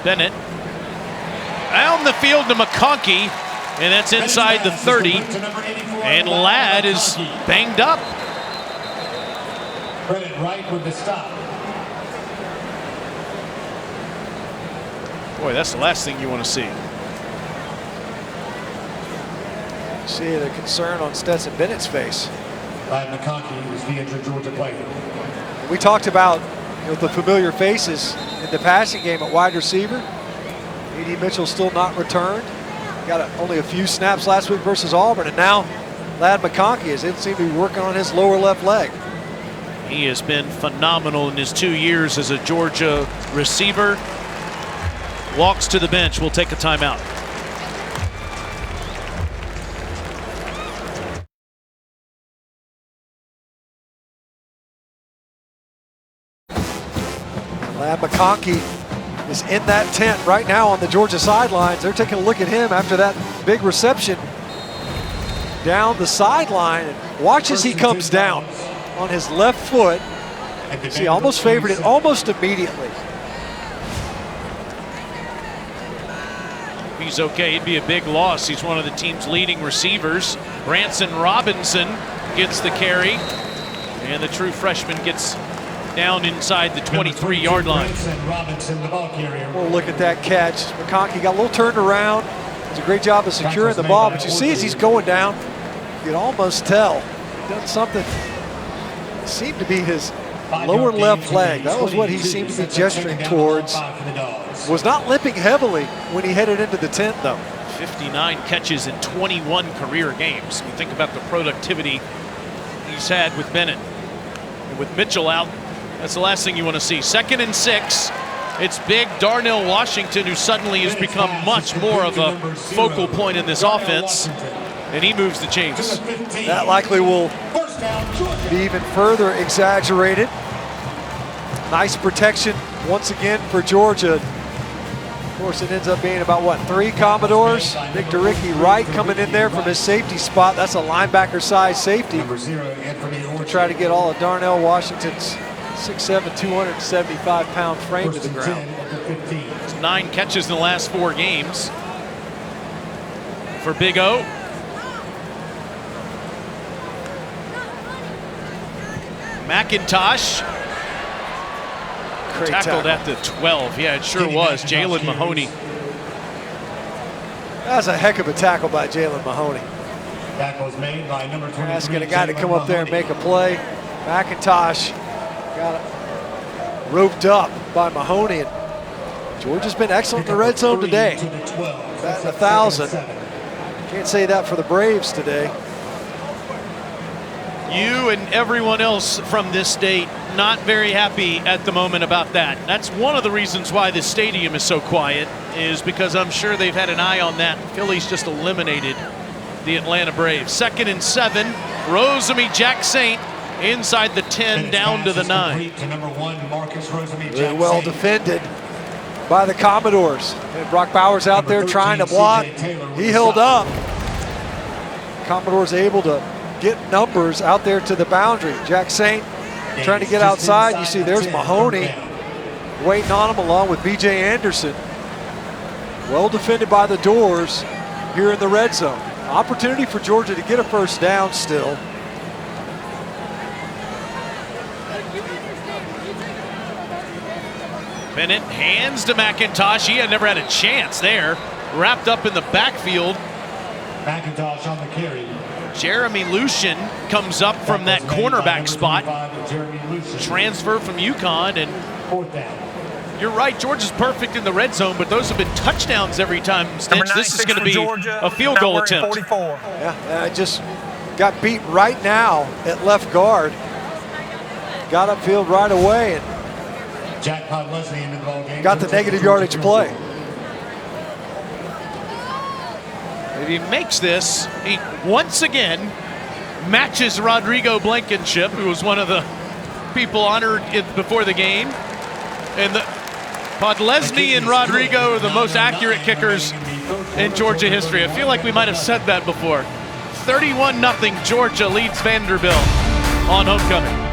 Bennett down the field to McConkey, and that's inside the 30. And Ladd is banged up. Credit right with the stop. Boy, that's the last thing you want to see. See the concern on Stetson Bennett's face. Ladd McConkey is the injured Georgia player. We talked about the familiar faces in the passing game at wide receiver. A.D. Mitchell still not returned. Got only a few snaps last week versus Auburn, and now Ladd McConkey is it seems to be working on his lower left leg. He has been phenomenal in his 2 years as a Georgia receiver. Walks to the bench. We'll take a timeout. Ladd McConkey is in that tent right now on the Georgia sidelines. They're taking a look at him after that big reception down the sideline. And watch as he comes down on his left foot. See, almost favored it almost immediately. He's okay. He'd be a big loss. He's one of the team's leading receivers. Branson Robinson gets the carry, and the true freshman gets down inside the 23-yard line. We'll look at that catch. McConkey got a little turned around. Does a great job of securing the ball, but you see as he's going down, you can almost tell he's done something. It seemed to be his lower left leg. That was what he seemed to be gesturing towards. Was not limping heavily when he headed into the tent, though. 59 catches in 21 career games. You think about the productivity he's had with Bennett. And with Mitchell out, that's the last thing you want to see. 2nd and 6. It's big Darnell Washington, who suddenly has become much more of a focal point in this offense, and he moves the chains. That likely will be even further exaggerated. Nice protection once again for Georgia. Of course, it ends up being about, what, 3 Commodores? Big DeRicky Wright coming in there from his safety spot. That's a linebacker-size safety to try to get all of Darnell Washington's 6'7", 275-pound frame to the ground. 9 catches in the last 4 games for Big O. McIntosh tackled at the 12. Yeah, it sure was. Jalen Mahoney. That was a heck of a tackle by Jalen Mahoney. Tackles made by number 23. Asking a guy to come up there and make a play. McIntosh got roped up by Mahoney. And Georgia's been excellent in the red zone today. Batting 1,000. Can't say that for the Braves today. You and everyone else from this state not very happy at the moment about that. That's one of the reasons why this stadium is so quiet, is because I'm sure they've had an eye on that. Phillies just eliminated the Atlanta Braves. 2nd and 7. Rosemy-Jacksaint inside the 10 down to the 9. Really well defended by the Commodores. And Brock Bowers out there trying to block. He held up. Commodores able to get numbers out there to the boundary. Jacksaint trying to get outside. You see there's Mahoney waiting on him along with B.J. Anderson. Well defended by the Doors here in the red zone. Opportunity for Georgia to get a first down still. Bennett hands to McIntosh. He had never had a chance there. Wrapped up in the backfield. McIntosh on the carry. Jeremy Lucien comes up from that cornerback spot. Transfer from UConn, and 4th down. you're right, Georgia's perfect in the red zone, but those have been touchdowns every time. Stinch, this is going to be a field goal attempt. 44. Yeah, just got beat right now at left guard. Got upfield right away and Jackpot Leslie into the ball game. got the negative yardage play. If he makes this, he once again matches Rodrigo Blankenship, who was one of the people honored before the game. And Podlesny and Rodrigo are the most accurate kickers in Georgia history. I feel like we might have said that before. 31-0, Georgia leads Vanderbilt on homecoming.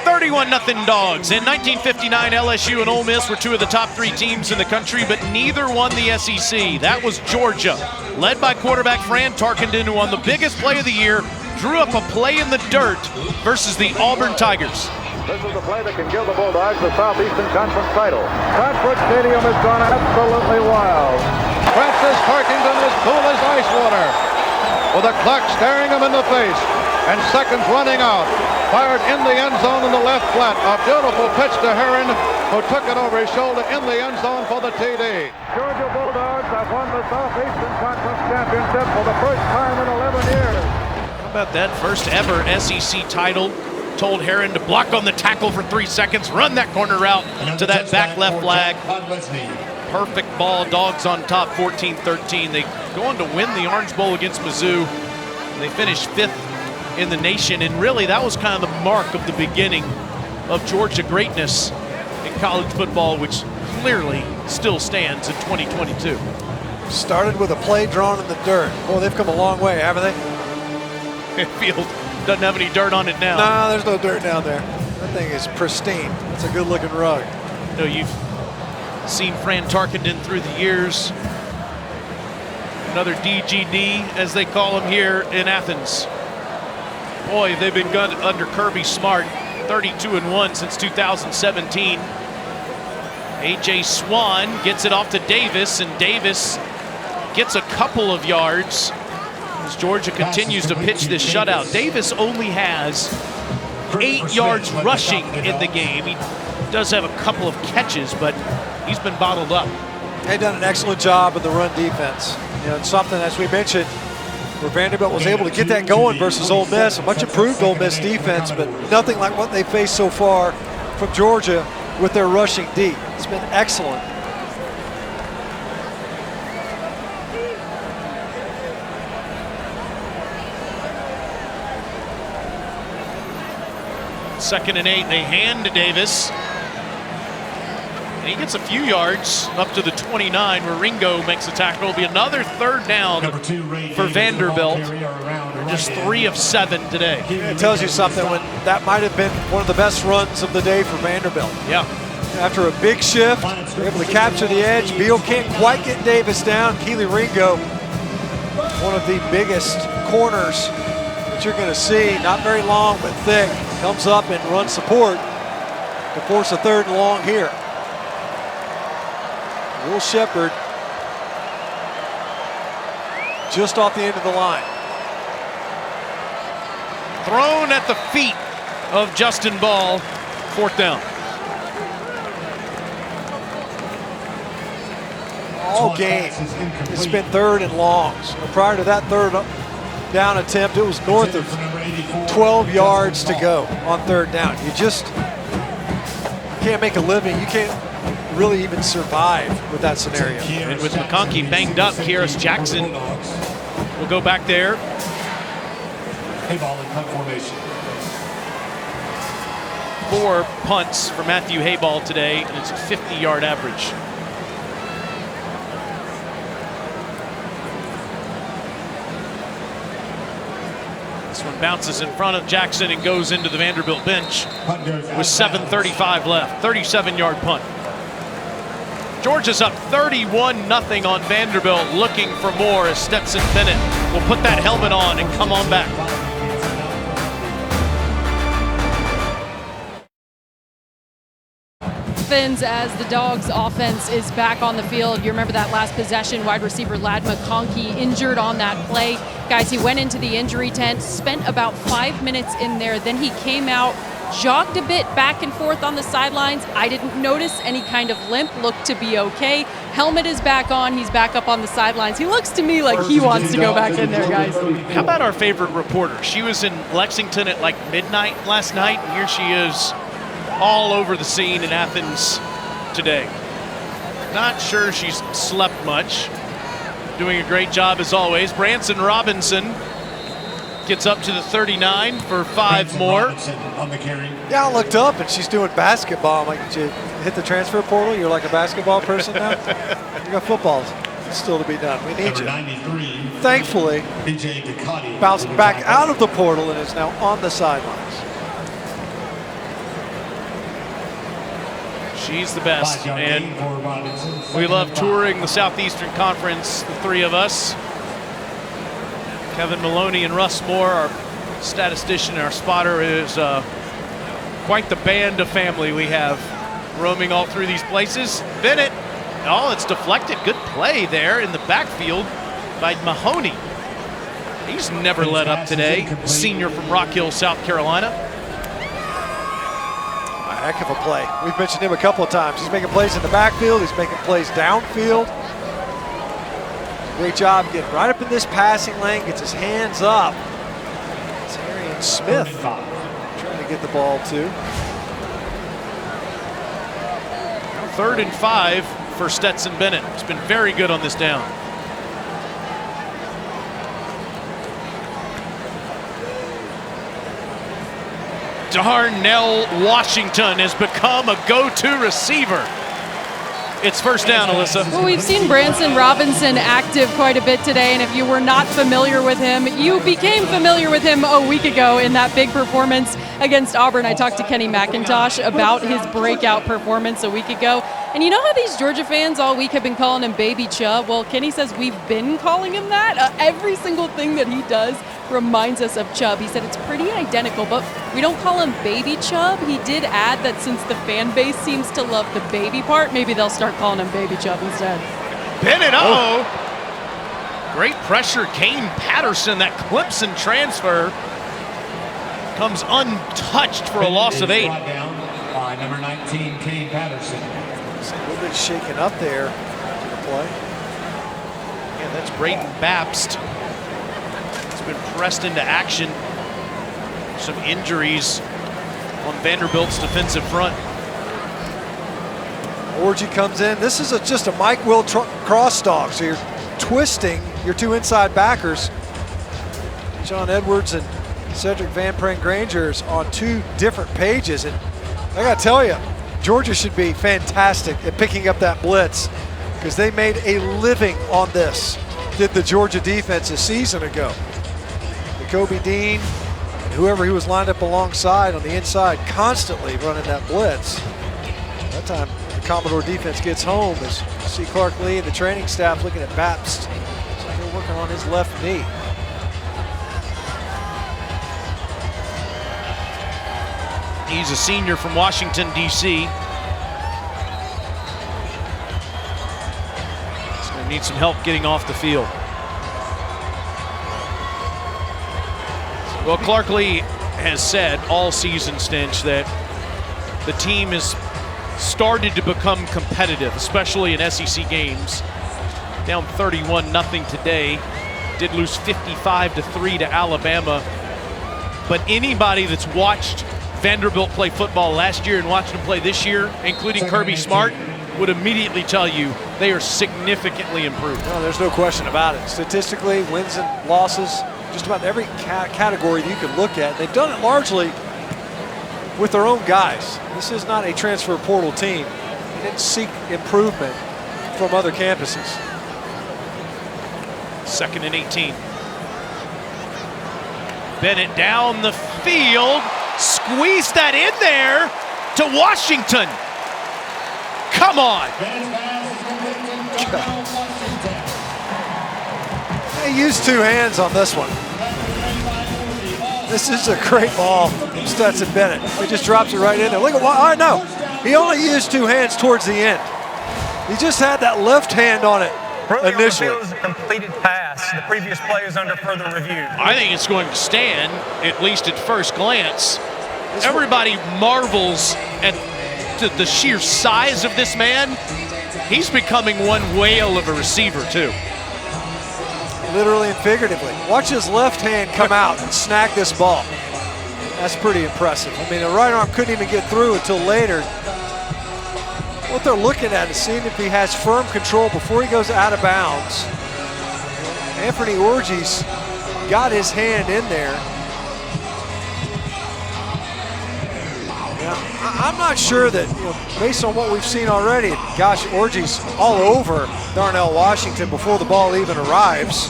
31-0 Dogs. In 1959, LSU and Ole Miss were two of the top 3 teams in the country, but neither won the SEC. That was Georgia, led by quarterback Fran Tarkenton, who on the biggest play of the year drew up a play in the dirt versus the Auburn Tigers. This is the play that can give the Bulldogs the Southeastern Conference title. Bradford Stadium has gone absolutely wild. Francis Tarkenton is cool as ice water, with the clock staring him in the face and seconds running out. Fired in the end zone in the left flat. A beautiful pitch to Herron, who took it over his shoulder in the end zone for the TD. Georgia Bulldogs have won the Southeastern Conference Championship for the first time in 11 years. How about that first ever SEC title? Told Herron to block on the tackle for 3 seconds, run that corner route to that back left flag. Perfect ball, Dogs on top, 14-13. They go on to win the Orange Bowl against Mizzou. They finished 5th in the nation, and really that was kind of the mark of the beginning of Georgia greatness in college football, which clearly still stands in 2022. Started with a play drawn in the dirt. Boy, they've come a long way, haven't they? Field doesn't have any dirt on it now. No, there's no dirt down there. That thing is pristine. It's a good looking rug. No, you've seen Fran Tarkenton through the years. Another DGD, as they call him here in Athens. Boy, they've been good under Kirby Smart, 32-1 since 2017. A.J. Swan gets it off to Davis, and Davis gets a couple of yards as Georgia continues to pitch this shutout. Davis only has 8 yards rushing in the game. He does have a couple of catches, but he's been bottled up. They've done an excellent job in the run defense. You know, it's something, as we mentioned, where Vanderbilt was able to get that going versus Ole Miss. A much improved Ole Miss defense, but nothing like what they faced so far from Georgia with their rushing deep. It's been excellent. Second and 8, they hand to Davis. And he gets a few yards up to the 29 where Ringo makes a tackle. It'll be another 3rd down for Vanderbilt. They're just 3 of 7 today. It tells you something when that might have been one of the best runs of the day for Vanderbilt. Yeah. After a big shift, they're able to capture the edge. Beal can't quite get Davis down. Keely Ringo, one of the biggest corners that you're going to see. Not very long, but thick. Comes up and runs support to force a 3rd and long here. Will Shepherd just off the end of the line. Thrown at the feet of Justin Ball, 4th down. all game, it's been 3rd and longs. Prior to that 3rd down attempt, it was north of 12 yards to go on 3rd down. You just can't make a living. You can't really even survive with that scenario. And with McConkey banged up, Kearis Jackson will go back there. Hayball in punt formation. 4 punts for Matthew Hayball today, and it's a 50-yard average. This one bounces in front of Jackson and goes into the Vanderbilt bench with 7:35 left. 37-yard punt. Georgia's up 31-0 on Vanderbilt, looking for more as Stetson Bennett will put that helmet on and come on back. As the Dogs offense is back on the field. You remember that last possession, wide receiver Ladd McConkey injured on that play. Guys, he went into the injury tent, spent about 5 minutes in there, then he came out, jogged a bit back and forth on the sidelines. I didn't notice any kind of limp, looked to be okay. Helmet is back on, he's back up on the sidelines. He looks to me like he wants to go back in there, guys. How about our favorite reporter? She was in Lexington at like midnight last night, and here she is all over the scene in Athens today. Not sure she's slept much. Doing a great job as always. Branson Robinson gets up to the 39 for 5 more. Yeah, I looked up and she's doing basketball. I'm like, did you hit the transfer portal? You're like a basketball person now? You got football still to be done. We need you. Thankfully, bounced back out of the portal and is now on the sidelines. She's the best, and we love touring the Southeastern Conference, the 3 of us. Kevin Maloney and Russ Moore, our statistician and our spotter, is quite the band of family we have roaming all through these places. Bennett, oh, it's deflected. Good play there in the backfield by Mahoney. He's never let up today. Senior from Rock Hill, South Carolina. Heck of a play. We've mentioned him a couple of times. He's making plays in the backfield. He's making plays downfield. Great job getting right up in this passing lane. Gets his hands up. It's Arian Smith trying to get the ball too. 3rd and 5 for Stetson Bennett. He's been very good on this down. Darnell Washington has become a go-to receiver. It's 1st down, Alyssa. Well, we've seen Branson Robinson active quite a bit today, and if you were not familiar with him, you became familiar with him a week ago in that big performance against Auburn. I talked to Kenny McIntosh about his breakout performance a week ago. And you know how these Georgia fans all week have been calling him Baby Chubb? Well, Kenny says we've been calling him that. Every single thing that he does reminds us of Chubb. He said it's pretty identical, but we don't call him Baby Chubb. He did add that since the fan base seems to love the baby part, maybe they'll start calling him Baby Chubb instead. Bennett, uh-oh. Great pressure. Kane Patterson, that Clemson transfer, comes untouched for a loss of 8. By number 19, Kane Patterson. A little bit shaken up there to the play. Yeah, that's Braden Babst. He's been pressed into action. Some injuries on Vanderbilt's defensive front. Orji comes in. This is just a Mike Will cross stalk, so you're twisting your 2 inside backers. John Edwards and Cedric Van Pran-Granger's on 2 different pages, and I gotta tell you, Georgia should be fantastic at picking up that blitz because they made a living on this, did the Georgia defense a season ago. Kobe Dean and whoever he was lined up alongside on the inside constantly running that blitz. That time the Commodore defense gets home as you see Clark Lee and the training staff looking at Babst. So they're working on his left knee. He's a senior from Washington, D.C. He's going to need some help getting off the field. Well, Clark Lee has said all season, Stinch, that the team has started to become competitive, especially in SEC games, down 31-0 today. Did lose 55-3 to Alabama. But anybody that's watched Vanderbilt play football last year and watched them play this year, including Kirby Smart, would immediately tell you they are significantly improved. No, there's no question about it. Statistically, wins and losses, just about every category that you can look at. They've done it largely with their own guys. This is not a transfer portal team. They didn't seek improvement from other campuses. 2nd and 18. Bennett down the field, squeezed that in there to Washington. Come on. They used 2 hands on this one. This is a great ball from Stetson Bennett. He just drops it right in there. Look at what, no, he only used 2 hands towards the end. He just had that left hand on it initially. It was a completed pass. The previous play is under further review. I think it's going to stand, at least at first glance. Everybody marvels at the sheer size of this man. He's becoming one whale of a receiver, too. Literally and figuratively. Watch his left hand come out and snag this ball. That's pretty impressive. I mean, the right arm couldn't even get through until later. What they're looking at is seeing if he has firm control before he goes out of bounds. Anthony Orji's got his hand in there. Yeah, I'm not sure that, based on what we've seen already, gosh, Orji's all over Darnell Washington before the ball even arrives.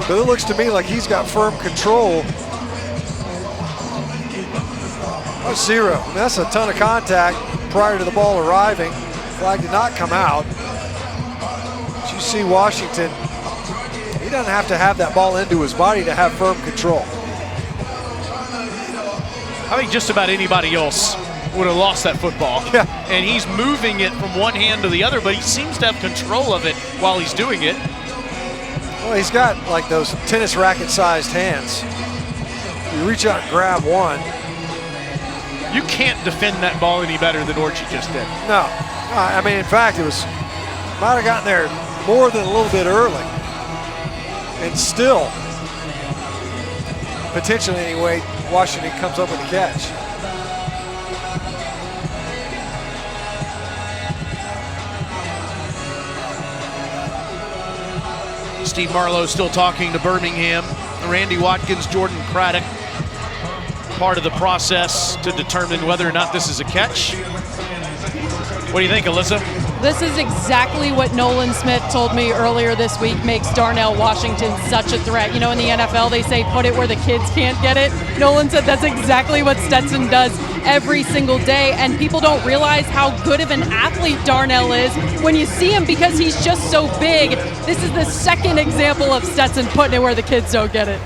But it looks to me like he's got firm control. That's 0. I mean, that's a ton of contact prior to the ball arriving. Flag did not come out. But you see Washington, he doesn't have to have that ball into his body to have firm control. I think just about anybody else would have lost that football. Yeah. And he's moving it from one hand to the other, but he seems to have control of it while he's doing it. Well, he's got like those tennis racket-sized hands. You reach out and grab one. You can't defend that ball any better than Orji just did. No. I mean, in fact, might have gotten there more than a little bit early. And still, potentially anyway, Washington comes up with a catch. Steve Marlowe still talking to Birmingham. Randy Watkins, Jordan Craddock, part of the process to determine whether or not this is a catch. What do you think, Alyssa? This is exactly what Nolan Smith told me earlier this week makes Darnell Washington such a threat. You know, in the NFL, they say put it where the kids can't get it. Nolan said that's exactly what Stetson does every single day, and people don't realize how good of an athlete Darnell is when you see him because he's just so big. This is the second example of Stetson putting it where the kids don't get it.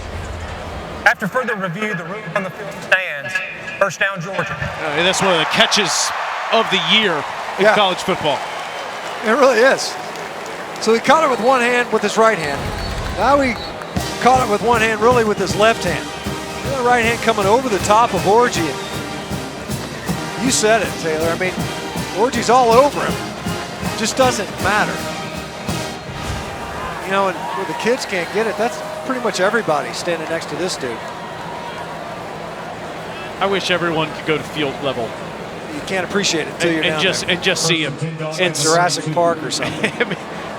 After further review, the room on the field stands. First down, Georgia. That's one of the catches of the year in college football. It really is. So he caught it with one hand with his right hand. Now he caught it with one hand really with his left hand. The right hand coming over the top of Orji. You said it, Taylor. I mean, Orji's all over him. It just doesn't matter. You know, and where the kids can't get it, that's pretty much everybody standing next to this dude. I wish everyone could go to field level. You can't appreciate it until you're down there. And just see him. In Jurassic Park or something.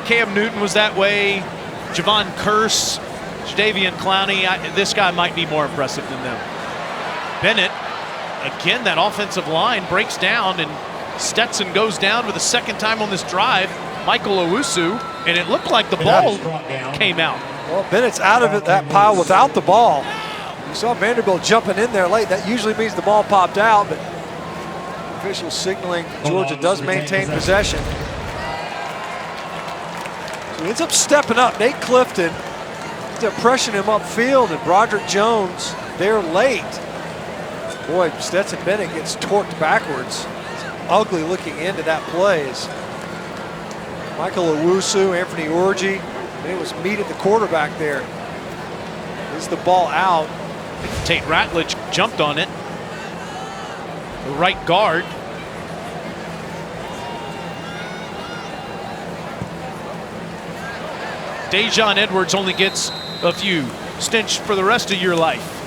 Cam Newton was that way. Javon Curse, Jadeveon Clowney. This guy might be more impressive than them. Bennett, again, that offensive line breaks down, and Stetson goes down for the second time on this drive. Michael Owusu, and it looked like the ball came out. Well, Bennett's out of that pile without the ball. You saw Vanderbilt jumping in there late. That usually means the ball popped out, but officials signaling Georgia does maintain possession. So he ends up stepping up. Nate Clifton ends up pressuring him upfield, and Broderick Jones there late. Boy, Stetson Bennett gets torqued backwards. It's ugly looking into that play. As Michael Owusu, Anthony Orji, it was meat at the quarterback there. Is the ball out? Tate Ratledge jumped on it. The right guard. Daijun Edwards only gets a few, Stinch, for the rest of your life,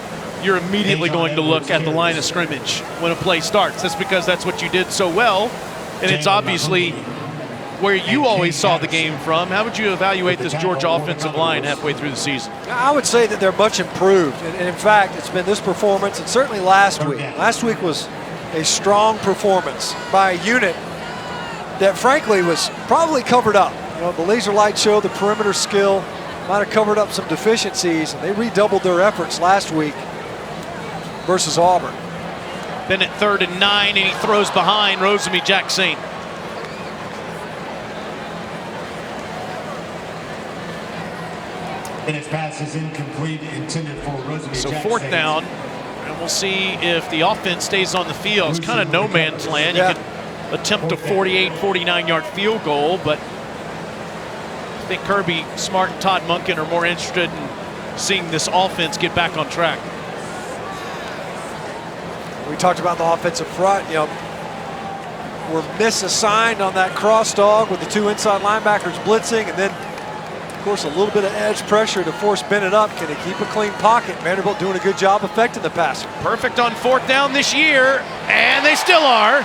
you're immediately going to look at the line of scrimmage when a play starts. That's because that's what you did so well, and it's obviously where you always saw the game from. How would you evaluate this Georgia offensive line halfway through the season? I would say that they're much improved. And in fact, it's been this performance, and certainly last week. Last week was a strong performance by a unit that frankly was probably covered up. You know, the laser light show, the perimeter skill might have covered up some deficiencies, and they redoubled their efforts last week versus Auburn. Bennett 3rd and 9, and he throws behind Rosemy-Jacksaint. Bennett's pass is incomplete, intended for Rosemy-Jacksaint. So 4th down, and we'll see if the offense stays on the field. It's kind of no man's land. You could attempt a 48, 49-yard field goal, but I think Kirby Smart and Todd Monken are more interested in seeing this offense get back on track. We talked about the offensive front. You know, we're misassigned on that cross dog with the 2 inside linebackers blitzing, and then, of course, a little bit of edge pressure to force Bennett up. Can he keep a clean pocket? Vanderbilt doing a good job affecting the passer. Perfect on 4th down this year, and they still are.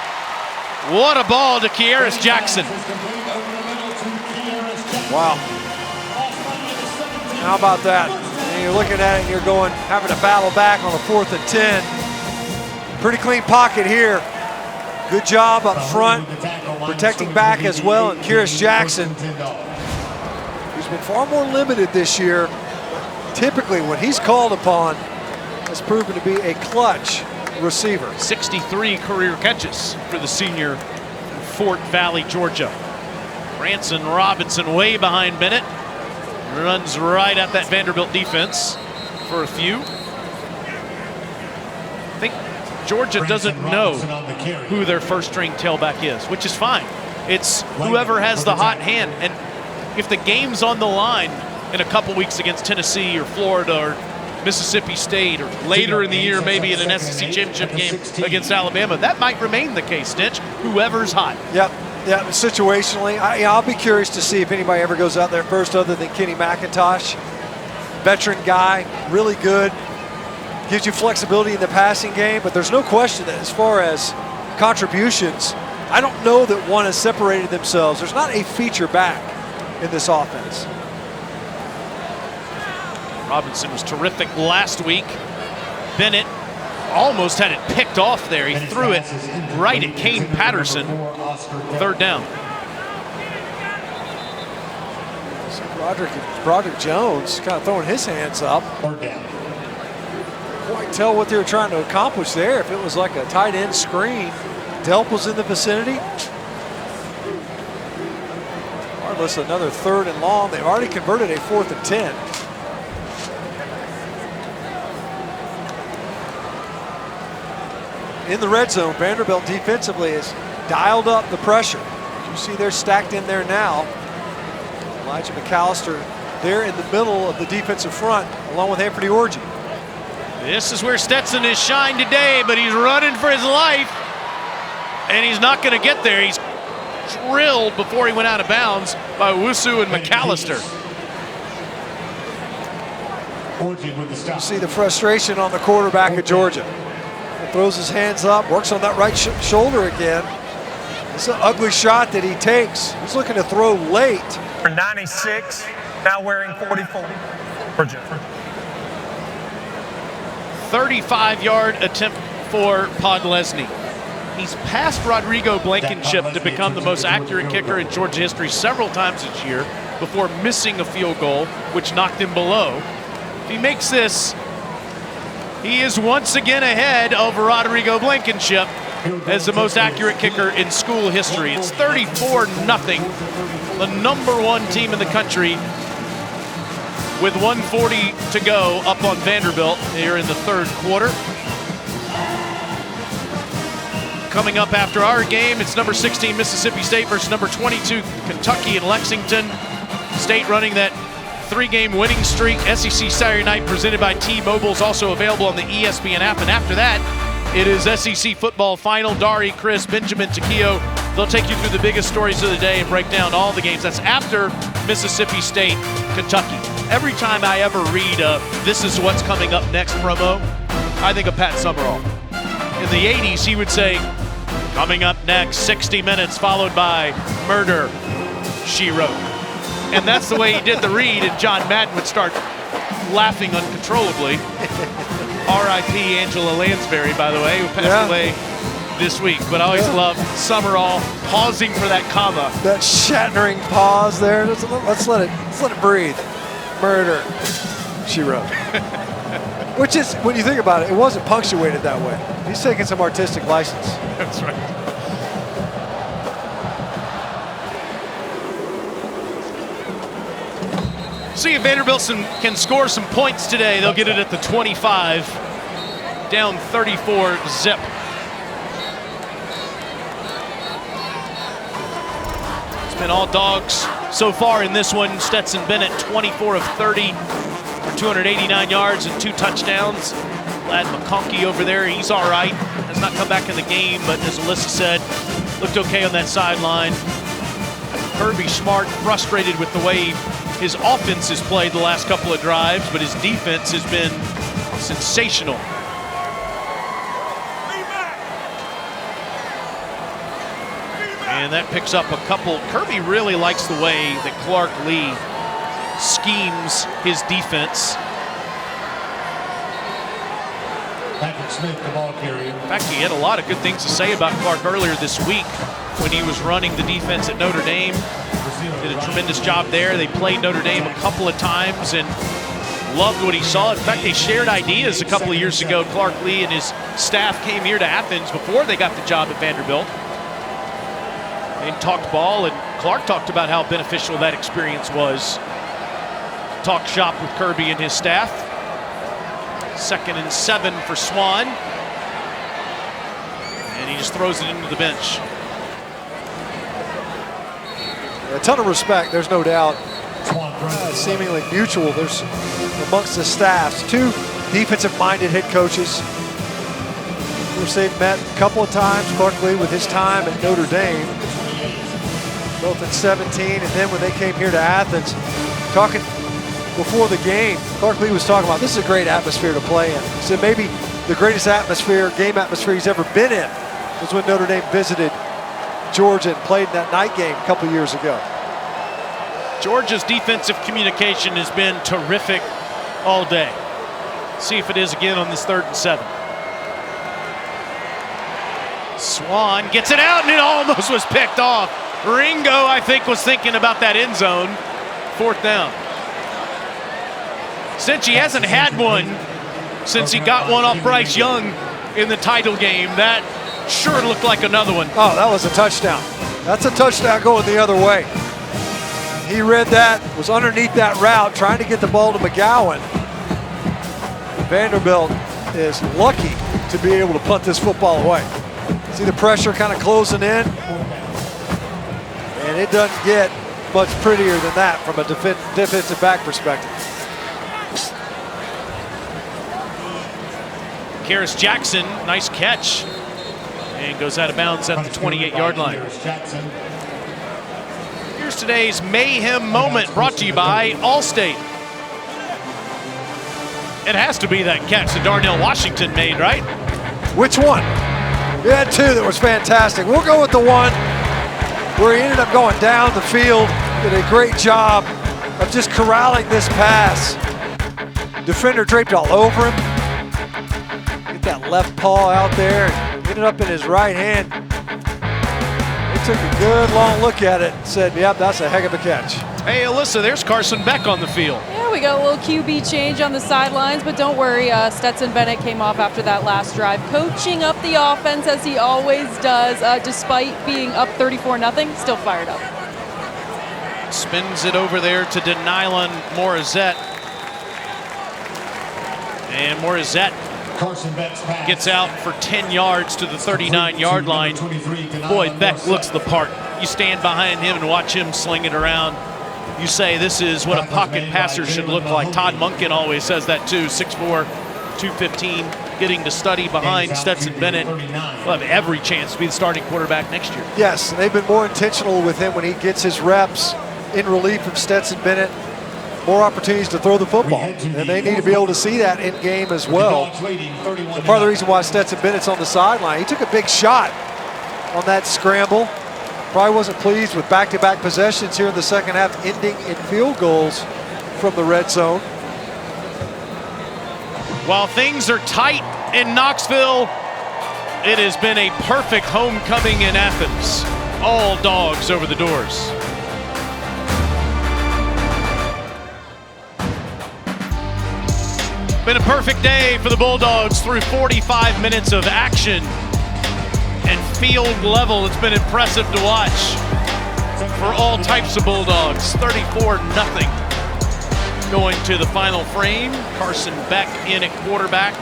What a ball to Kearis Jackson. Wow. How about that? And you're looking at it and you're going, having to battle back on a 4th and 10. Pretty clean pocket here. Good job up front, protecting back as well. And Kearis Jackson, who's been far more limited this year, typically when he's called upon, has proven to be a clutch receiver. 63 career catches for the senior from Fort Valley, Georgia. Branson Robinson way behind Bennett. Runs right at that Vanderbilt defense for a few. I think Georgia doesn't know who their first string tailback is, which is fine. It's whoever has the hot hand. And if the game's on the line in a couple weeks against Tennessee or Florida or Mississippi State, or later in the year maybe in an SEC championship game against Alabama, that might remain the case, Stitch. Whoever's hot. Yep. Yeah, situationally, I'll be curious to see if anybody ever goes out there first other than Kenny McIntosh. Veteran guy, really good. Gives you flexibility in the passing game, but there's no question that as far as contributions, I don't know that one has separated themselves. There's not a feature back in this offense. Robinson was terrific last week. Bennett almost had it picked off there. He threw it right at Kane Patterson. 3rd down. Broderick Jones kind of throwing his hands up. 3rd down. Quite tell what they were trying to accomplish there. If it was like a tight end screen, Delp was in the vicinity. Regardless, another 3rd and long. They've already converted a 4th and 10. In the red zone, Vanderbilt defensively has dialed up the pressure. You see they're stacked in there now. Elijah McAllister there in the middle of the defensive front, along with Anthony Orji. This is where Stetson has shined today, but he's running for his life, and he's not going to get there. He's drilled before he went out of bounds by Wusu and McAllister. You see the frustration on the quarterback of Georgia. Throws his hands up, works on that right shoulder again. It's an ugly shot that he takes. He's looking to throw late. For 96, now wearing 44 for Georgia. 35-yard attempt for Podlesny. He's passed Rodrigo Blankenship to become the most accurate kicker in Georgia history several times this year before missing a field goal, which knocked him below. If he makes this, he is once again ahead of Rodrigo Blankenship as the most accurate kicker in school history. It's 34-0, the #1 team in the country with 1:40 to go up on Vanderbilt here in the 3rd quarter. Coming up after our game, it's number 16 Mississippi State versus number 22 Kentucky in Lexington. State running that 3-game winning streak. SEC Saturday Night presented by T-Mobile is also available on the ESPN app. And after that, it is SEC football final. Dari, Chris, Benjamin Takio, they'll take you through the biggest stories of the day and break down all the games. That's after Mississippi State, Kentucky. Every time I ever read a "this is what's coming up next" promo, I think of Pat Summerall. In the 80s, he would say, "Coming up next, 60 Minutes, followed by Murder, She Wrote." And that's the way he did the read, and John Madden would start laughing uncontrollably. R.I.P. Angela Lansbury, by the way, who passed away this week. But I always love Summerall pausing for that comma. That shattering pause there. Let's let it breathe. Murder, She Wrote. Which is, when you think about it, it wasn't punctuated that way. He's taking some artistic license. That's right. See if Vanderbilt can score some points today. They'll get it at the 25, down 34-zip. It's been all dogs so far in this one. Stetson Bennett, 24 of 30 for 289 yards and 2 touchdowns. Lad McConkey over there, he's all right. Has not come back in the game, but as Alyssa said, looked okay on that sideline. Kirby Smart frustrated with the way his offense has played the last couple of drives, but his defense has been sensational. And that picks up a couple. Kirby really likes the way that Clark Lee schemes his defense. Patrick Smith, the ball carrier. In fact, he had a lot of good things to say about Clark earlier this week when he was running the defense at Notre Dame. Did a tremendous job there. They played Notre Dame a couple of times and loved what he saw. In fact, they shared ideas a couple of years ago. Clark Lee and his staff came here to Athens before they got the job at Vanderbilt. They talked ball, and Clark talked about how beneficial that experience was. Talk shop with Kirby and his staff. 2nd and 7 for Swan. And he just throws it into the bench. A ton of respect, there's no doubt. Seemingly mutual. There's amongst the staffs 2 defensive-minded head coaches. Of course, they've met a couple of times. Clark Lee with his time at Notre Dame, both in 17, and then when they came here to Athens, talking before the game, Clark Lee was talking about this is a great atmosphere to play in. He said maybe the greatest atmosphere, game atmosphere he's ever been in was when Notre Dame visited Georgia and played in that night game a couple years ago. Georgia's defensive communication has been terrific all day. See if it is again on this 3rd and 7. Swan gets it out and it almost was picked off. Ringo, I think, was thinking about that end zone. 4th down. Since he hasn't had one since he got one off Bryce Young in the title game, that sure looked like another one. Oh, that was a touchdown. That's a touchdown going the other way. He read that, was underneath that route, trying to get the ball to McGowan. Vanderbilt is lucky to be able to punt this football away. See the pressure kind of closing in? And it doesn't get much prettier than that from a defensive back perspective. Karis Jackson, nice catch. And goes out of bounds at the 28-yard line. Here's today's Mayhem Moment, brought to you by Allstate. It has to be that catch that Darnell Washington made, right? Which one? We had 2 that was fantastic. We'll go with the one where he ended up going down the field, did a great job of just corralling this pass. Defender draped all over him. Get that left paw out there and ended up in his right hand. They took a good long look at it and said, yep, that's a heck of a catch. Hey, Alyssa, there's Carson Beck on the field. Yeah, we got a little QB change on the sidelines, but don't worry, Stetson Bennett came off after that last drive, coaching up the offense as he always does, despite being up 34-0, still fired up. Spins it over there to Denylon Morizette. And Morizette gets out for 10 yards to the 39-yard line. Boy, Beck looks the part. You stand behind him and watch him sling it around. You say this is what a pocket passer should look like. Todd Monken always says that too. 6'4", 215, getting to study behind Stetson Bennett. Will have every chance to be the starting quarterback next year. Yes, they've been more intentional with him when he gets his reps in relief of Stetson Bennett, more opportunities to throw the football. And they need to be able to see that in game as well. And part of the reason why Stetson Bennett's on the sideline, he took a big shot on that scramble. Probably wasn't pleased with back-to-back possessions here in the second half, ending in field goals from the red zone. While things are tight in Knoxville, it has been a perfect homecoming in Athens. All dogs over the doors. Been a perfect day for the Bulldogs through 45 minutes of action and field level. It's been impressive to watch for all types of Bulldogs. 34-0 going to the final frame. Carson Beck in at quarterback.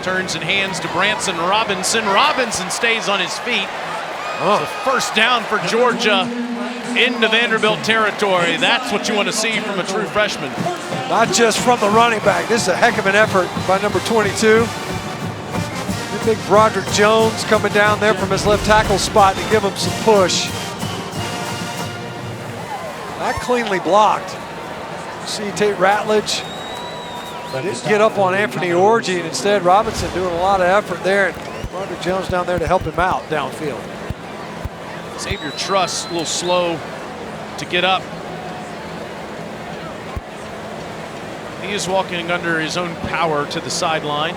Turns and hands to Branson Robinson. Robinson stays on his feet. It's a first down for Georgia into Vanderbilt territory. That's what you want to see from a true freshman. Not just from the running back. This is a heck of an effort by number 22. Big Broderick Jones coming down there from his left tackle spot to give him some push. Not cleanly blocked. See Tate Ratledge didn't get up on Anthony Orgy, and instead Robinson doing a lot of effort there, and Broderick Jones down there to help him out downfield. Xavier Truss a little slow to get up. He is walking under his own power to the sideline.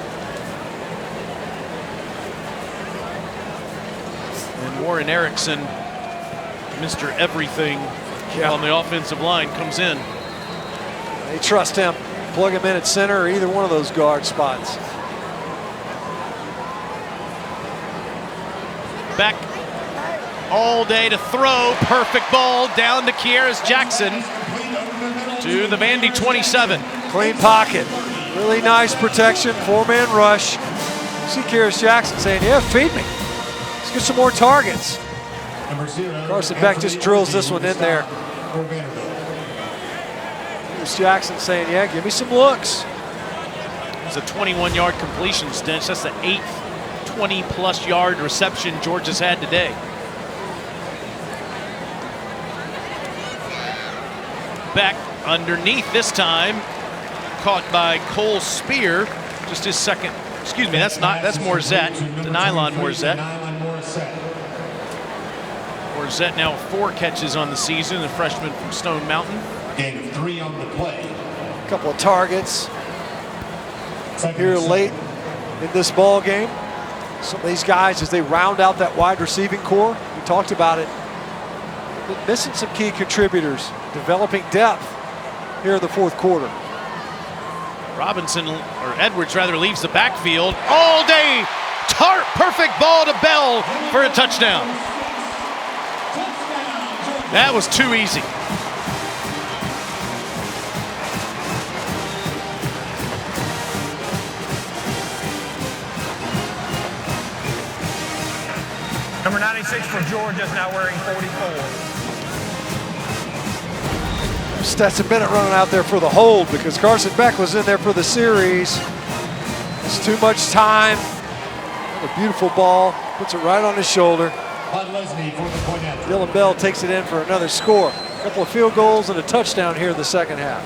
And Warren Erickson, Mr. Everything on the offensive line, comes in. They trust him. Plug him in at center or either one of those guard spots. Beck all day to throw. Perfect ball down to Kearis Jackson to the Vandy 27. Clean pocket. Really nice protection. Four-man rush. See Kearis Jackson saying, yeah, feed me. Let's get some more targets. Carson Beck just drills this one in there. Kearis Jackson saying, yeah, give me some looks. It's a 21-yard completion stench. That's the 8th 20-plus yard reception Georgia's had today. Beck underneath this time, caught by Cole Spear, just his second. Excuse me, that's Morzette, the Nylon Morzette. Morzette now 4 catches on the season, the freshman from Stone Mountain. Gain of 3 on the play. A couple of targets here late in this ball game. Some of these guys, as they round out that wide receiving core, we talked about it, been missing some key contributors, developing depth here in the fourth quarter. Robinson, or Edwards rather, leaves the backfield all day. Perfect ball to Bell for a touchdown. That was too easy. Number 96 for Georgia is now wearing 44. Stetson Bennett running out there for the hold because Carson Beck was in there for the series. It's too much time. What a beautiful ball. Puts it right on his shoulder. Dylan Bell takes it in for another score. A couple of field goals and a touchdown here in the second half.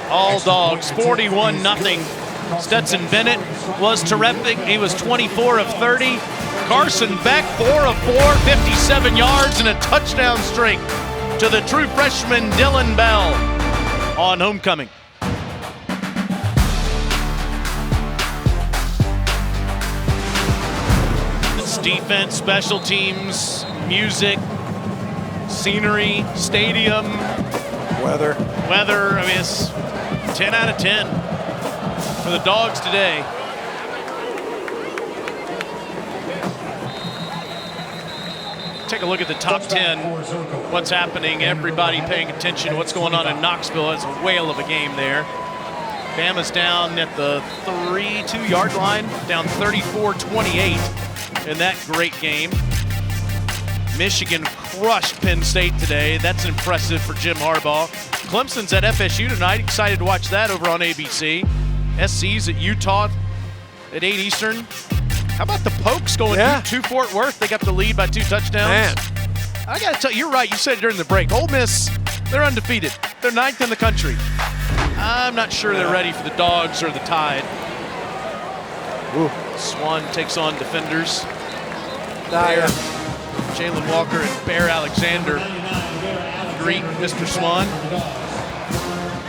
All dogs, 41-0. Stetson Bennett was terrific. He was 24 of 30. Carson Beck, 4 of 4, 57 yards and a touchdown streak to the true freshman Dylan Bell on homecoming. It's defense, special teams, music, scenery, stadium, weather. I mean, it's 10 out of 10 for the Dogs today. Take a look at the top 10. What's happening? Everybody paying attention to what's going on in Knoxville. It's a whale of a game there. Bama's down at the 2-yard line, down 34-28 in that great game. Michigan crushed Penn State today. That's impressive for Jim Harbaugh. Clemson's at FSU tonight. Excited to watch that over on ABC. SC's at Utah at 8 Eastern. How about the Pokes going to Fort Worth? They got the lead by 2 touchdowns. Man. I got to tell you, you're right. You said it during the break. Ole Miss, they're undefeated. They're 9th in the country. I'm not sure they're ready for the Dogs or the Tide. Ooh. Swan takes on defenders. Bear, Jalen Walker and Bear Alexander greet Mr. Swan.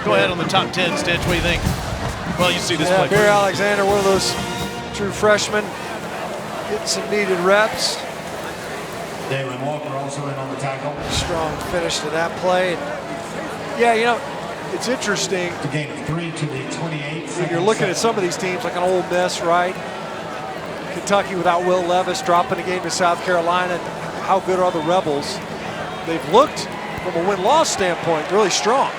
Go ahead on the top 10, Stitch. What do you think? Well, you see this play. Bear Alexander, one of those true freshmen, getting some needed reps. Jalen Walker also in on the tackle. Strong finish to that play. Yeah, you know, it's interesting. To gain 3 to the 28. When you're looking at some of these teams, like an Ole Miss, right? Kentucky without Will Levis dropping a game to South Carolina. How good are the Rebels? They've looked, from a win-loss standpoint, really strong.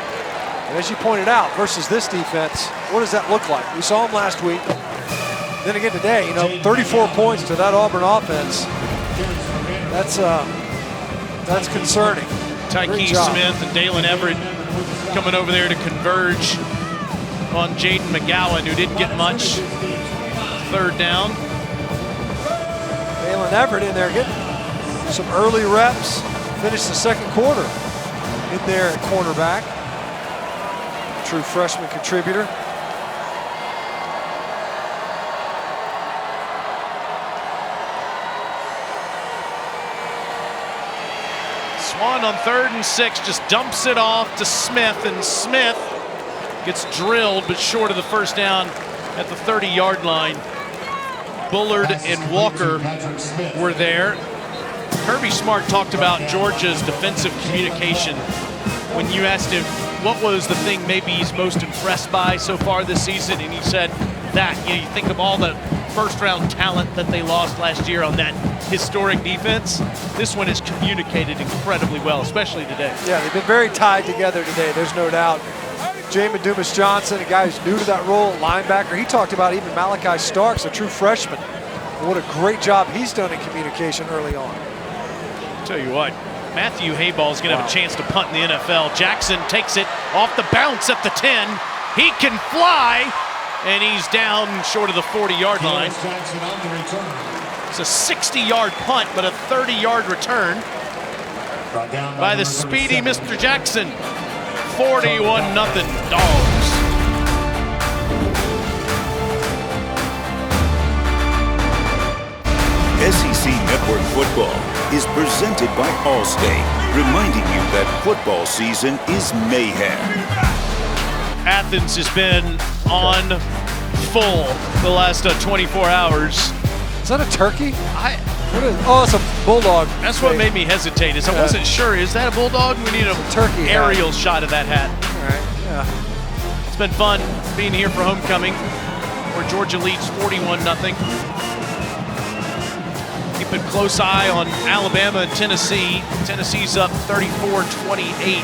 And as you pointed out, versus this defense, what does that look like? We saw them last week. Then again today, you know, 34 points to that Auburn offense. That's concerning. Tyke Smith and Dalen Everett coming over there to converge on Jaden McGowan, who didn't get much. 3rd down. Dalen Everett in there getting some early reps. Finished the 2nd quarter in there at cornerback. True freshman contributor. Swan on 3rd and 6 just dumps it off to Smith, and Smith gets drilled but short of the 1st down at the 30-yard line. Bullard and Walker were there. Kirby Smart talked about Georgia's defensive communication when you asked him what was the thing maybe he's most impressed by so far this season, and he said that, you know, you think of all the first-round talent that they lost last year on that historic defense. This one is communicated incredibly well, especially today. Yeah, they've been very tied together today, there's no doubt. Jamin Dumas-Johnson, a guy who's new to that role, linebacker. He talked about even Malachi Starks, a true freshman. What a great job he's done in communication early on. Tell you what, Matthew Hayball is going to have a chance to punt in the NFL. Jackson takes it off the bounce at the 10. He can fly, and he's down short of the 40-yard line. It's a 60-yard punt, but a 30-yard return by the speedy Mr. Jackson. 41-0 Dogs. SEC Network Football is presented by Allstate, reminding you that football season is mayhem. Athens has been on full the last 24 hours. Is that a turkey? Oh, it's a bulldog. That's what made me hesitate. Is I wasn't sure. Is that a bulldog? We need a turkey aerial shot of that hat. All right. Yeah. It's been fun being here for homecoming, where Georgia leads 41-0. Keep a close eye on Alabama and Tennessee. Tennessee's up 34-28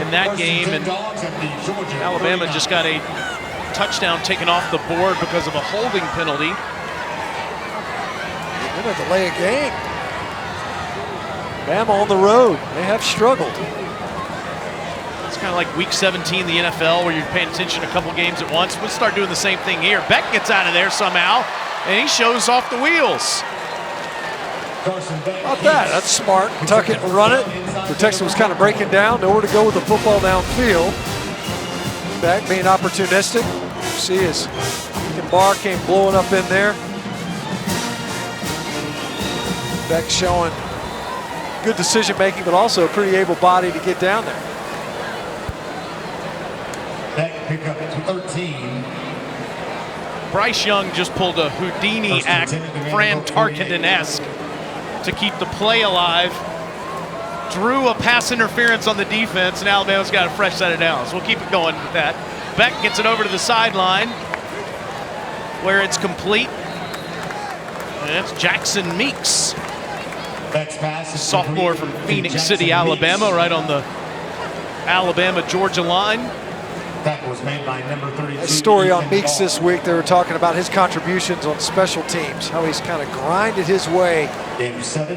in that game, and Alabama just got a touchdown taken off the board because of a holding penalty. They're going to delay a game. Bama on the road. They have struggled. It's kind of like week 17 in the NFL where you're paying attention to a couple games at once. We'll start doing the same thing here. Beck gets out of there somehow, and he shows off the wheels. How about that? That's smart. Tuck it and run it. Texas was kind of breaking down. Nowhere to go with the football downfield. Beck being opportunistic. You see his bar came blowing up in there. Beck showing good decision making, but also a pretty able body to get down there. Beck pick up 13. Bryce Young just pulled a Houdini act, Fran Tarkenton-esque, to keep the play alive. Drew a pass interference on the defense, and Alabama's got a fresh set of downs. We'll keep it going with that. Beck gets it over to the sideline, where it's complete. And it's Jackson Meeks, sophomore from Phoenix City, Alabama, right on the Alabama-Georgia line. That was made by number 32. A story on Meeks this week, they were talking about his contributions on special teams, how he's kind of grinded his way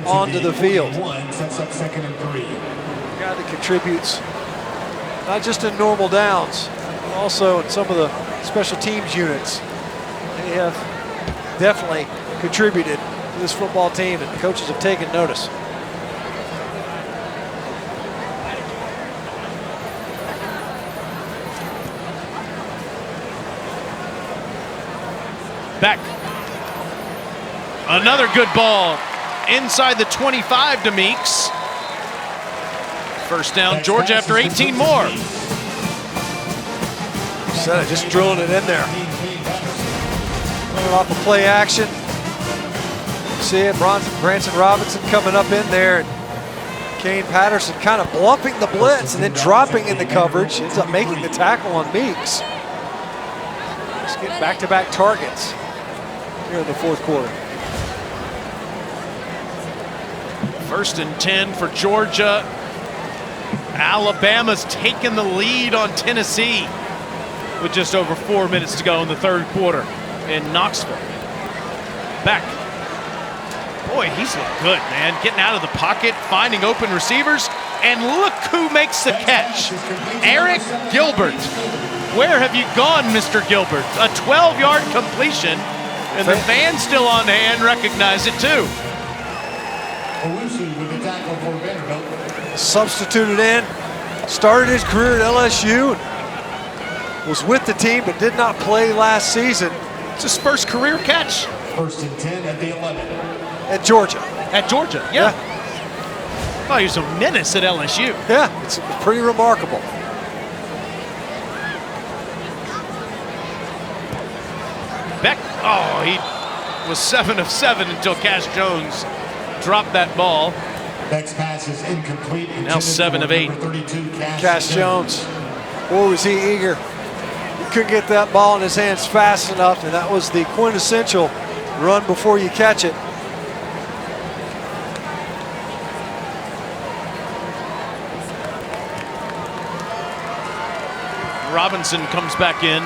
onto the field. Sets up 2nd and 3. A guy that contributes not just in normal downs, but also in some of the special teams units. They have definitely contributed to this football team, and the coaches have taken notice. Beck. Another good ball inside the 25 to Meeks. First down, Georgia after 18 more. Said it, just drilling it in there. Coming off a play action. See it, Branson Robinson coming up in there. Kane Patterson kind of bluffing the blitz and then dropping in the coverage. Ends up making the tackle on Meeks. Let's get back-to-back targets here in the fourth quarter. First and 10 for Georgia. Alabama's taken the lead on Tennessee with just over 4 minutes to go in the third quarter in Knoxville. Beck. Boy, he's looked good, man. Getting out of the pocket, finding open receivers, and look who makes the catch. Eric Gilbert. Where have you gone, Mr. Gilbert? A 12-yard completion, and the fans still on hand recognize it too. Substituted in, started his career at LSU, was with the team but did not play last season. It's his first career catch. First and 10 at the 11. At Georgia. At Georgia, yeah. Oh, he was a menace at LSU. Yeah, it's pretty remarkable. Beck, oh, he was 7 of 7 until Cash Jones dropped that ball. Beck's pass is incomplete. Now 7 of 8. Cash Jones, boy, was he eager. He couldn't get that ball in his hands fast enough, and that was the quintessential run before you catch it. Robinson comes back in.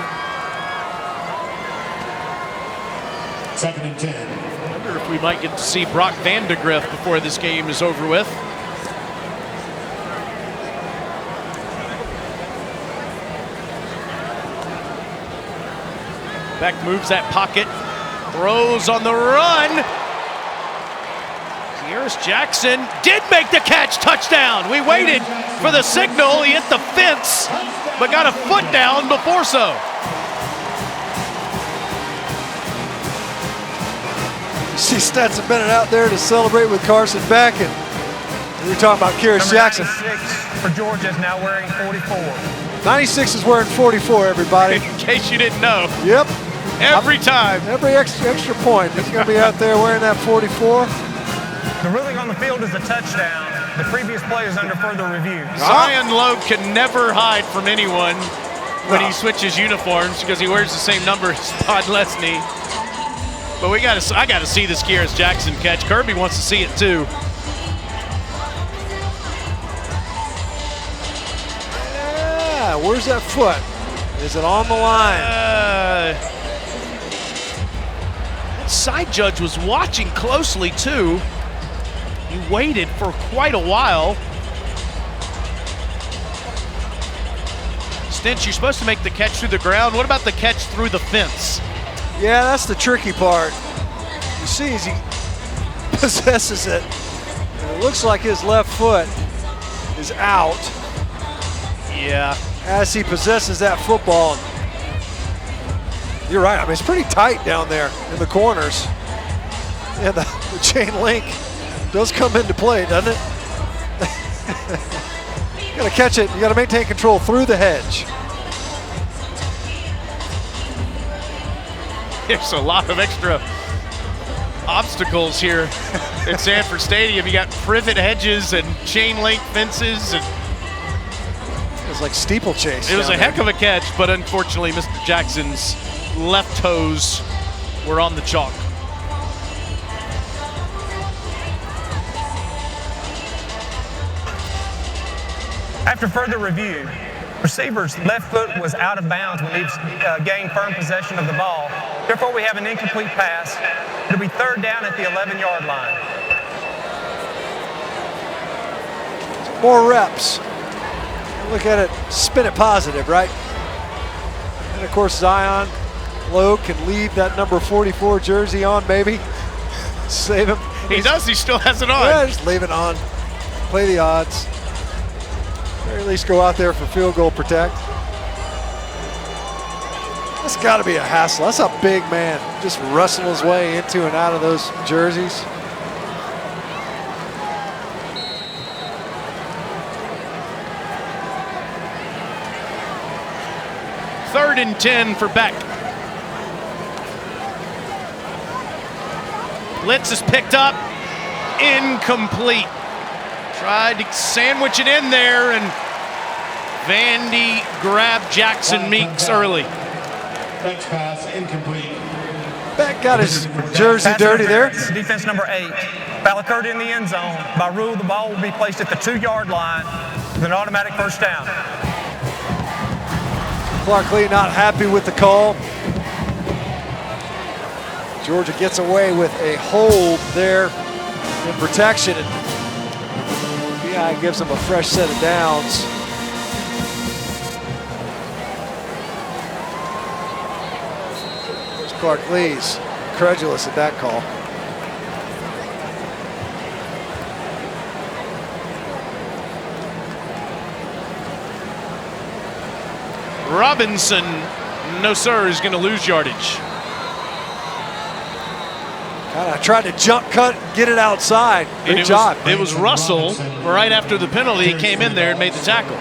2nd and 10. I wonder if we might get to see Brock Vandegrift before this game is over with. Beck moves that pocket, throws on the run. Here's Jackson, did make the catch, touchdown. We waited for the signal, he hit the fence, but got a foot down before so. You see Stetson Bennett out there to celebrate with Carson Beck, and we're talking about Kearis Jackson. 96 for Georgia is now wearing 44. 96 is wearing 44, everybody. In case you didn't know. Yep. Every time. Every extra point. He's going to be out there wearing that 44. The ruling on the field is a touchdown. The previous play is under further review. Zion Logue can never hide from anyone when he switches uniforms because he wears the same number as Todd Lesney. But I got to see this Kearis Jackson catch. Kirby wants to see it too. Yeah, where's that foot? Is it on the line? Side judge was watching closely too. He waited for quite a while. Stinch, you're supposed to make the catch through the ground. What about the catch through the fence? Yeah, that's the tricky part. You see as he possesses it, and it looks like his left foot is out. Yeah. As he possesses that football. You're right, I mean, it's pretty tight down there in the corners. And the chain link does come into play, doesn't it? You gotta catch it, you gotta maintain control through the hedge. There's a lot of extra obstacles here at Sanford Stadium. You got privet hedges and chain link fences. And it was like steeplechase. It was a heck of a catch, but unfortunately, Mr. Jackson's left toes were on the chalk. After further review, receiver's left foot was out of bounds when he gained firm possession of the ball. Therefore, we have an incomplete pass. It'll be 3rd down at the 11-yard line. More reps. Look at it, spin it positive, right? And of course, Zion Logue can leave that number 44 jersey on, baby. Save him. He does. He still has it on. Yeah, just leave it on. Play the odds. Or at least go out there for field goal protect. That's got to be a hassle. That's a big man just wrestling his way into and out of those jerseys. Third and 10 for Beck. Blitz is picked up. Incomplete. Tried to sandwich it in there, and Vandy grabbed Jackson Meeks early. Next pass, incomplete. Beck got his jersey dirty there. Defense number 8. Foul occurred in the end zone. By rule, the ball will be placed at the 2-yard line with an automatic first down. Clark Lea not happy with the call. Georgia gets away with a hold there in protection, and BI gives them a fresh set of downs. There's Clark Lea's incredulous at that call. Robinson, no sir, is going to lose yardage. Kind of tried to jump cut, get it outside. Good job. It was Russell, right after the penalty, he came in there and made the tackle.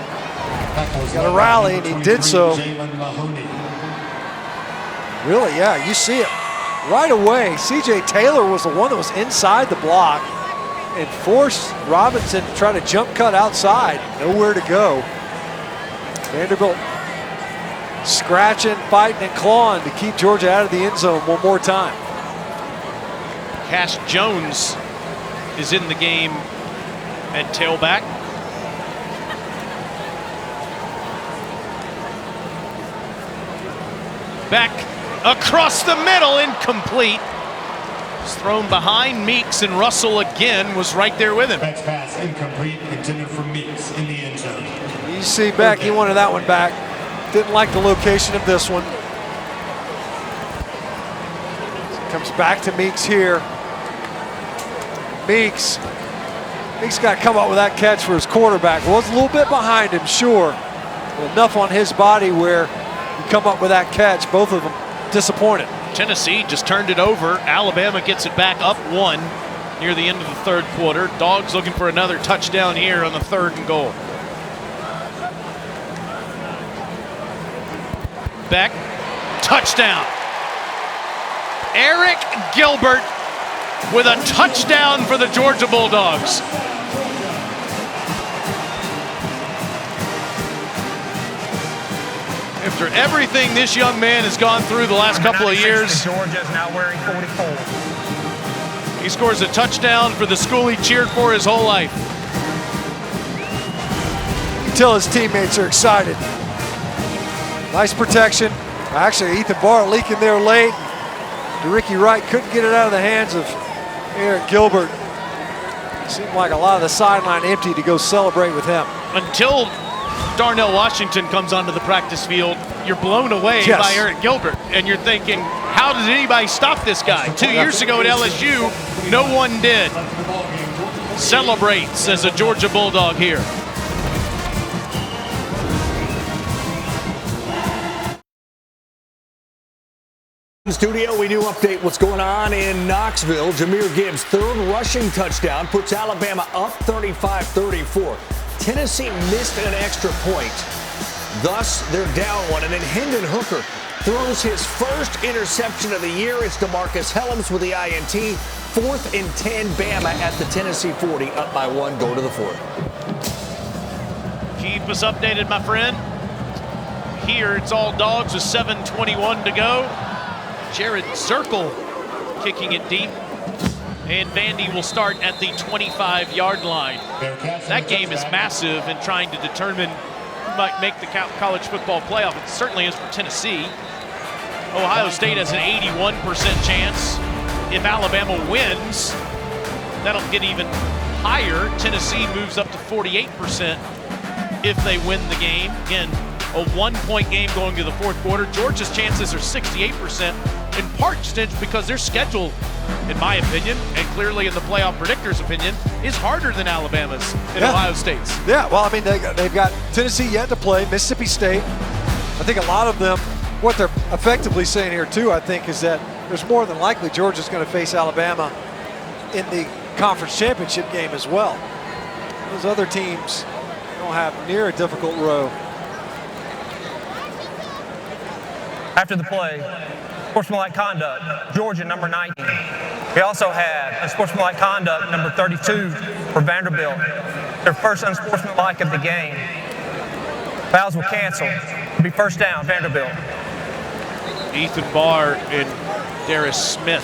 Got a rally, and he did so. Really, yeah, you see it right away. C.J. Taylor was the one that was inside the block and forced Robinson to try to jump cut outside. Nowhere to go. Vanderbilt scratching, fighting, and clawing to keep Georgia out of the end zone one more time. Cash Jones is in the game at tailback. Back across the middle, incomplete. It's thrown behind Meeks, and Russell again was right there with him. Next pass, incomplete, intended for Meeks in the end zone. You see Beck, he wanted that one back. Didn't like the location of this one. Comes back to Meeks here. Meeks got to come up with that catch for his quarterback. Was a little bit behind him, sure. But enough on his body where you come up with that catch. Both of them disappointed. Tennessee just turned it over. Alabama gets it back up 1 near the end of the third quarter. Dogs looking for another touchdown here on the 3rd and goal. Beck, touchdown. Eric Gilbert with a touchdown for the Georgia Bulldogs. After everything this young man has gone through the last couple of years, Georgia is now wearing 44. He scores a touchdown for the school he cheered for his whole life. You can tell his teammates are excited. Nice protection. Actually, Ethan Barr leaking there late. DeRicky Wright couldn't get it out of the hands of Eric Gilbert. It seemed like a lot of the sideline empty to go celebrate with him. Until Darnell Washington comes onto the practice field, you're blown away by Eric Gilbert. And you're thinking, how did anybody stop this guy? 2 years ago at LSU, no one did. Celebrates as a Georgia Bulldog here. Studio, we do update what's going on in Knoxville. Jahmyr Gibbs' 3rd rushing touchdown puts Alabama up 35-34. Tennessee missed an extra point. Thus, they're down 1. And then Hendon Hooker throws his first interception of the year. It's DeMarcus Helms with the INT. 4th and 10, Bama at the Tennessee 40, up by 1, go to the 4th. Keep us updated, my friend. Here, it's all Dogs with 7:21 to go. Jared Zirkle kicking it deep. And Vandy will start at the 25-yard line. That game is massive in trying to determine who might make the college football playoff. It certainly is for Tennessee. Ohio State has an 81% chance. If Alabama wins, that'll get even higher. Tennessee moves up to 48% if they win the game. Again, a 1-point game going to the 4th quarter. Georgia's chances are 68%. in part, Stinch, because their schedule, in my opinion, and clearly in the playoff predictors' opinion, is harder than Alabama's and Ohio State's. Yeah, well, I mean, they've got Tennessee yet to play, Mississippi State. I think a lot of them, what they're effectively saying here too, I think, is that there's more than likely Georgia's going to face Alabama in the conference championship game as well. Those other teams don't have near a difficult row. After the play, sportsmanlike conduct, Georgia number 90. We also had a sportsmanlike conduct number 32 for Vanderbilt, their first unsportsmanlike of the game. Fouls will cancel. It'll be first down, Vanderbilt. Ethan Barr and Darius Smith.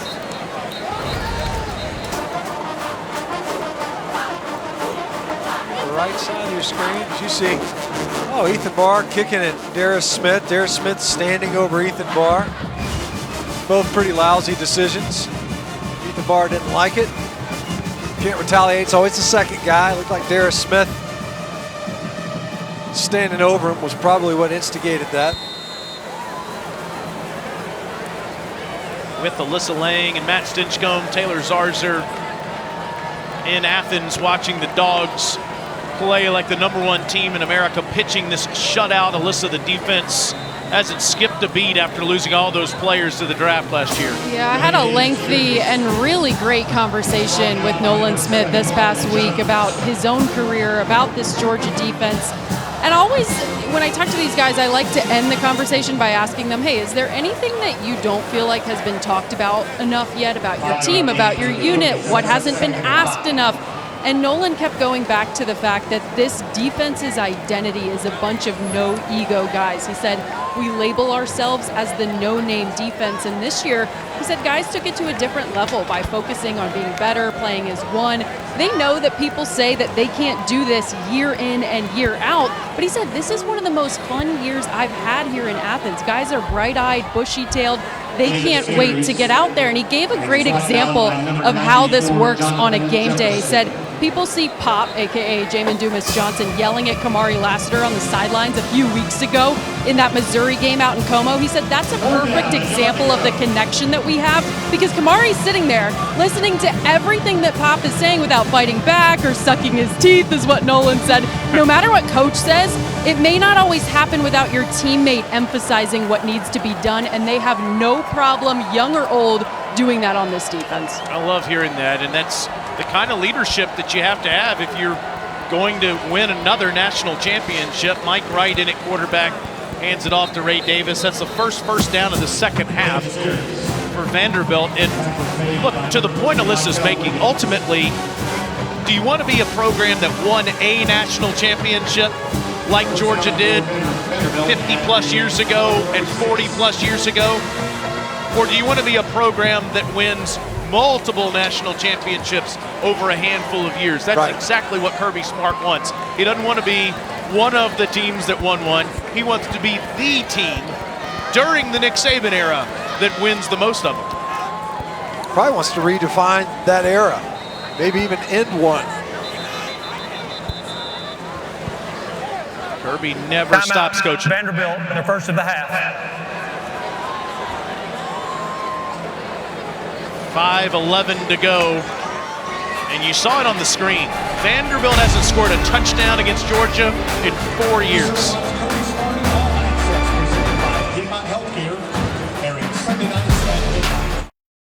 Right side of your screen, as you see, Ethan Barr kicking at Darius Smith. Darius Smith standing over Ethan Barr. Both pretty lousy decisions. Ethan Barr didn't like it. Can't retaliate, so it's the second guy. Looked like Darius Smith standing over him was probably what instigated that. With Alyssa Lang and Matt Stinchcomb, Taylor Zarzour in Athens watching the Dogs play like the #1 team in America, pitching this shutout. Alyssa, the defense hasn't skipped a beat after losing all those players to the draft last year. Yeah, I had a lengthy and really great conversation with Nolan Smith this past week about his own career, about this Georgia defense. And always, when I talk to these guys, I like to end the conversation by asking them, hey, is there anything that you don't feel like has been talked about enough yet about your team, about your unit? What hasn't been asked enough? And Nolan kept going back to the fact that this defense's identity is a bunch of no-ego guys. He said, we label ourselves as the no-name defense. And this year, he said, guys took it to a different level by focusing on being better, playing as one. They know that people say that they can't do this year in and year out. But he said, this is one of the most fun years I've had here in Athens. Guys are bright-eyed, bushy-tailed. They can't wait to get out there. And he gave a great example of how this works on a game day. He said, people see Pop, a.k.a. Jamin Dumas-Johnson, yelling at Kamari Lassiter on the sidelines a few weeks ago in that Missouri game out in Como. He said that's a perfect example of the connection that we have because Kamari's sitting there listening to everything that Pop is saying without fighting back or sucking his teeth, is what Nolan said. No matter what Coach says, it may not always happen without your teammate emphasizing what needs to be done, and they have no problem, young or old, doing that on this defense. I love hearing that, and that's the kind of leadership that you have to have if you're going to win another national championship. Mike Wright in at quarterback, hands it off to Ray Davis. That's the first down of the second half for Vanderbilt. And look, to the point Alyssa's making, ultimately, do you want to be a program that won a national championship like Georgia did 50 plus years ago and 40 plus years ago? Or do you want to be a program that wins multiple national championships over a handful of years? That's exactly what Kirby Smart wants. He doesn't want to be one of the teams that won one. He wants to be the team during the Nick Saban era that wins the most of them. Probably wants to redefine that era, maybe even end one. Kirby never stops coaching. Vanderbilt, their first of the half. 5:11 to go, and you saw it on the screen. Vanderbilt hasn't scored a touchdown against Georgia in 4 years.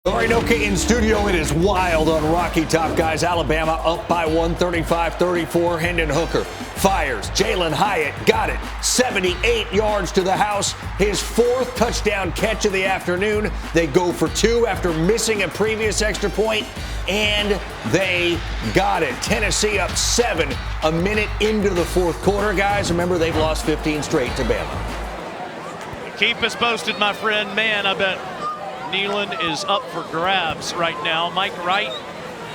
All right, okay, in studio, it is wild on Rocky Top, guys. Alabama up by 135-34. Hendon Hooker fires. Jalen Hyatt got it. 78 yards to the house. His 4th touchdown catch of the afternoon. They go for 2 after missing a previous extra point, and they got it. Tennessee up 7 a minute into the 4th quarter, guys. Remember, they've lost 15 straight to Bama. Keep us posted, my friend. Man, I bet Neyland is up for grabs right now. Mike Wright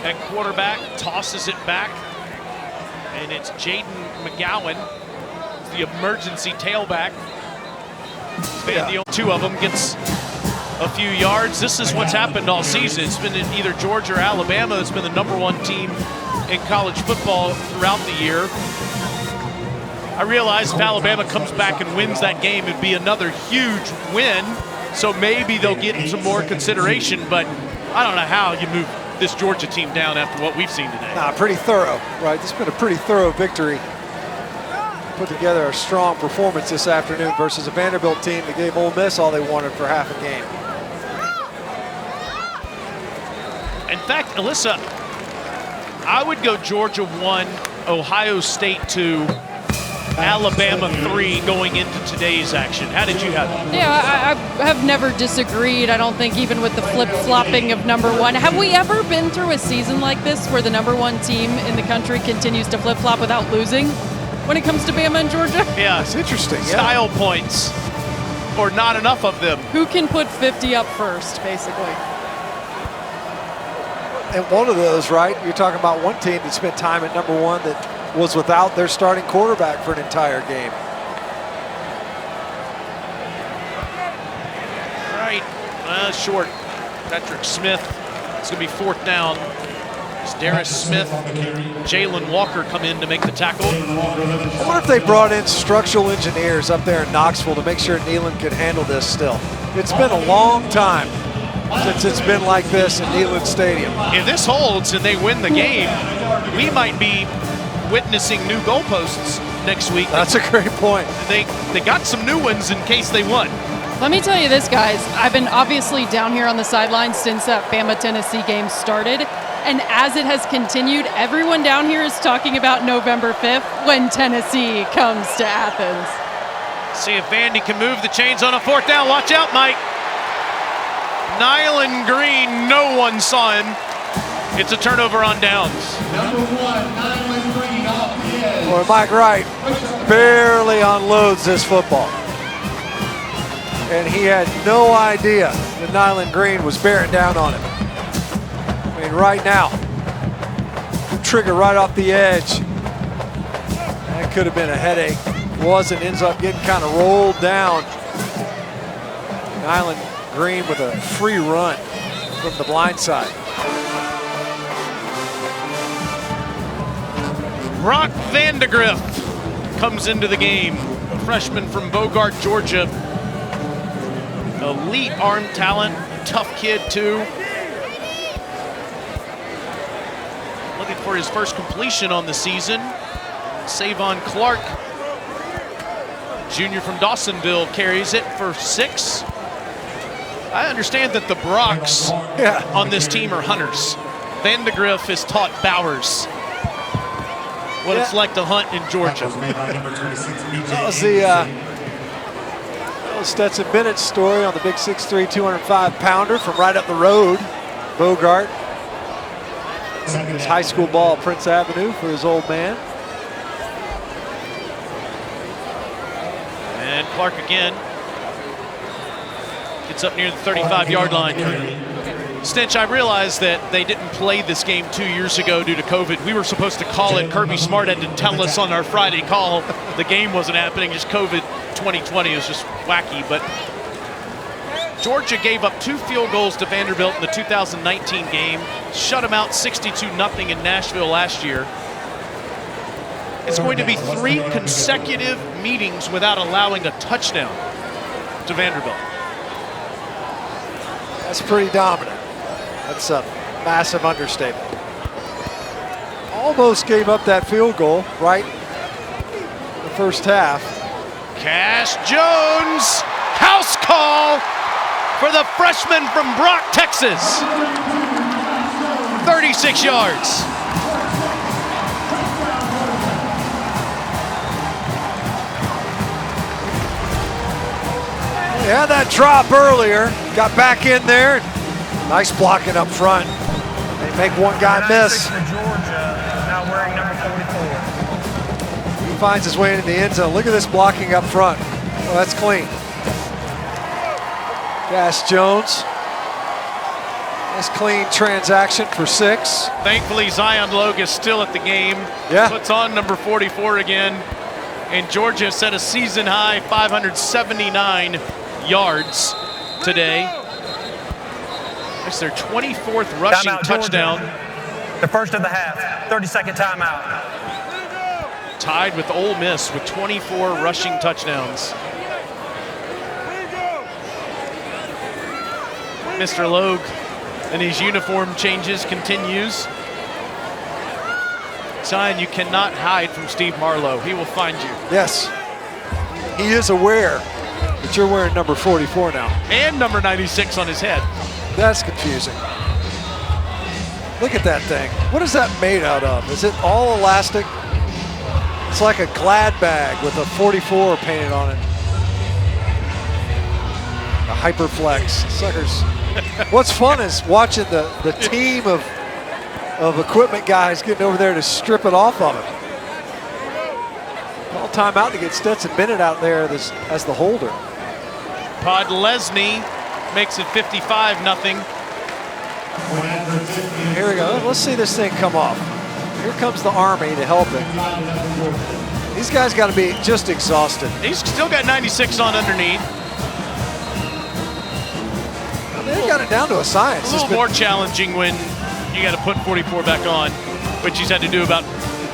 at quarterback tosses it back, and it's Jaden McGowan, the emergency tailback. The 2 of them gets a few yards. This is what's happened all season. It's been either Georgia or Alabama that's been the #1 team in college football throughout the year. I realize if Alabama comes back and wins that game, it'd be another huge win. So maybe they'll get some more consideration, but I don't know how you move this Georgia team down after what we've seen today. Nah, pretty thorough, right? This has been a pretty thorough victory. Put together a strong performance this afternoon versus a Vanderbilt team that gave Ole Miss all they wanted for half a game. In fact, Alyssa, I would go Georgia 1, Ohio State 2, Alabama 3 going into today's action. How did you have it? Yeah, I have never disagreed. I don't think even with the flip-flopping of number one. Have we ever been through a season like this where the number one team in the country continues to flip-flop without losing when it comes to Bama and Georgia? Yeah. That's interesting. Style points, or not enough of them. Who can put 50 up first, basically? And one of those, right? You're talking about one team that spent time at number one that was without their starting quarterback for an entire game. Right, short. Patrick Smith. It's going to be fourth down. It's Darius Smith, Jalen Walker come in to make the tackle. I wonder if they brought in structural engineers up there in Knoxville to make sure Neyland could handle this still. It's been a long time since it's been like this in Neyland Stadium. If this holds and they win the game, we might be witnessing new goalposts next week. That's a great point. They got some new ones in case they won. Let me tell you this, guys. I've been obviously down here on the sidelines since that Bama-Tennessee game started. And as it has continued, everyone down here is talking about November 5th when Tennessee comes to Athens. See if Vandy can move the chains on a fourth down. Watch out, Mike. Nyland Green, no one saw him. It's a turnover on downs. Number 1, Nyland Green off the edge. Boy, Mike Wright barely unloads this football. And he had no idea that Nyland Green was bearing down on him. I mean, right now, trigger right off the edge. That could have been a headache. Wasn't, ends up getting kind of rolled down. Nyland Green with a free run from the blind side. Brock Vandegrift comes into the game. A freshman from Bogart, Georgia. Elite arm talent, tough kid too. Looking for his first completion on the season. Savon Clark, junior from Dawsonville, carries it for 6. I understand that the Brocks on this team are hunters. Vandegrift has taught Bowers what it's like to hunt in Georgia. That was the Stetson Bennett story on the big 6'3", 205-pounder from right up the road, Bogart. His high school ball at Prince Avenue for his old man. And Clark again. Gets up near the 35-yard line. Stinch, I realized that they didn't play this game 2 years ago due to COVID. We were supposed to call it. Kirby Smart had to tell us on our Friday call the game wasn't happening. Just COVID 2020 is just wacky. But Georgia gave up 2 field goals to Vanderbilt in the 2019 game. Shut them out 62-0 in Nashville last year. It's going to be 3 consecutive meetings without allowing a touchdown to Vanderbilt. That's pretty dominant. That's a massive understatement. Almost gave up that field goal, right? In the first half. Cash Jones, house call for the freshman from Brock, Texas. 36 yards. He had that drop earlier, got back in there. Nice blocking up front. They make one guy miss. Georgia, now wearing number 44. He finds his way into the end zone. Look at this blocking up front. Well, that's clean. Cash Jones. Nice clean transaction for 6. Thankfully, Zion Logue is still at the game. Yeah. Puts on number 44 again. And Georgia set a season high 579 yards today. It's their 24th rushing touchdown. The first of the half, 30-second timeout. Tied with Ole Miss with 24 rushing touchdowns. Mr. Logue and his uniform changes continues. Zion, you cannot hide from Steve Marlowe. He will find you. Yes. He is aware that you're wearing number 44 now. And number 96 on his head. That's confusing. Look at that thing. What is that made out of? Is it all elastic? It's like a Glad bag with a 44 painted on it. A Hyperflex. Suckers. What's fun is watching the team of equipment guys getting over there to strip it off of him. Call timeout to get Stetson Bennett out there as the holder. Podlesny makes it 55-0. Here we go. Let's see this thing come off. Here comes the Army to help him. These guys got to be just exhausted. He's still got 96 on underneath. They've got it down to a science. A little more challenging when you got to put 44 back on, which he's had to do about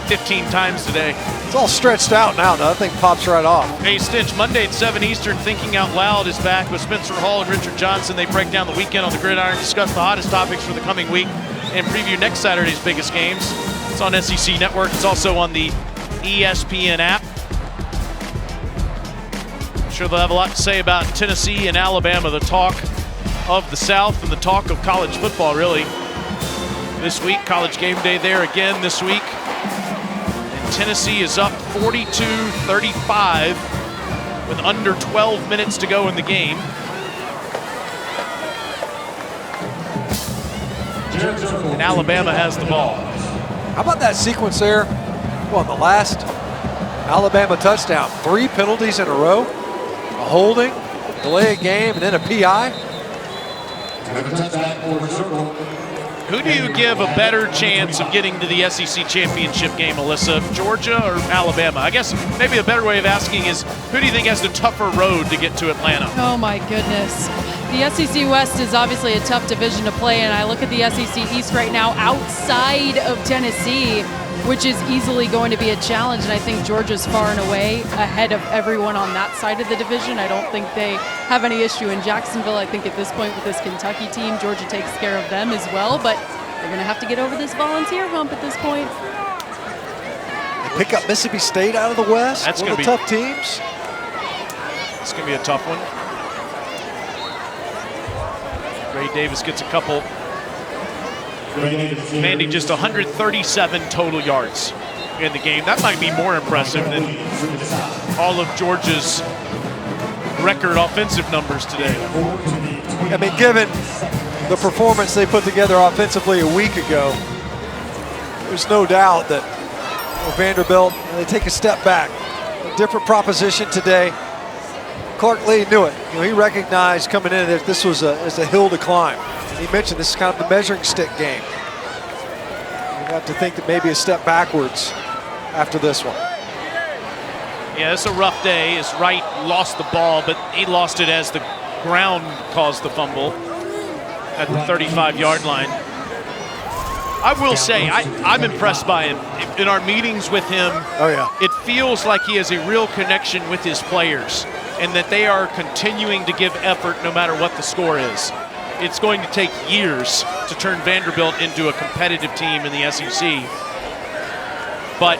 15 times today. It's all stretched out now, though. That thing pops right off. Hey, Stinch, Monday at 7 Eastern, Thinking Out Loud is back with Spencer Hall and Richard Johnson. They break down the weekend on the gridiron, discuss the hottest topics for the coming week, and preview next Saturday's biggest games. It's on SEC Network. It's also on the ESPN app. I'm sure they'll have a lot to say about Tennessee and Alabama, the talk of the South and the talk of college football, really. This week, College Game Day there again this week. And Tennessee is up 42-35 with under 12 minutes to go in the game. And Alabama has the ball. How about that sequence there? Well, the last Alabama touchdown, 3 penalties in a row, a holding, delay of game, and then a PI. Who do you give a better chance of getting to the SEC championship game, Alyssa? Georgia or Alabama? I guess maybe a better way of asking is, who do you think has the tougher road to get to Atlanta? Oh my goodness. The SEC West is obviously a tough division to play in. I look at the SEC East right now outside of Tennessee, which is easily going to be a challenge, and I think Georgia's far and away ahead of everyone on that side of the division. I don't think they have any issue in Jacksonville. I think at this point with this Kentucky team, Georgia takes care of them as well, but they're going to have to get over this Volunteer hump at this point. They pick up Mississippi State out of the West. That's one of the tough teams. It's going to be a tough one. Ray Davis gets a couple. Commanding just 137 total yards in the game. That might be more impressive than all of Georgia's record offensive numbers today. I mean, given the performance they put together offensively a week ago, there's no doubt that Vanderbilt, they take a step back. A different proposition today. Clark Lee knew it. You know, he recognized coming in that this was a hill to climb. He mentioned this is kind of the measuring stick game. You have to think that maybe a step backwards after this one. Yeah, it's a rough day. As Wright lost the ball, but he lost it as the ground caused the fumble at the 35-yard line. I will say, I'm impressed by him. In our meetings with him, oh yeah, it feels like he has a real connection with his players and that they are continuing to give effort no matter what the score is. It's going to take years to turn Vanderbilt into a competitive team in the SEC. But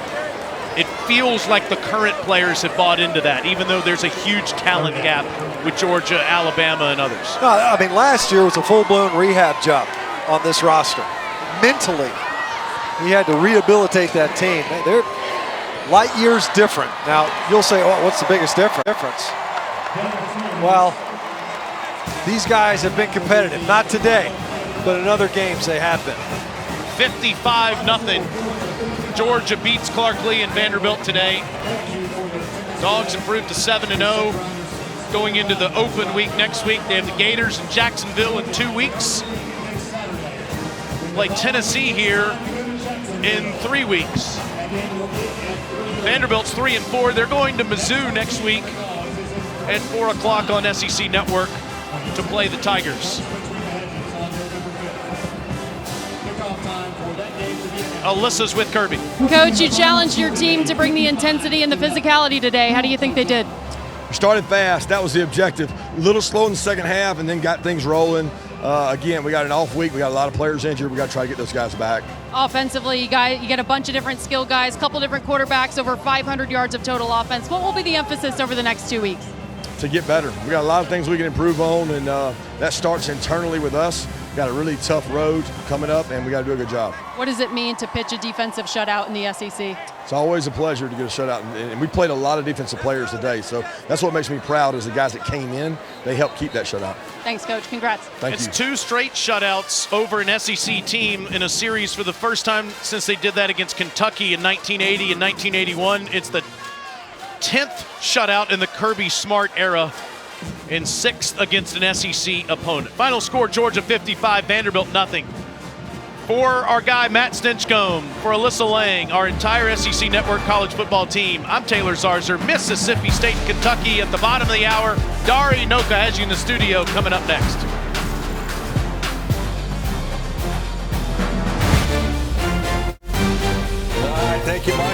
it feels like the current players have bought into that, even though there's a huge talent gap with Georgia, Alabama, and others. No, I mean, last year was a full-blown rehab job on this roster. Mentally, he had to rehabilitate that team. They're light years different. Now, you'll say, oh, what's the biggest difference? Well, these guys have been competitive. Not today, but in other games they have been. 55-0. Georgia beats Clark Lee and Vanderbilt today. Dogs improved to 7-0. Going into the open week next week, they have the Gators in Jacksonville in 2 weeks. Play Tennessee here in 3 weeks. Vanderbilt's 3-4. They're going to Mizzou next week at 4 o'clock on SEC Network to play the Tigers. Alyssa's with Kirby. Coach, you challenged your team to bring the intensity and the physicality today. How do you think they did? Started fast. That was the objective. A little slow in the second half and then got things rolling. again, we got an off week. We got a lot of players injured. We got to try to get those guys back. Offensively, you get a bunch of different skill guys, a couple different quarterbacks, over 500 yards of total offense. What will be the emphasis over the next 2 weeks? To get better. We got a lot of things we can improve on, and that starts internally with us. We got a really tough road coming up, and we got to do a good job. What does it mean to pitch a defensive shutout in the SEC? It's always a pleasure to get a shutout, and we played a lot of defensive players today, so that's what makes me proud is the guys that came in, they helped keep that shutout. Thanks, Coach. Congrats. Thank you. It's 2 straight shutouts over an SEC team in a series for the first time since they did that against Kentucky in 1980 and 1981. It's the 10th shutout in the Kirby Smart era, and 6th against an SEC opponent. Final score, Georgia 55, Vanderbilt nothing. For our guy, Matt Stinchcomb, for Alyssa Lang, our entire SEC Network college football team, I'm Taylor Zarzer, Mississippi State, Kentucky at the bottom of the hour. Dari Noka has you in the studio coming up next.